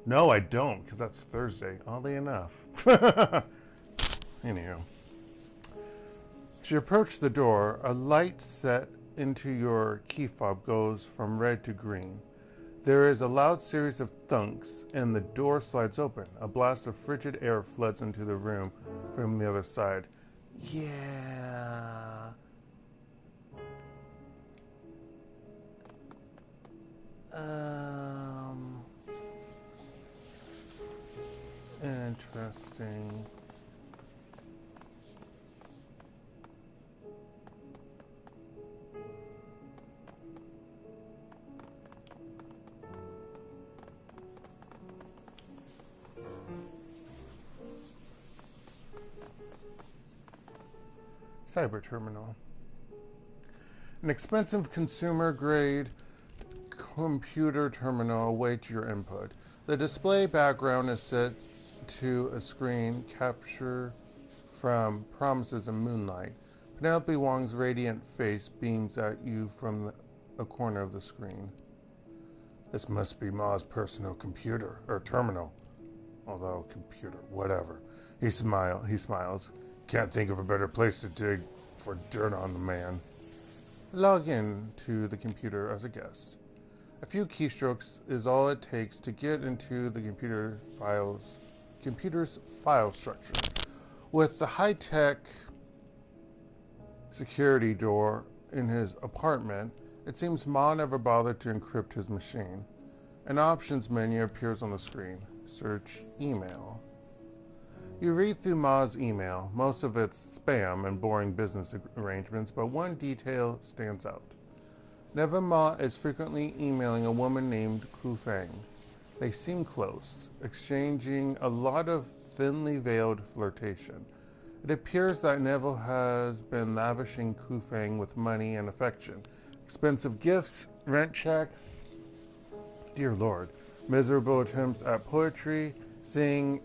No, I don't, because that's Thursday, oddly enough. Anyhow. As you approach the door, a light set into your key fob goes from red to green. There is a loud series of thunks, and the door slides open. A blast of frigid air floods into the room from the other side. Yeah. Interesting. Cyber terminal. An expensive consumer-grade computer terminal awaits your input. The display background is set to a screen capture from Promises of Moonlight. Penelope Wong's radiant face beams at you from a corner of the screen. This must be Ma's personal computer, or terminal. Although, computer, whatever. He smiles. Can't think of a better place to dig for dirt on the man. Log in to the computer as a guest. A few keystrokes is all it takes to get into the computer's file structure. With the high-tech security door in his apartment, it seems Ma never bothered to encrypt his machine. An options menu appears on the screen. Search email. You read through Ma's email. Most of it's spam and boring business arrangements, but one detail stands out. Neva Ma is frequently emailing a woman named Ku Feng. They seem close, exchanging a lot of thinly veiled flirtation. It appears that Neville has been lavishing Ku Feng with money and affection. Expensive gifts, rent checks, dear Lord, miserable attempts at poetry, seeing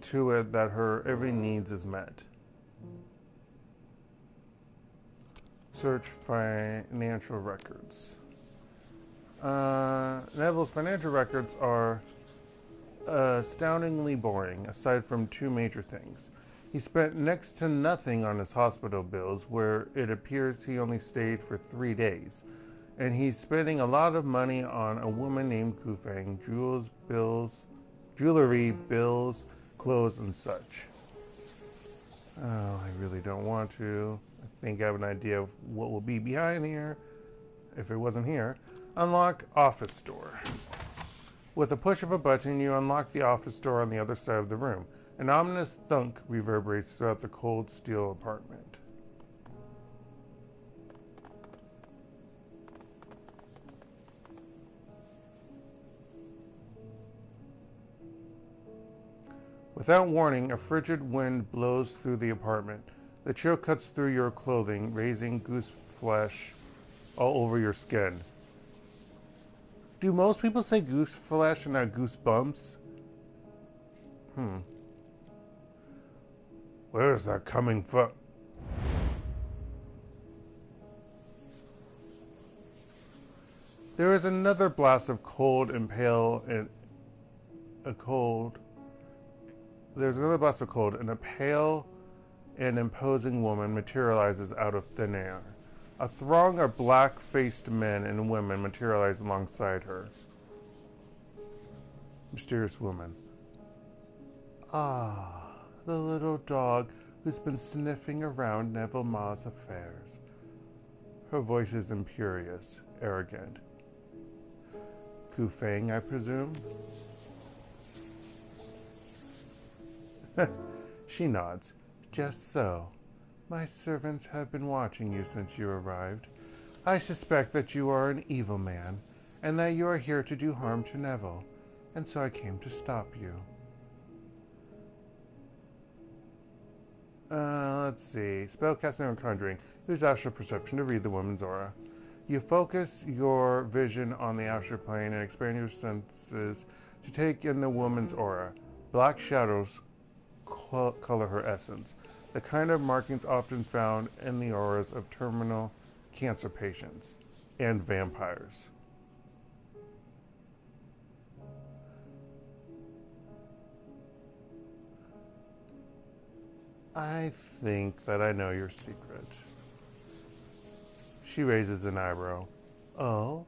to it that her every needs is met. Search financial records. Neville's financial records are astoundingly boring, aside from two major things. He spent next to nothing on his hospital bills, where it appears he only stayed for 3 days. And he's spending a lot of money on a woman named Ku Feng, jewelry, bills, clothes, and such. Oh, I really don't want to. I think I have an idea of what will be behind here, if it wasn't here. Unlock office door. With a push of a button, you unlock the office door on the other side of the room. An ominous thunk reverberates throughout the cold steel apartment. Without warning, a frigid wind blows through the apartment. The chill cuts through your clothing, raising goose flesh all over your skin. Do most people say goose flesh and not goose bumps? Where is that coming from? There is another blast of cold and pale a cold. There's another blast of cold, and a pale and imposing woman materializes out of thin air. A throng of black-faced men and women materialize alongside her. Mysterious woman. Ah, the little dog who's been sniffing around Neville Ma's affairs. Her voice is imperious, arrogant. Ku Feng, I presume? She nods. Just so. My servants have been watching you since you arrived. I suspect that you are an evil man, and that you are here to do harm to Neville, and so I came to stop you. Let's see. Spellcasting or conjuring. Use astral perception to read the woman's aura. You focus your vision on the astral plane and expand your senses to take in the woman's aura. Black shadows color her essence, the kind of markings often found in the auras of terminal cancer patients and vampires. I think that I know your secret. She raises an eyebrow. Oh,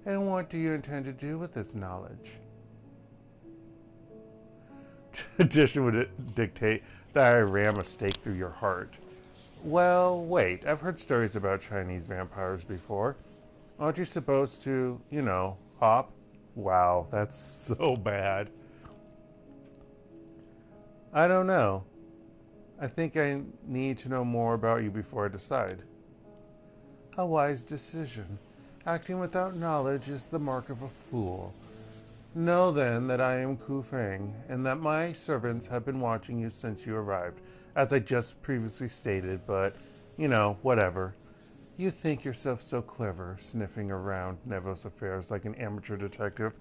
and what do you intend to do with this knowledge? Tradition would dictate that I ram a stake through your heart. Well, wait, I've heard stories about Chinese vampires before. Aren't you supposed to, hop? Wow, that's so bad. I don't know. I think I need to know more about you before I decide. A wise decision. Acting without knowledge is the mark of a fool. Know then that I am Ku Feng, and that my servants have been watching you since you arrived, as I just previously stated, but, whatever. You think yourself so clever, sniffing around Neville's affairs like an amateur detective.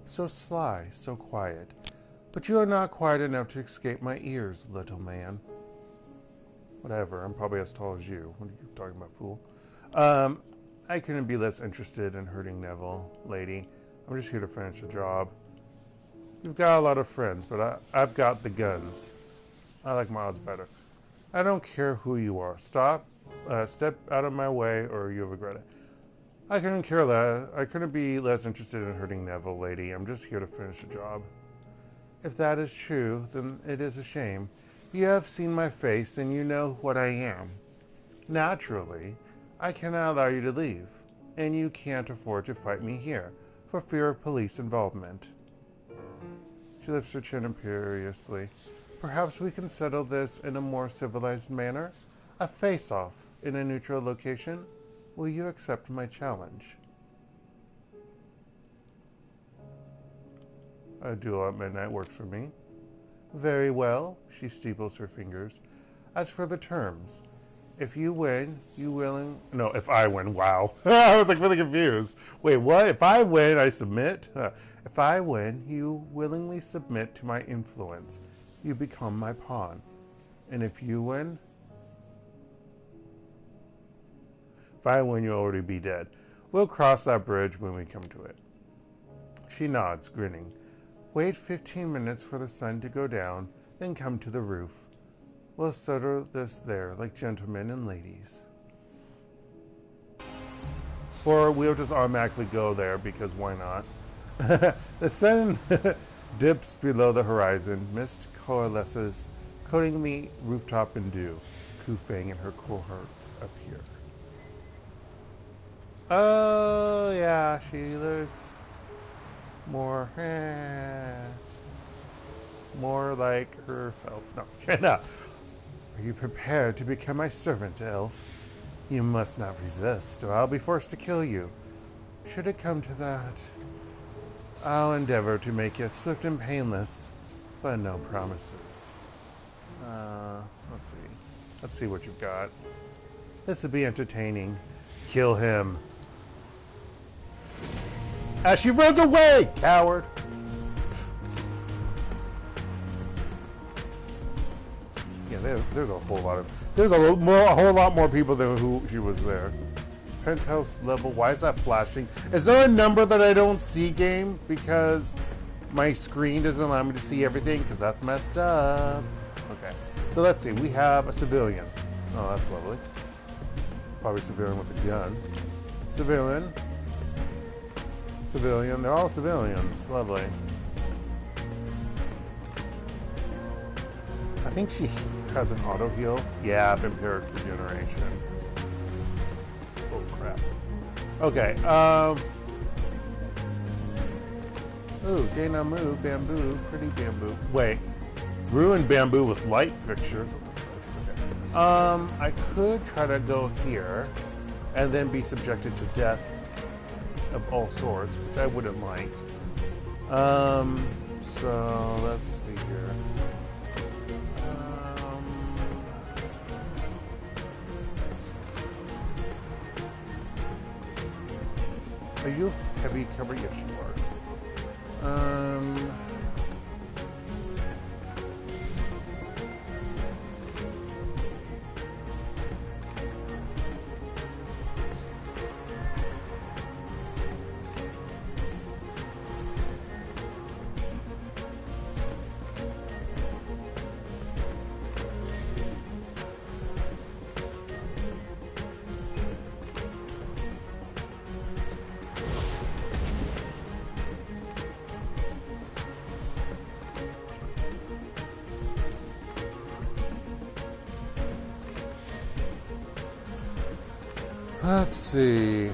So sly, so quiet. But you are not quiet enough to escape my ears, little man. Whatever, I'm probably as tall as you. What are you talking about, fool? I couldn't be less interested in hurting Neville, lady. I'm just here to finish the job. You've got a lot of friends, but I've got the guns. I like my odds better. I don't care who you are. Step out of my way, or you'll regret it. I couldn't care less. I couldn't be less interested in hurting Neville, lady. I'm just here to finish the job. If that is true, then it is a shame. You have seen my face, and you know what I am. Naturally, I cannot allow you to leave, and you can't afford to fight me here, for fear of police involvement. She lifts her chin imperiously. Perhaps we can settle this in a more civilized manner? A face-off in a neutral location? Will you accept my challenge? A duel at midnight works for me. Very well, she steeples her fingers. As for the terms, if you win, if I win, wow. I was really confused. Wait, what? If I win, I submit? If I win, you willingly submit to my influence. You become my pawn. And if you win? If I win, you'll already be dead. We'll cross that bridge when we come to it. She nods, grinning. Wait 15 minutes for the sun to go down, then come to the roof. We'll settle this there like gentlemen and ladies. Or we'll just automatically go there because why not? The sun dips below the horizon. Mist coalesces, coating the rooftop in dew. Ku Feng and her cohorts appear. Oh, yeah, she looks more like herself. No, no. Are you prepared to become my servant, elf? You must not resist, or I'll be forced to kill you. Should it come to that, I'll endeavor to make it swift and painless, but no promises. Let's see. Let's see what you've got. This would be entertaining. Kill him. As she runs away, coward! Yeah, there's a whole lot of... There's a whole lot more people than who she was there. Penthouse level, why is that flashing? Is there a number that I don't see, game? Because My screen doesn't allow me to see everything because that's messed up. Okay, so let's see. We have a civilian. Oh, that's lovely. Probably a civilian with a gun. Civilian. Civilian. They're all civilians. Lovely. I think she has an auto heal. Yeah, vampiric regeneration. Oh crap. Okay. Ooh, Dana Moo, bamboo, pretty bamboo. Wait, ruined bamboo with light fixtures. What the fuck? Okay. I could try to go here, and then be subjected to death of all sorts, which I wouldn't like. So let's see here. Are you heavy cover? Yes, you are. Let's see.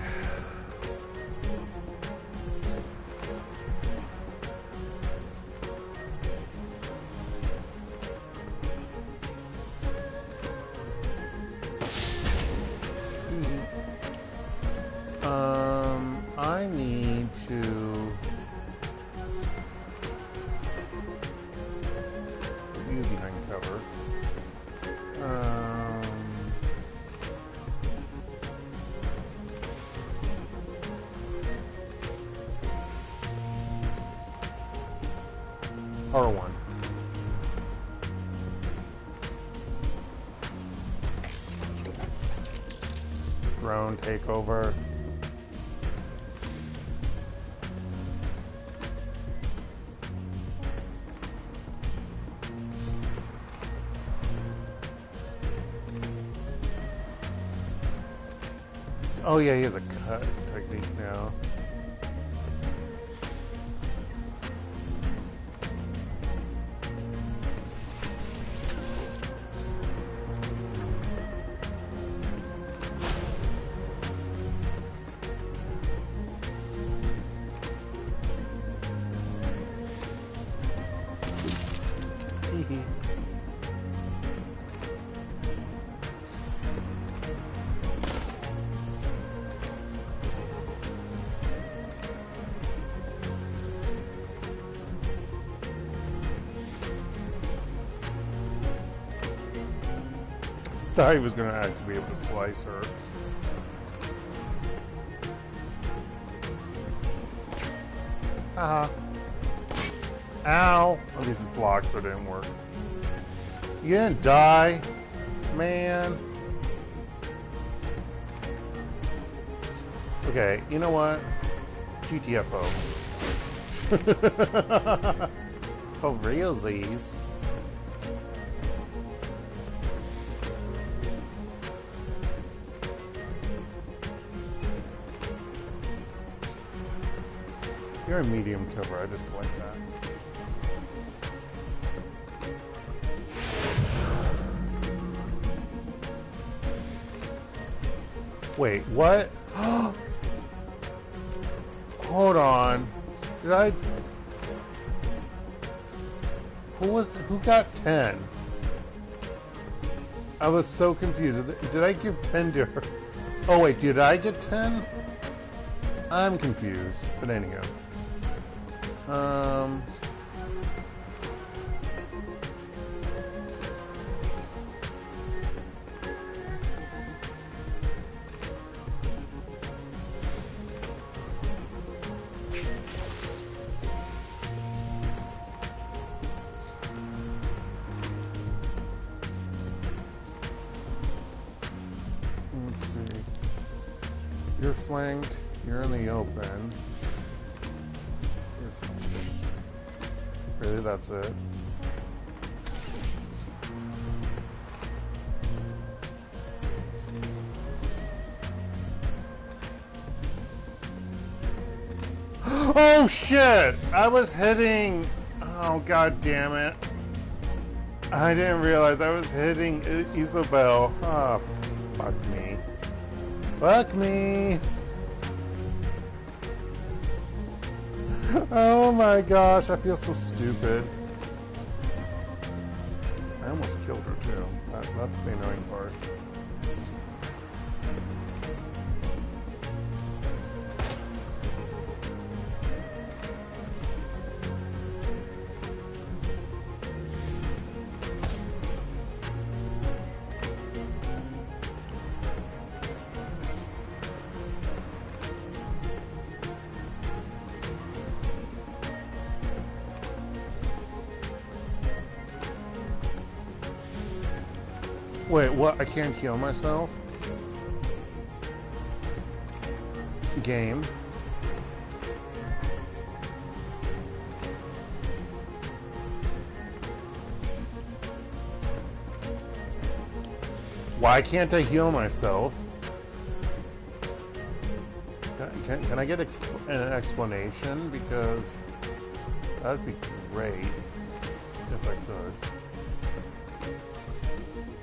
I need to put you behind cover. R1. Drone takeover. Oh yeah, he has a cut technique now. Thought he was going to actually be able to slice her. Haha. Ow! At least it's blocked, so it didn't work. You didn't die, man. Okay, you know what? GTFO. For realsies. You're a medium cover, I just like that. Wait, what? Hold on. Did I... Who got 10? I was so confused. Did I give 10 to her? Oh wait, did I get 10? I'm confused, but anyhow. Let's see. You're flanked. You're in the open. You're flanked. Really, that's it? Oh shit! I was hitting... Oh god damn it. I didn't realize I was hitting Isabel. Oh, fuck me. Fuck me! Oh my gosh, I feel so stupid. I almost killed her too. That's the annoying part. Wait, what? I can't heal myself? Game. Why can't I heal myself? Can I get an explanation? Because that'd be great if I could.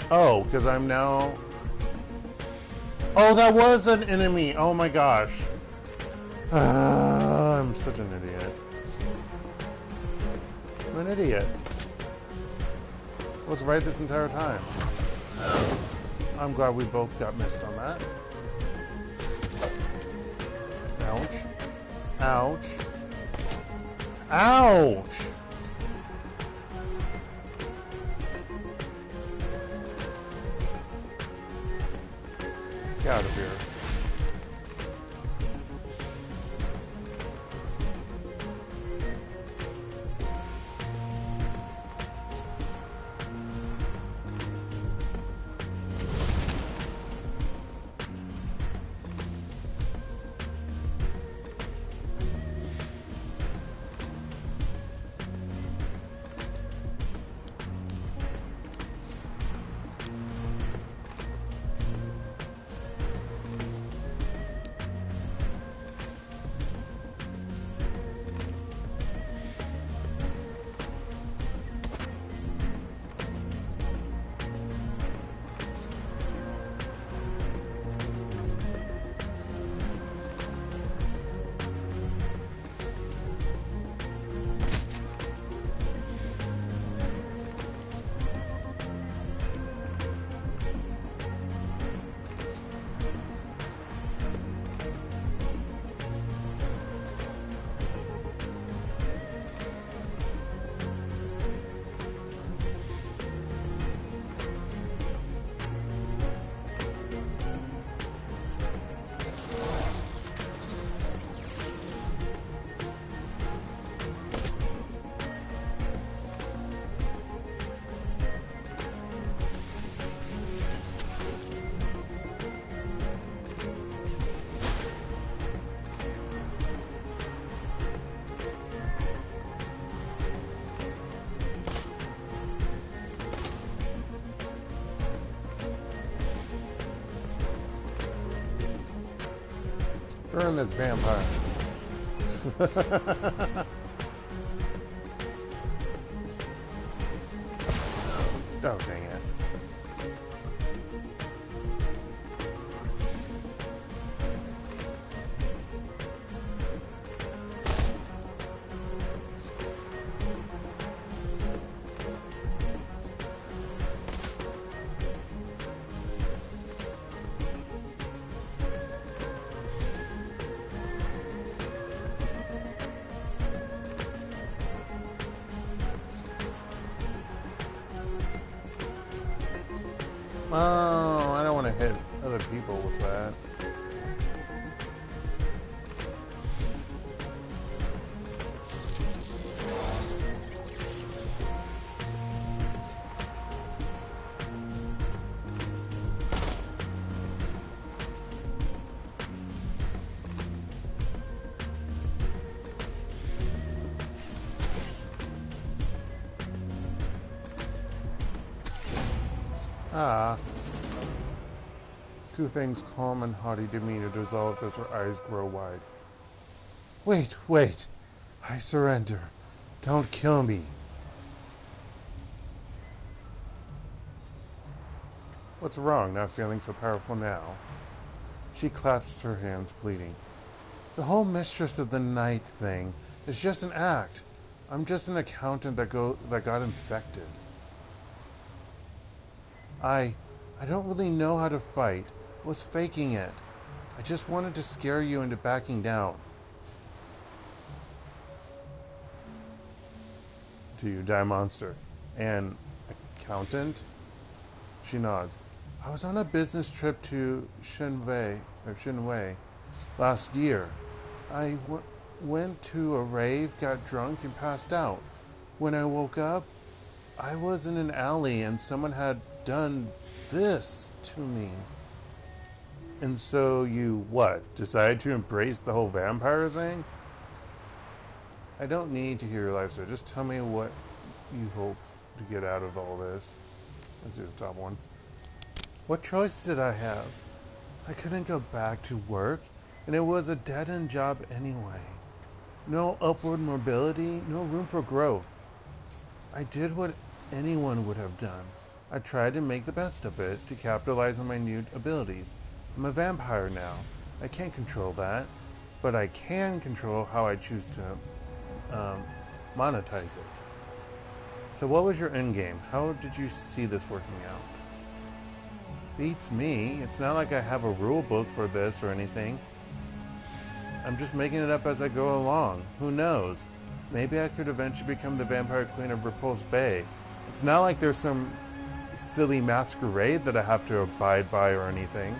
Oh, because I'm now... Oh, that was an enemy! Oh my gosh. I'm such an idiot. I'm an idiot. I was right this entire time. I'm glad we both got missed on that. Ouch. Ouch. Ouch! Get out of here. Burn this vampire. Oh, dang it. Oh, I don't want to hit other people with that. Ah. Kufeng's calm and haughty demeanor dissolves as her eyes grow wide. Wait, wait. I surrender. Don't kill me. What's wrong, not feeling so powerful now? She clasps her hands, pleading. The whole mistress of the night thing is just an act. I'm just an accountant that got infected. I don't really know how to fight. I was faking it. I just wanted to scare you into backing down. Do you die, monster? An accountant? She nods. I was on a business trip to Shinwei last year. I went to a rave, got drunk, and passed out. When I woke up, I was in an alley and someone had done this to me. And so you, what, decided to embrace the whole vampire thing? I don't need to hear your life story. Just tell me what you hope to get out of all this. Let's do the top one. What choice did I have? I couldn't go back to work, and it was a dead-end job anyway. No upward mobility, no room for growth. I did what anyone would have done. I tried to make the best of it, to capitalize on my new abilities. I'm a vampire now. I can't control that, but I can control how I choose to monetize it. So what was your end game? How did you see this working out? Beats me. It's not like I have a rule book for this or anything. I'm just making it up as I go along. Who knows? Maybe I could eventually become the vampire queen of Repulse Bay. It's not like there's some silly masquerade that I have to abide by or anything.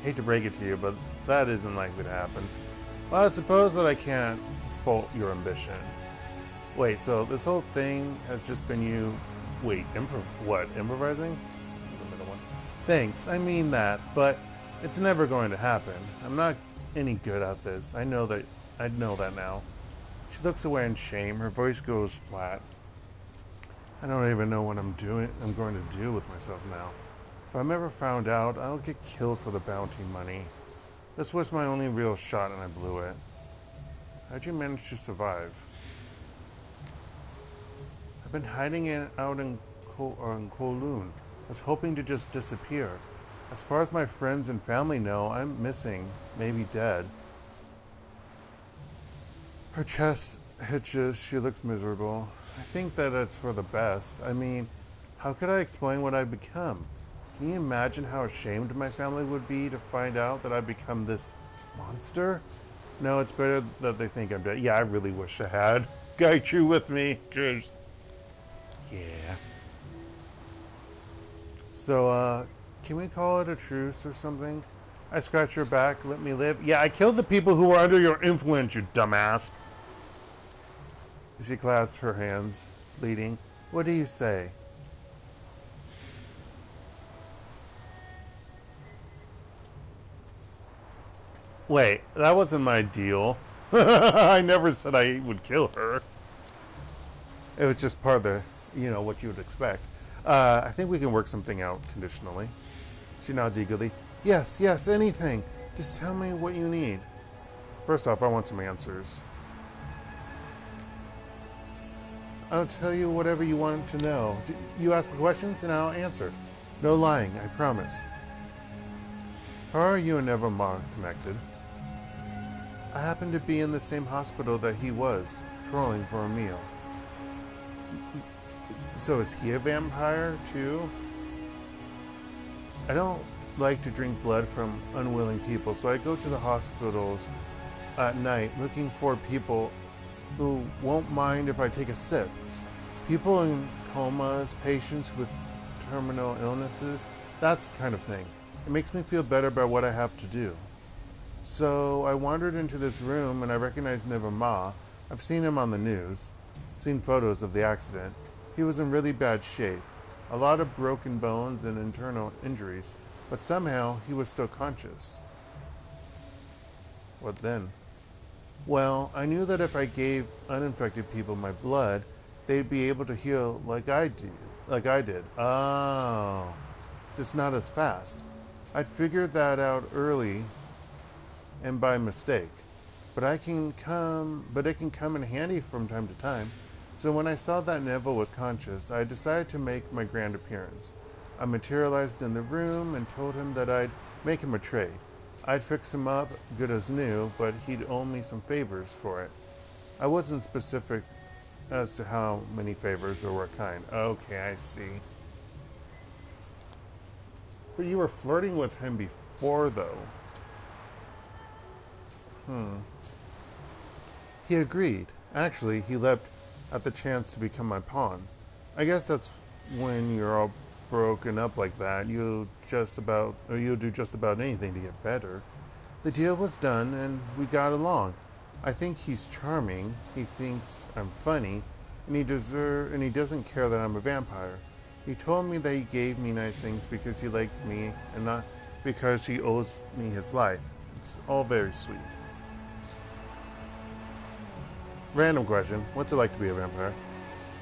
Hate to break it to you, but that isn't likely to happen. Well, I suppose that I can't fault your ambition. Wait, so this whole thing has just been you... Wait, improvising? The middle one. Thanks, I mean that, but it's never going to happen. I'm not any good at this. I know that now. She looks away in shame. Her voice goes flat. I don't even know what I'm going to do with myself now. If I'm ever found out, I'll get killed for the bounty money. This was my only real shot and I blew it. How'd you manage to survive? I've been hiding out in Kowloon. I was hoping to just disappear. As far as my friends and family know, I'm missing, maybe dead. Her chest hitches. She looks miserable. I think that it's for the best. I mean, how could I explain what I've become? Can you imagine how ashamed my family would be to find out that I've become this monster? No, it's better that they think I'm dead. Yeah, I really wish I had got you with me, 'cause... Yeah. So, can we call it a truce or something? I scratch your back, let me live. Yeah, I killed the people who were under your influence, you dumbass. She clasps her hands, bleeding. What do you say? Wait, that wasn't my deal. I never said I would kill her. It was just part of the, what you would expect. I think we can work something out conditionally. She nods eagerly. Yes, yes, anything. Just tell me what you need. First off, I want some answers. I'll tell you whatever you want to know. You ask the questions and I'll answer. No lying, I promise. How are you and Nevermore connected? I happened to be in the same hospital that he was, trolling for a meal. So is he a vampire, too? I don't like to drink blood from unwilling people, so I go to the hospitals at night looking for people who won't mind if I take a sip. People in comas, patients with terminal illnesses, that kind of thing. It makes me feel better about what I have to do. So I wandered into this room and I recognized Nevermore. I've seen him on the news, seen photos of the accident. He was in really bad shape. A lot of broken bones and internal injuries, but somehow he was still conscious. What then? Well, I knew that if I gave uninfected people my blood, they'd be able to heal like I do. like I did. Oh, just not as fast. I'd figured that out early and by mistake. But it can come in handy from time to time. So when I saw that Neville was conscious, I decided to make my grand appearance. I materialized in the room and told him that I'd make him a trade. I'd fix him up good as new, but he'd owe me some favors for it. I wasn't specific as to how many favors or what kind. Okay, I see. But you were flirting with him before, though. He agreed. Actually, he leapt at the chance to become my pawn. I guess that's when you're all broken up like that. You'll do just about anything to get better. The deal was done, and we got along. I think he's charming. He thinks I'm funny, and he doesn't care that I'm a vampire. He told me that he gave me nice things because he likes me and not because he owes me his life. It's all very sweet. Random question. What's it like to be a vampire?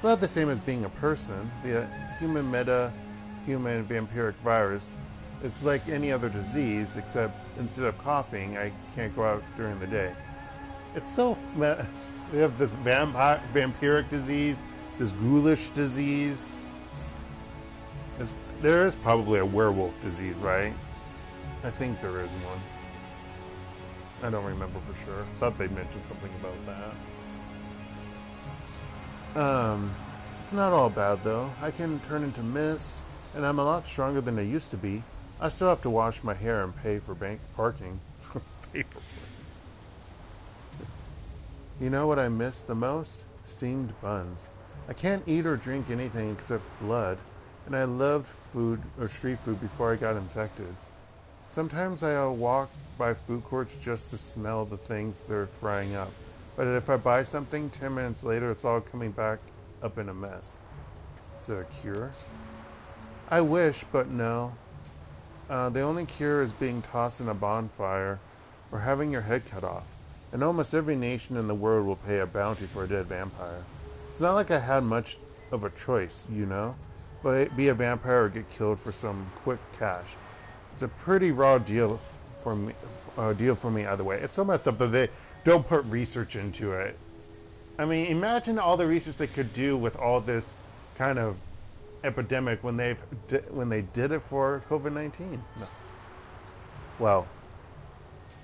Well, the same as being a person. The human vampiric virus is like any other disease, except instead of coughing, I can't go out during the day. It's still, we have this vampiric disease, this ghoulish disease. There is probably a werewolf disease, right? I think there is one. I don't remember for sure. Thought they mentioned something about that. It's not all bad though. I can turn into mist, and I'm a lot stronger than I used to be. I still have to wash my hair and pay for bank parking. You know what I miss the most? Steamed buns. I can't eat or drink anything except blood, and I loved food or street food before I got infected. Sometimes I'll walk by food courts just to smell the things they're frying up. But if I buy something, 10 minutes later, it's all coming back up in a mess. Is it a cure? I wish, but no. The only cure is being tossed in a bonfire or having your head cut off. And almost every nation in the world will pay a bounty for a dead vampire. It's not like I had much of a choice, you know? But be a vampire or get killed for some quick cash. It's a pretty raw deal for me either way. It's so messed up that they don't put research into it. I mean, imagine all the research they could do with all this kind of epidemic when they did it for COVID-19. No. Well,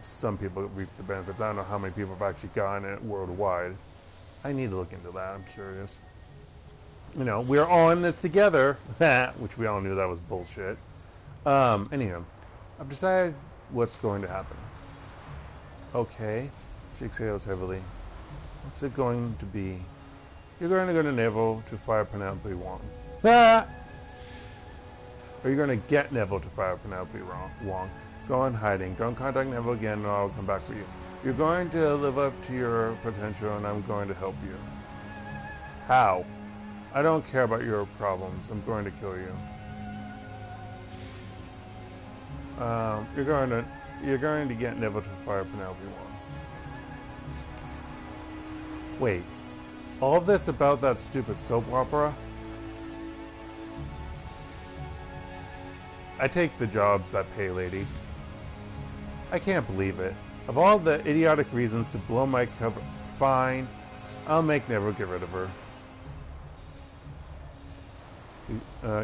some people reap the benefits. I don't know how many people have actually gotten it worldwide. I need to look into that. I'm curious. You know, we're all in this together, which we all knew that was bullshit. Anyhow, I've decided what's going to happen. Okay, she exhales heavily. What's it going to be? You're going to go to Neville to fire Penelope Wong. Ah! Or you're going to get Neville to fire Penelope Wong. Go in hiding. Don't contact Neville again, and I'll come back for you. You're going to live up to your potential, and I'm going to help you. How? I don't care about your problems. I'm going to kill you. You're going to get Neville to fire Penelope Wong. Wait, all of this about that stupid soap opera? I take the jobs that pay, lady. I can't believe it. Of all the idiotic reasons to blow my cover, fine, I'll make Neville get rid of her.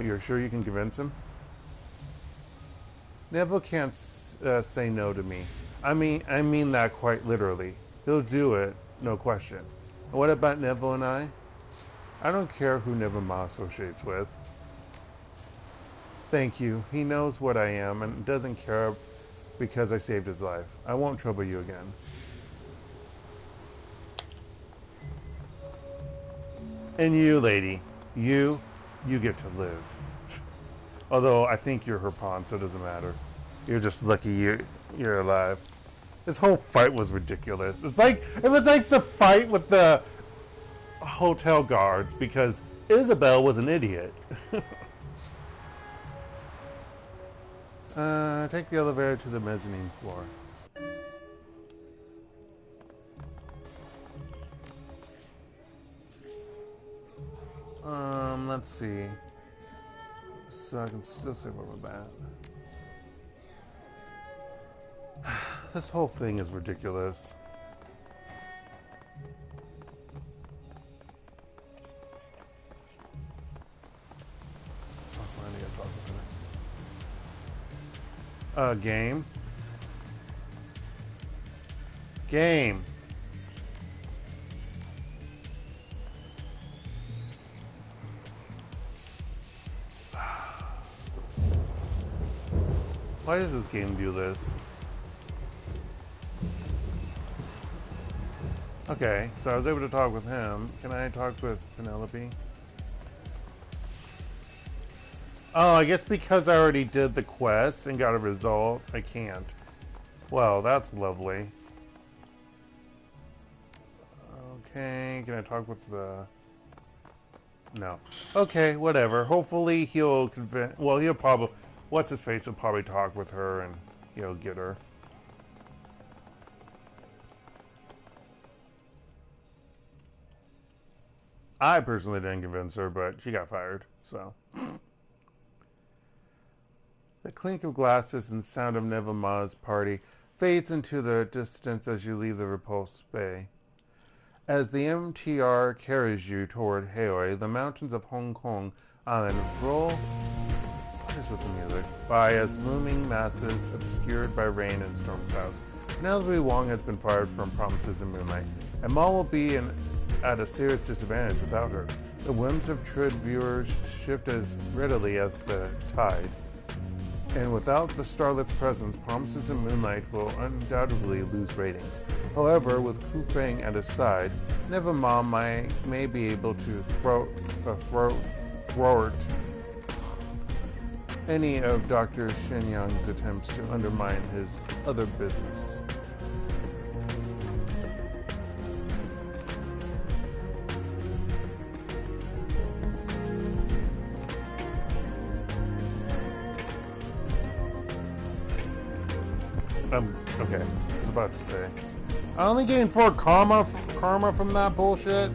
You're sure you can convince him? Neville can't say no to me. I mean that quite literally. He'll do it, no question. And what about Neville and I? I don't care who Neville Ma associates with. Thank you. He knows what I am and doesn't care because I saved his life. I won't trouble you again. And you, lady, you get to live. Although I think you're her pawn, so it doesn't matter. You're just lucky you're alive. This whole fight was ridiculous. It was like the fight with the hotel guards because Isabel was an idiot. Take the elevator to the mezzanine floor. Let's see. So I can still save over that. This whole thing is ridiculous. Also, I need to talk with her. Game. Game. Why does this game do this? Okay, so I was able to talk with him. Can I talk with Penelope? Oh, I guess because I already did the quest and got a result, I can't. Well, that's lovely. Okay, can I talk with the... No. Okay, whatever. Hopefully he'll convince... Well, he'll probably... What's-his-face will probably talk with her and he'll get her. I personally didn't convince her, but she got fired, so... The clink of glasses and sound of Nevama's party fades into the distance as you leave the repulse bay. As the MTR carries you toward Haoi, the mountains of Hong Kong Island roll... What is with the music? By as looming masses obscured by rain and storm clouds. Penelope Wong has been fired from Promises in Moonlight, and Ma will be at a serious disadvantage without her. The whims of Trid viewers shift as readily as the tide. And without the Starlet's presence, Promises in Moonlight will undoubtedly lose ratings. However, with Ku Feng at his side, Nevama may be able to thwart any of Dr. Shenyang's attempts to undermine his other business. Okay, I was about to say. I only gained 4 karma from that bullshit.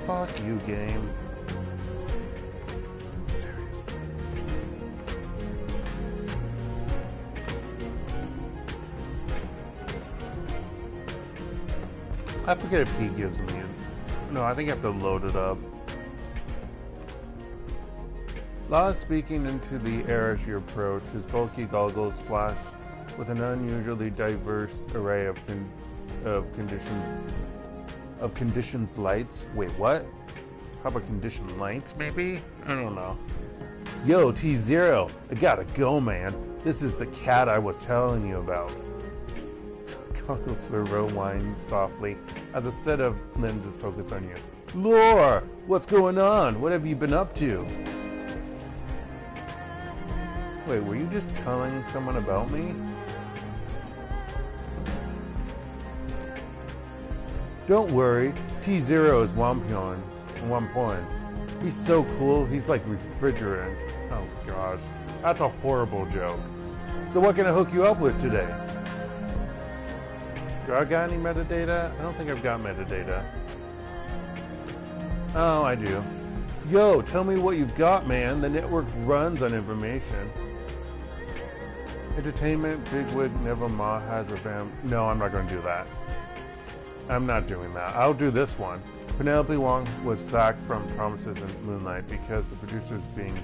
Fuck you, game. Seriously. I forget if he gives me it. No, I think I have to load it up. Law speaking into the air as you approach, his bulky goggles flash with an unusually diverse array of conditions lights. Wait, what? How about condition lights, maybe? I don't know. Yo, T0, I gotta go, man. This is the cat I was telling you about. Cockle Fleur whines softly as a set of lenses focus on you. Lore, what's going on? What have you been up to? Wait, were you just telling someone about me? Don't worry, T0 is Wampion. He's so cool, he's like refrigerant. Oh gosh, that's a horrible joke. So what can I hook you up with today? Do I got any metadata? I don't think I've got metadata. Oh, I do. Yo, tell me what you got, man. The network runs on information. Entertainment, bigwig, Nevama has a vamp. No, I'm not going to do that. I'm not doing that. I'll do this one. Penelope Wong was sacked from Promises in Moonlight because the producer's being...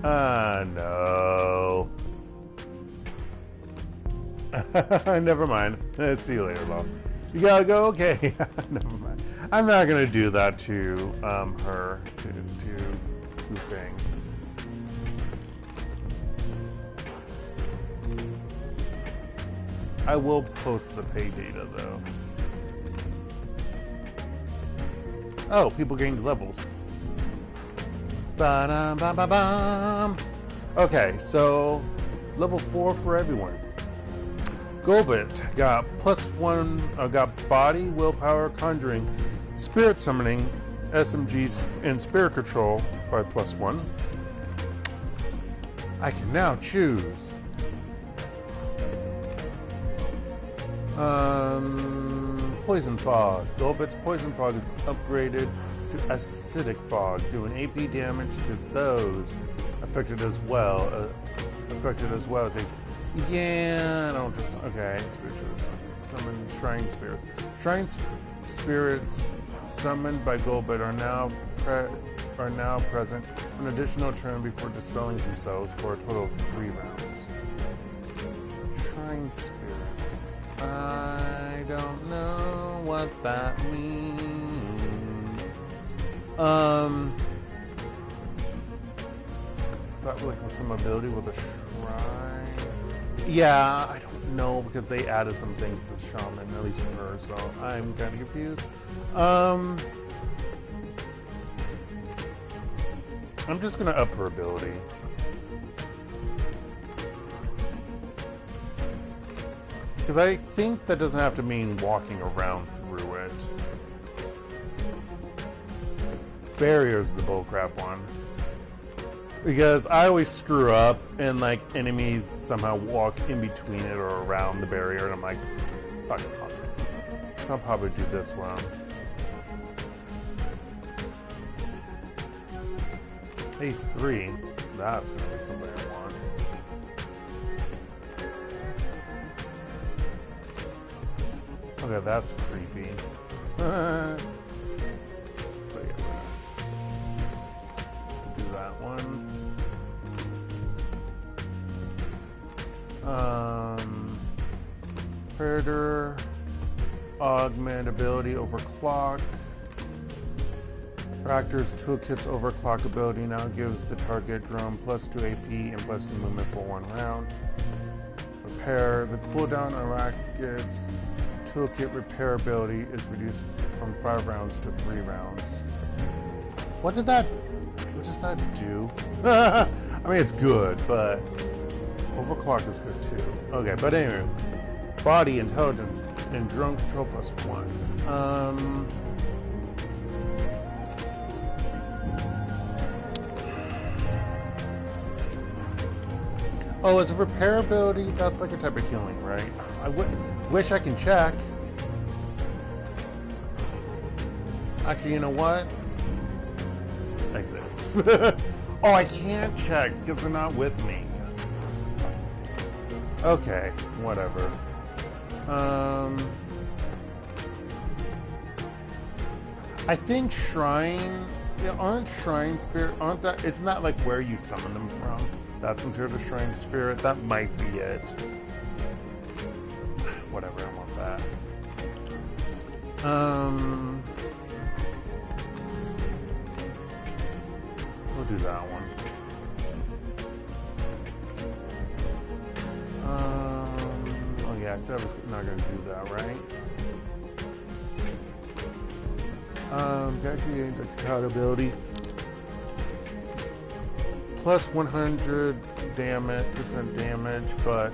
no. Never mind. See you later, love. You gotta go? Okay. Never mind. I'm not going to do that to her, to Ku Feng. I will post the pay data, though. Oh, people gained levels. Ba-dum-ba-ba-bum. Okay, so level 4 for everyone. Gobit got +1, got body, willpower, conjuring, spirit summoning, SMGs, and spirit control by +1. I can now choose Poison Fog. Golbit's Poison Fog is upgraded to Acidic Fog, doing AP damage to those affected as well as HP. Yeah, I don't trust. Okay, spiritual summon Shrine Spirits. Shrine Spirits summoned by Golbit are now present for an additional turn before dispelling themselves for a total of 3 rounds. Shrine Spirits. I don't know what that means. Is that like with some ability with a shrine? Yeah, I don't know because they added some things to the shaman, at least for her, so I'm kind of confused. I'm just gonna up her ability. Because I think that doesn't have to mean walking around through it. Barrier's the bullcrap one. Because I always screw up and like enemies somehow walk in between it or around the barrier and I'm like, fuck off. So I'll probably do this one. Ace 3. That's gonna be something I want. Okay, that's creepy. But yeah, do that one. Predator augment ability overclock. Raptor's Toolkit's overclock ability now gives the target drone +2 AP and +2 movement for 1 round. Repair. The cooldown on Racket's Toolkit repair ability is reduced from 5 rounds to 3 rounds. What does that do? I mean, it's good, but overclock is good too. Okay, but anyway, body intelligence and drone control +1. Oh, it's a repair ability? That's like a type of healing, right? I wish I can check. Actually, you know what? Let's exit. Oh, I can't check because they're not with me. Okay, whatever. I think Shrine... Yeah, aren't Shrine Spirit... Aren't that... It's not like where you summon them from. That's considered a Shrine Spirit. That might be it. Whatever, I want that. We'll do that one. Oh yeah, I said I was not going to do that, right? Gotcha gains a Katana ability. Plus 100% damage, but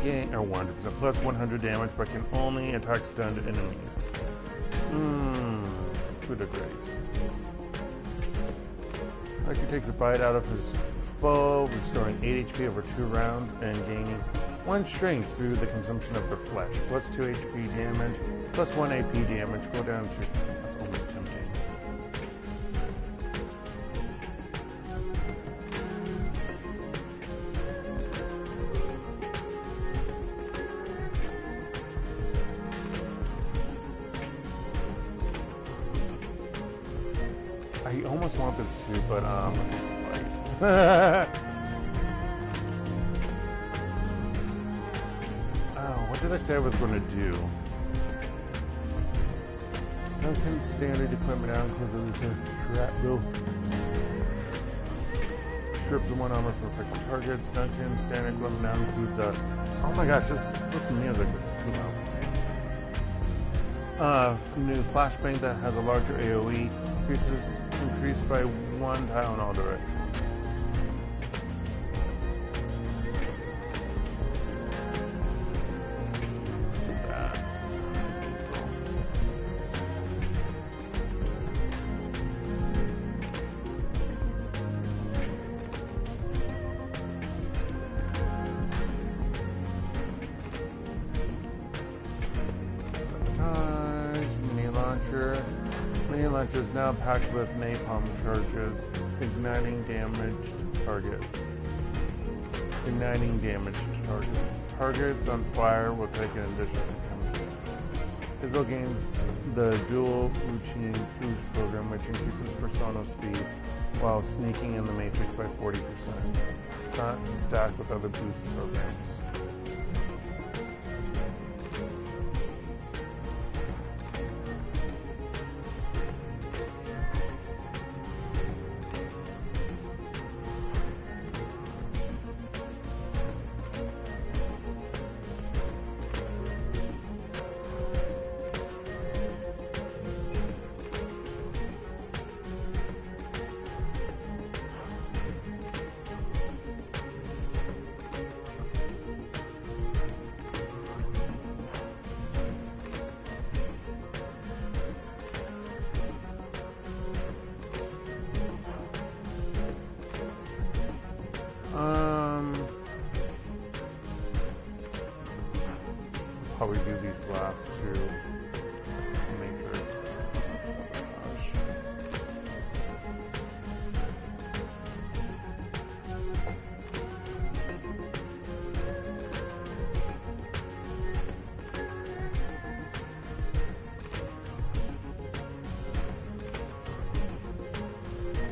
gain, or 100%, plus 100 damage, but can only attack stunned enemies. Coup de grace. Actually takes a bite out of his foe, restoring 8 HP over 2 rounds, and gaining 1 strength through the consumption of their flesh. Plus 2 HP damage, plus 1 AP damage, go down to... That's almost tempting. I almost want this too, but let's wait. Oh, what did I say I was going to do? Duncan standard equipment out because of the trap bill. Strip the 1 armor from affected targets. Duncan standard equipment now includes a... Oh my gosh, this music is too loud. New flashbang that has a larger AoE. Increased by 1 tile in all directions. Let's do that. Sabotage. launcher. Mini launcher is now packed with napalm charges, igniting damaged targets. Targets on fire will take an additional chemical. Isabel gains the dual routine boost program, which increases persona speed while sneaking in the matrix by 40%. It's not stacked with other boost programs. Probably do these last two matrix. Sabotage.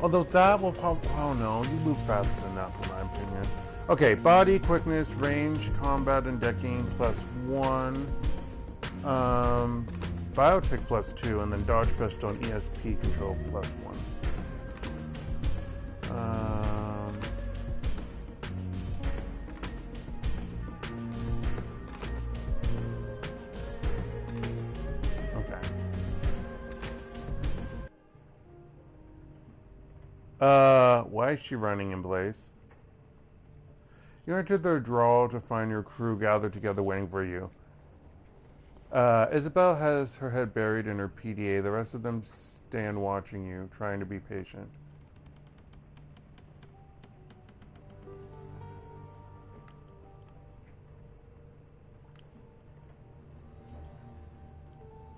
Although that will probably, oh no, you move fast enough in my opinion. Okay, body, quickness, range, combat, and decking +1. Biotech +2, and then dodge, pistol, and ESP control +1. Why is she running in place? You enter the draw to find your crew gathered together waiting for you. Isabel has her head buried in her PDA. The rest of them stand watching you, trying to be patient.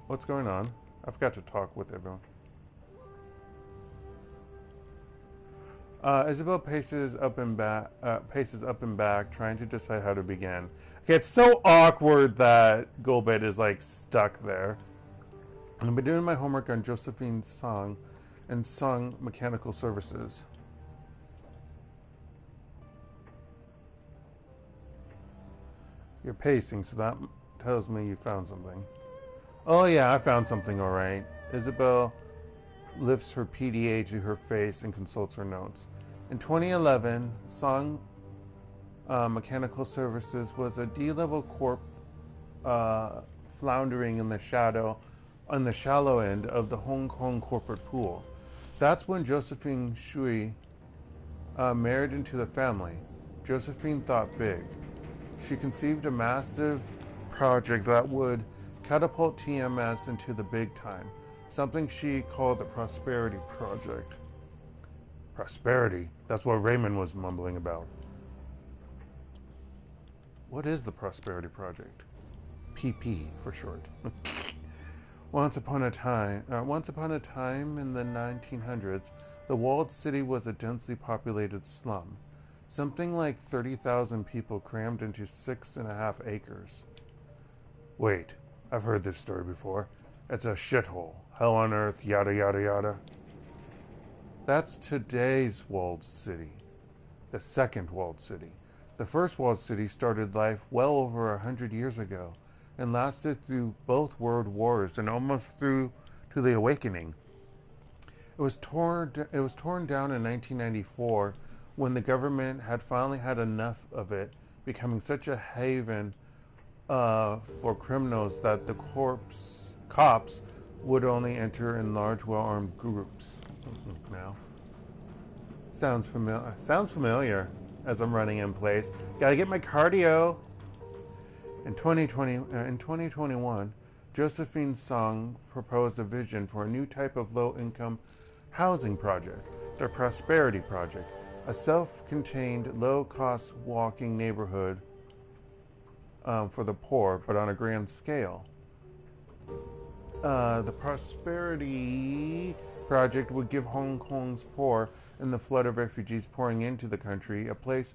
What's going on? I've got to talk with everyone. Isabel paces up and back, trying to decide how to begin. Okay, it's so awkward that Golbet is like stuck there. I've been doing my homework on Josephine's song and sung mechanical services. You're pacing, so that tells me you found something. Oh yeah, I found something, all right. Isabel lifts her PDA to her face and consults her notes. In 2011, Song Mechanical Services was a D-level corp floundering in the shallow end of the Hong Kong corporate pool. That's when Josephine Shui married into the family. Josephine thought big. She conceived a massive project that would catapult TMS into the big time, something she called the Prosperity Project. Prosperity? That's what Raymond was mumbling about. What is the Prosperity Project? PP for short. Once upon a time in the 1900s, the walled city was a densely populated slum. Something like 30,000 people crammed into 6.5 acres. Wait, I've heard this story before. It's a shithole. Hell on earth, yada yada yada. That's today's walled city. The second walled city. The first walled city started life well over 100 years ago and lasted through both world wars and almost through to the Awakening. It was torn down in 1994 when the government had finally had enough of it, becoming such a haven for criminals that the cops would only enter in large, well-armed groups. Now, sounds familiar as I'm running in place. Gotta get my cardio. In 2021, Josephine Song proposed a vision for a new type of low-income housing project, the Prosperity Project, a self-contained, low-cost walking neighborhood for the poor, but on a grand scale. The Prosperity Project would give Hong Kong's poor and the flood of refugees pouring into the country a place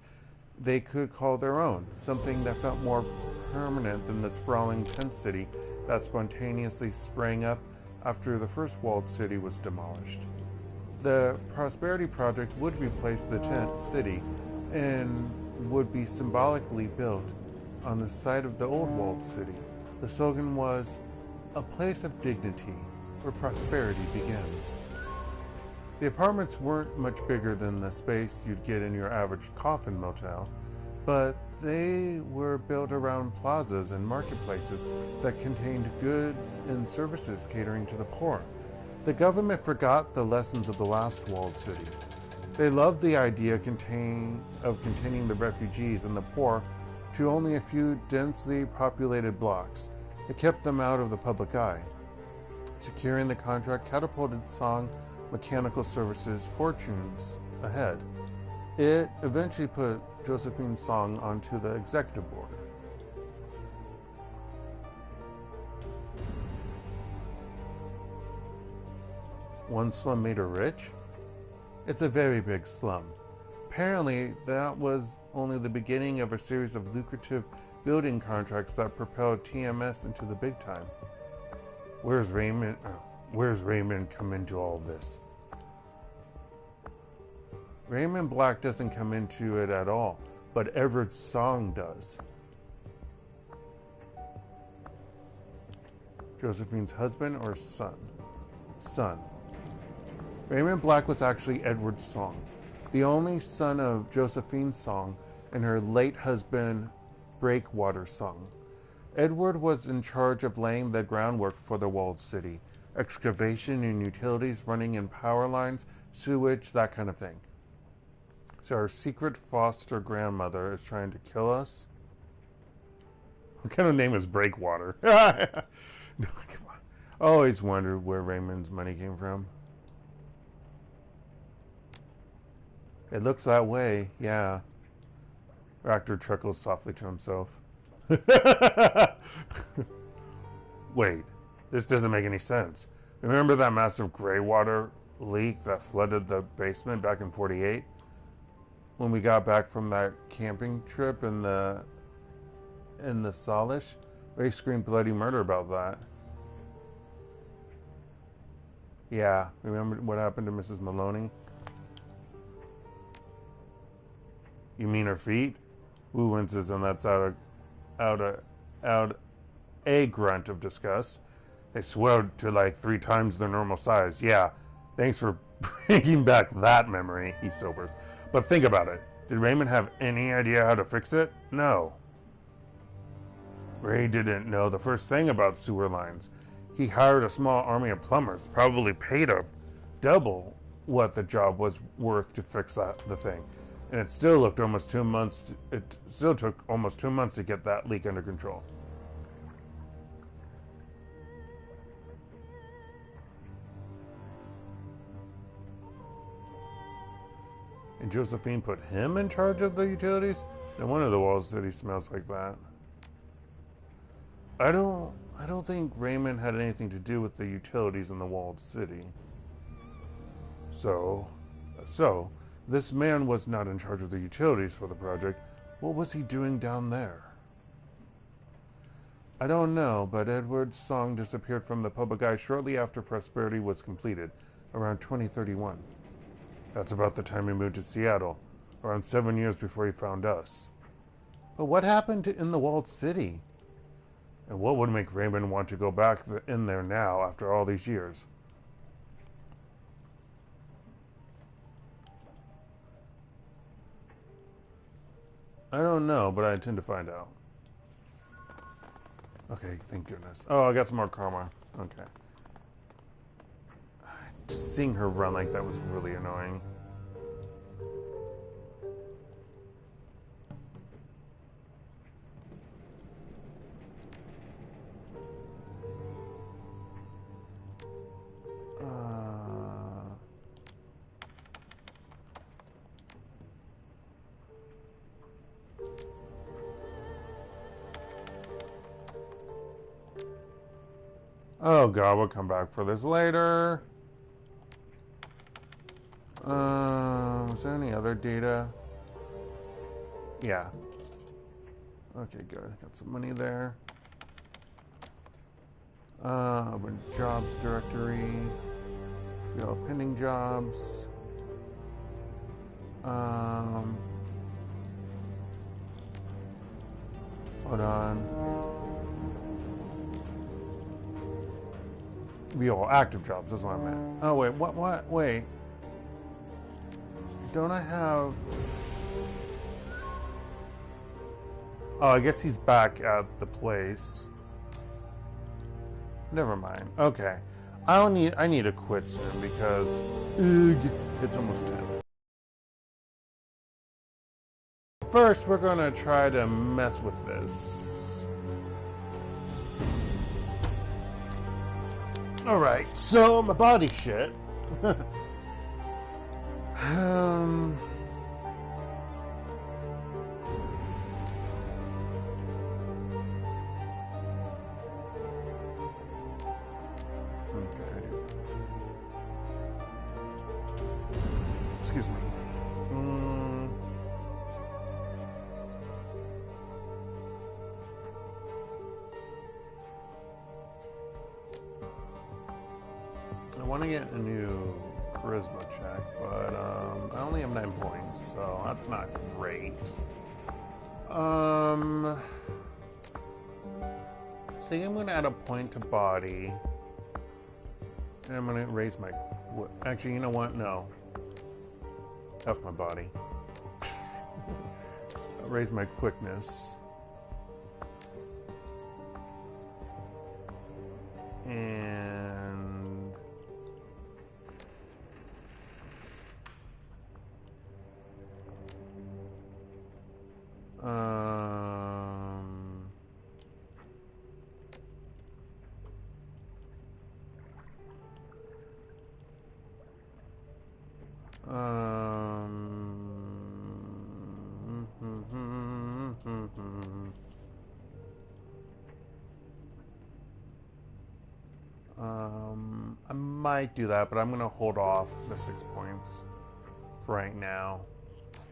they could call their own, something that felt more permanent than the sprawling tent city that spontaneously sprang up after the first walled city was demolished. The Prosperity Project would replace the tent city and would be symbolically built on the site of the old walled city. The slogan was, "A place of dignity where prosperity begins." The apartments weren't much bigger than the space you'd get in your average coffin motel, but they were built around plazas and marketplaces that contained goods and services catering to the poor. The government forgot the lessons of the last walled city. They loved the idea of containing the refugees and the poor to only a few densely populated blocks. It kept them out of the public eye. Securing the contract catapulted Song Mechanical Services' fortunes ahead. It eventually put Josephine Song onto the executive board. One slum made her rich? It's a very big slum. Apparently, that was only the beginning of a series of lucrative building contracts that propelled TMS into the big time. Where's Raymond come into all of this? Raymond Black doesn't come into it at all, but Edward Song does. Josephine's husband or son? Son. Raymond Black was actually Edward Song, the only son of Josephine Song and her late husband Breakwater Song. Edward was in charge of laying the groundwork for the walled city, excavation and utilities running in power lines, sewage, that kind of thing. So our secret foster grandmother is trying to kill us? What kind of name is Breakwater? No, come on. I always wondered where Raymond's money came from. It looks that way, yeah. Actor chuckles softly to himself. Wait, this doesn't make any sense. Remember that massive gray water leak that flooded the basement back in '48? When we got back from that camping trip in the Salish? Ray screamed bloody murder about that. Yeah, remember what happened to Mrs. Maloney? You mean her feet? Wu winces and lets out a grunt of disgust. They swelled to like 3 times their normal size. Yeah, thanks for bringing back that memory, he sobers. But think about it. Did Raymond have any idea how to fix it? No. Ray didn't know the first thing about sewer lines. He hired a small army of plumbers, probably paid a double what the job was worth to fix the thing. And it still took almost 2 months to get that leak under control. And Josephine put him in charge of the utilities? No wonder the walled city smells like that. I don't think Raymond had anything to do with the utilities in the walled city. So, this man was not in charge of the utilities for the project. What was he doing down there? I don't know, but Edward's Song disappeared from the public eye shortly after Prosperity was completed, around 2031. That's about the time he moved to Seattle, around 7 years before he found us. But what happened in the walled city? And what would make Raymond want to go back in there now after all these years? I don't know, but I intend to find out. Okay, thank goodness. Oh, I got some more karma. Okay. Just seeing her run like that was really annoying. Oh god, we'll come back for this later. Is there any other data? Yeah. Okay, good. Got some money there. Open jobs directory. View pending jobs. Hold on. View all active jobs, that's what I meant. Oh wait, what? Wait. Don't I have... Oh, I guess he's back at the place. Never mind. Okay. I need to quit soon because it's almost 10. First, we're gonna try to mess with this. Alright, so my body shit. Excuse me. I want to get a new charisma check, but I only have 9 points, so that's not great. I think I'm going to add a point to body, and I'm going to raise my... Actually, you know what? No. F my body. Raise my quickness. And... I might do that, but I'm gonna hold off the 6 points for right now.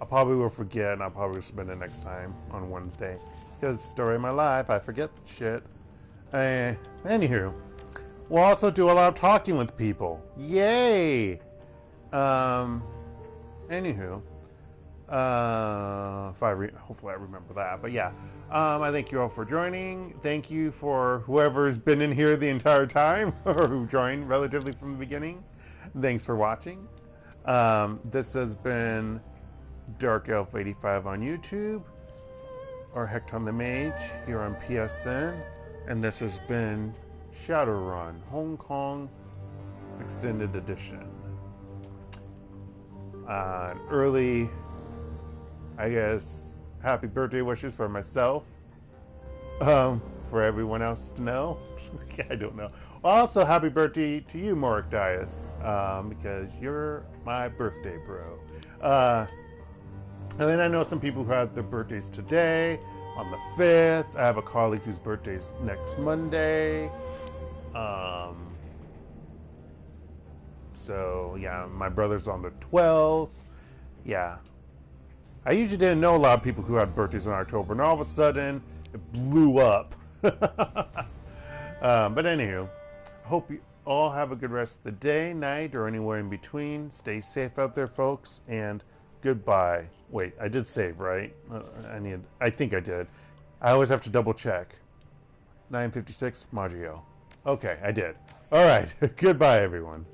I probably will forget, and I'll probably spend it next time on Wednesday. Because story of my life, I forget shit. Anywho, we'll also do a lot of talking with people. Yay! Anywho, hopefully I remember that. But yeah, I thank you all for joining. Thank you for whoever's been in here the entire time or who joined relatively from the beginning. Thanks for watching. This has been DarkElf85 on YouTube, or HektontheMage here on PSN, and this has been Shadowrun Hong Kong Extended Edition. Early, I guess, happy birthday wishes for myself, for everyone else to know. I don't know. Also, happy birthday to you, Morik Dias, because you're my birthday bro. And then I know some people who had their birthdays today, on the 5th. I have a colleague whose birthday's next Monday. So, yeah, my brother's on the 12th. Yeah. I usually didn't know a lot of people who had birthdays in October, and all of a sudden, it blew up. But anywho, I hope you all have a good rest of the day, night, or anywhere in between. Stay safe out there, folks, and goodbye. Wait, I did save, right? I think I did. I always have to double check. 956 Maggio. Okay, I did. All right. Goodbye, everyone.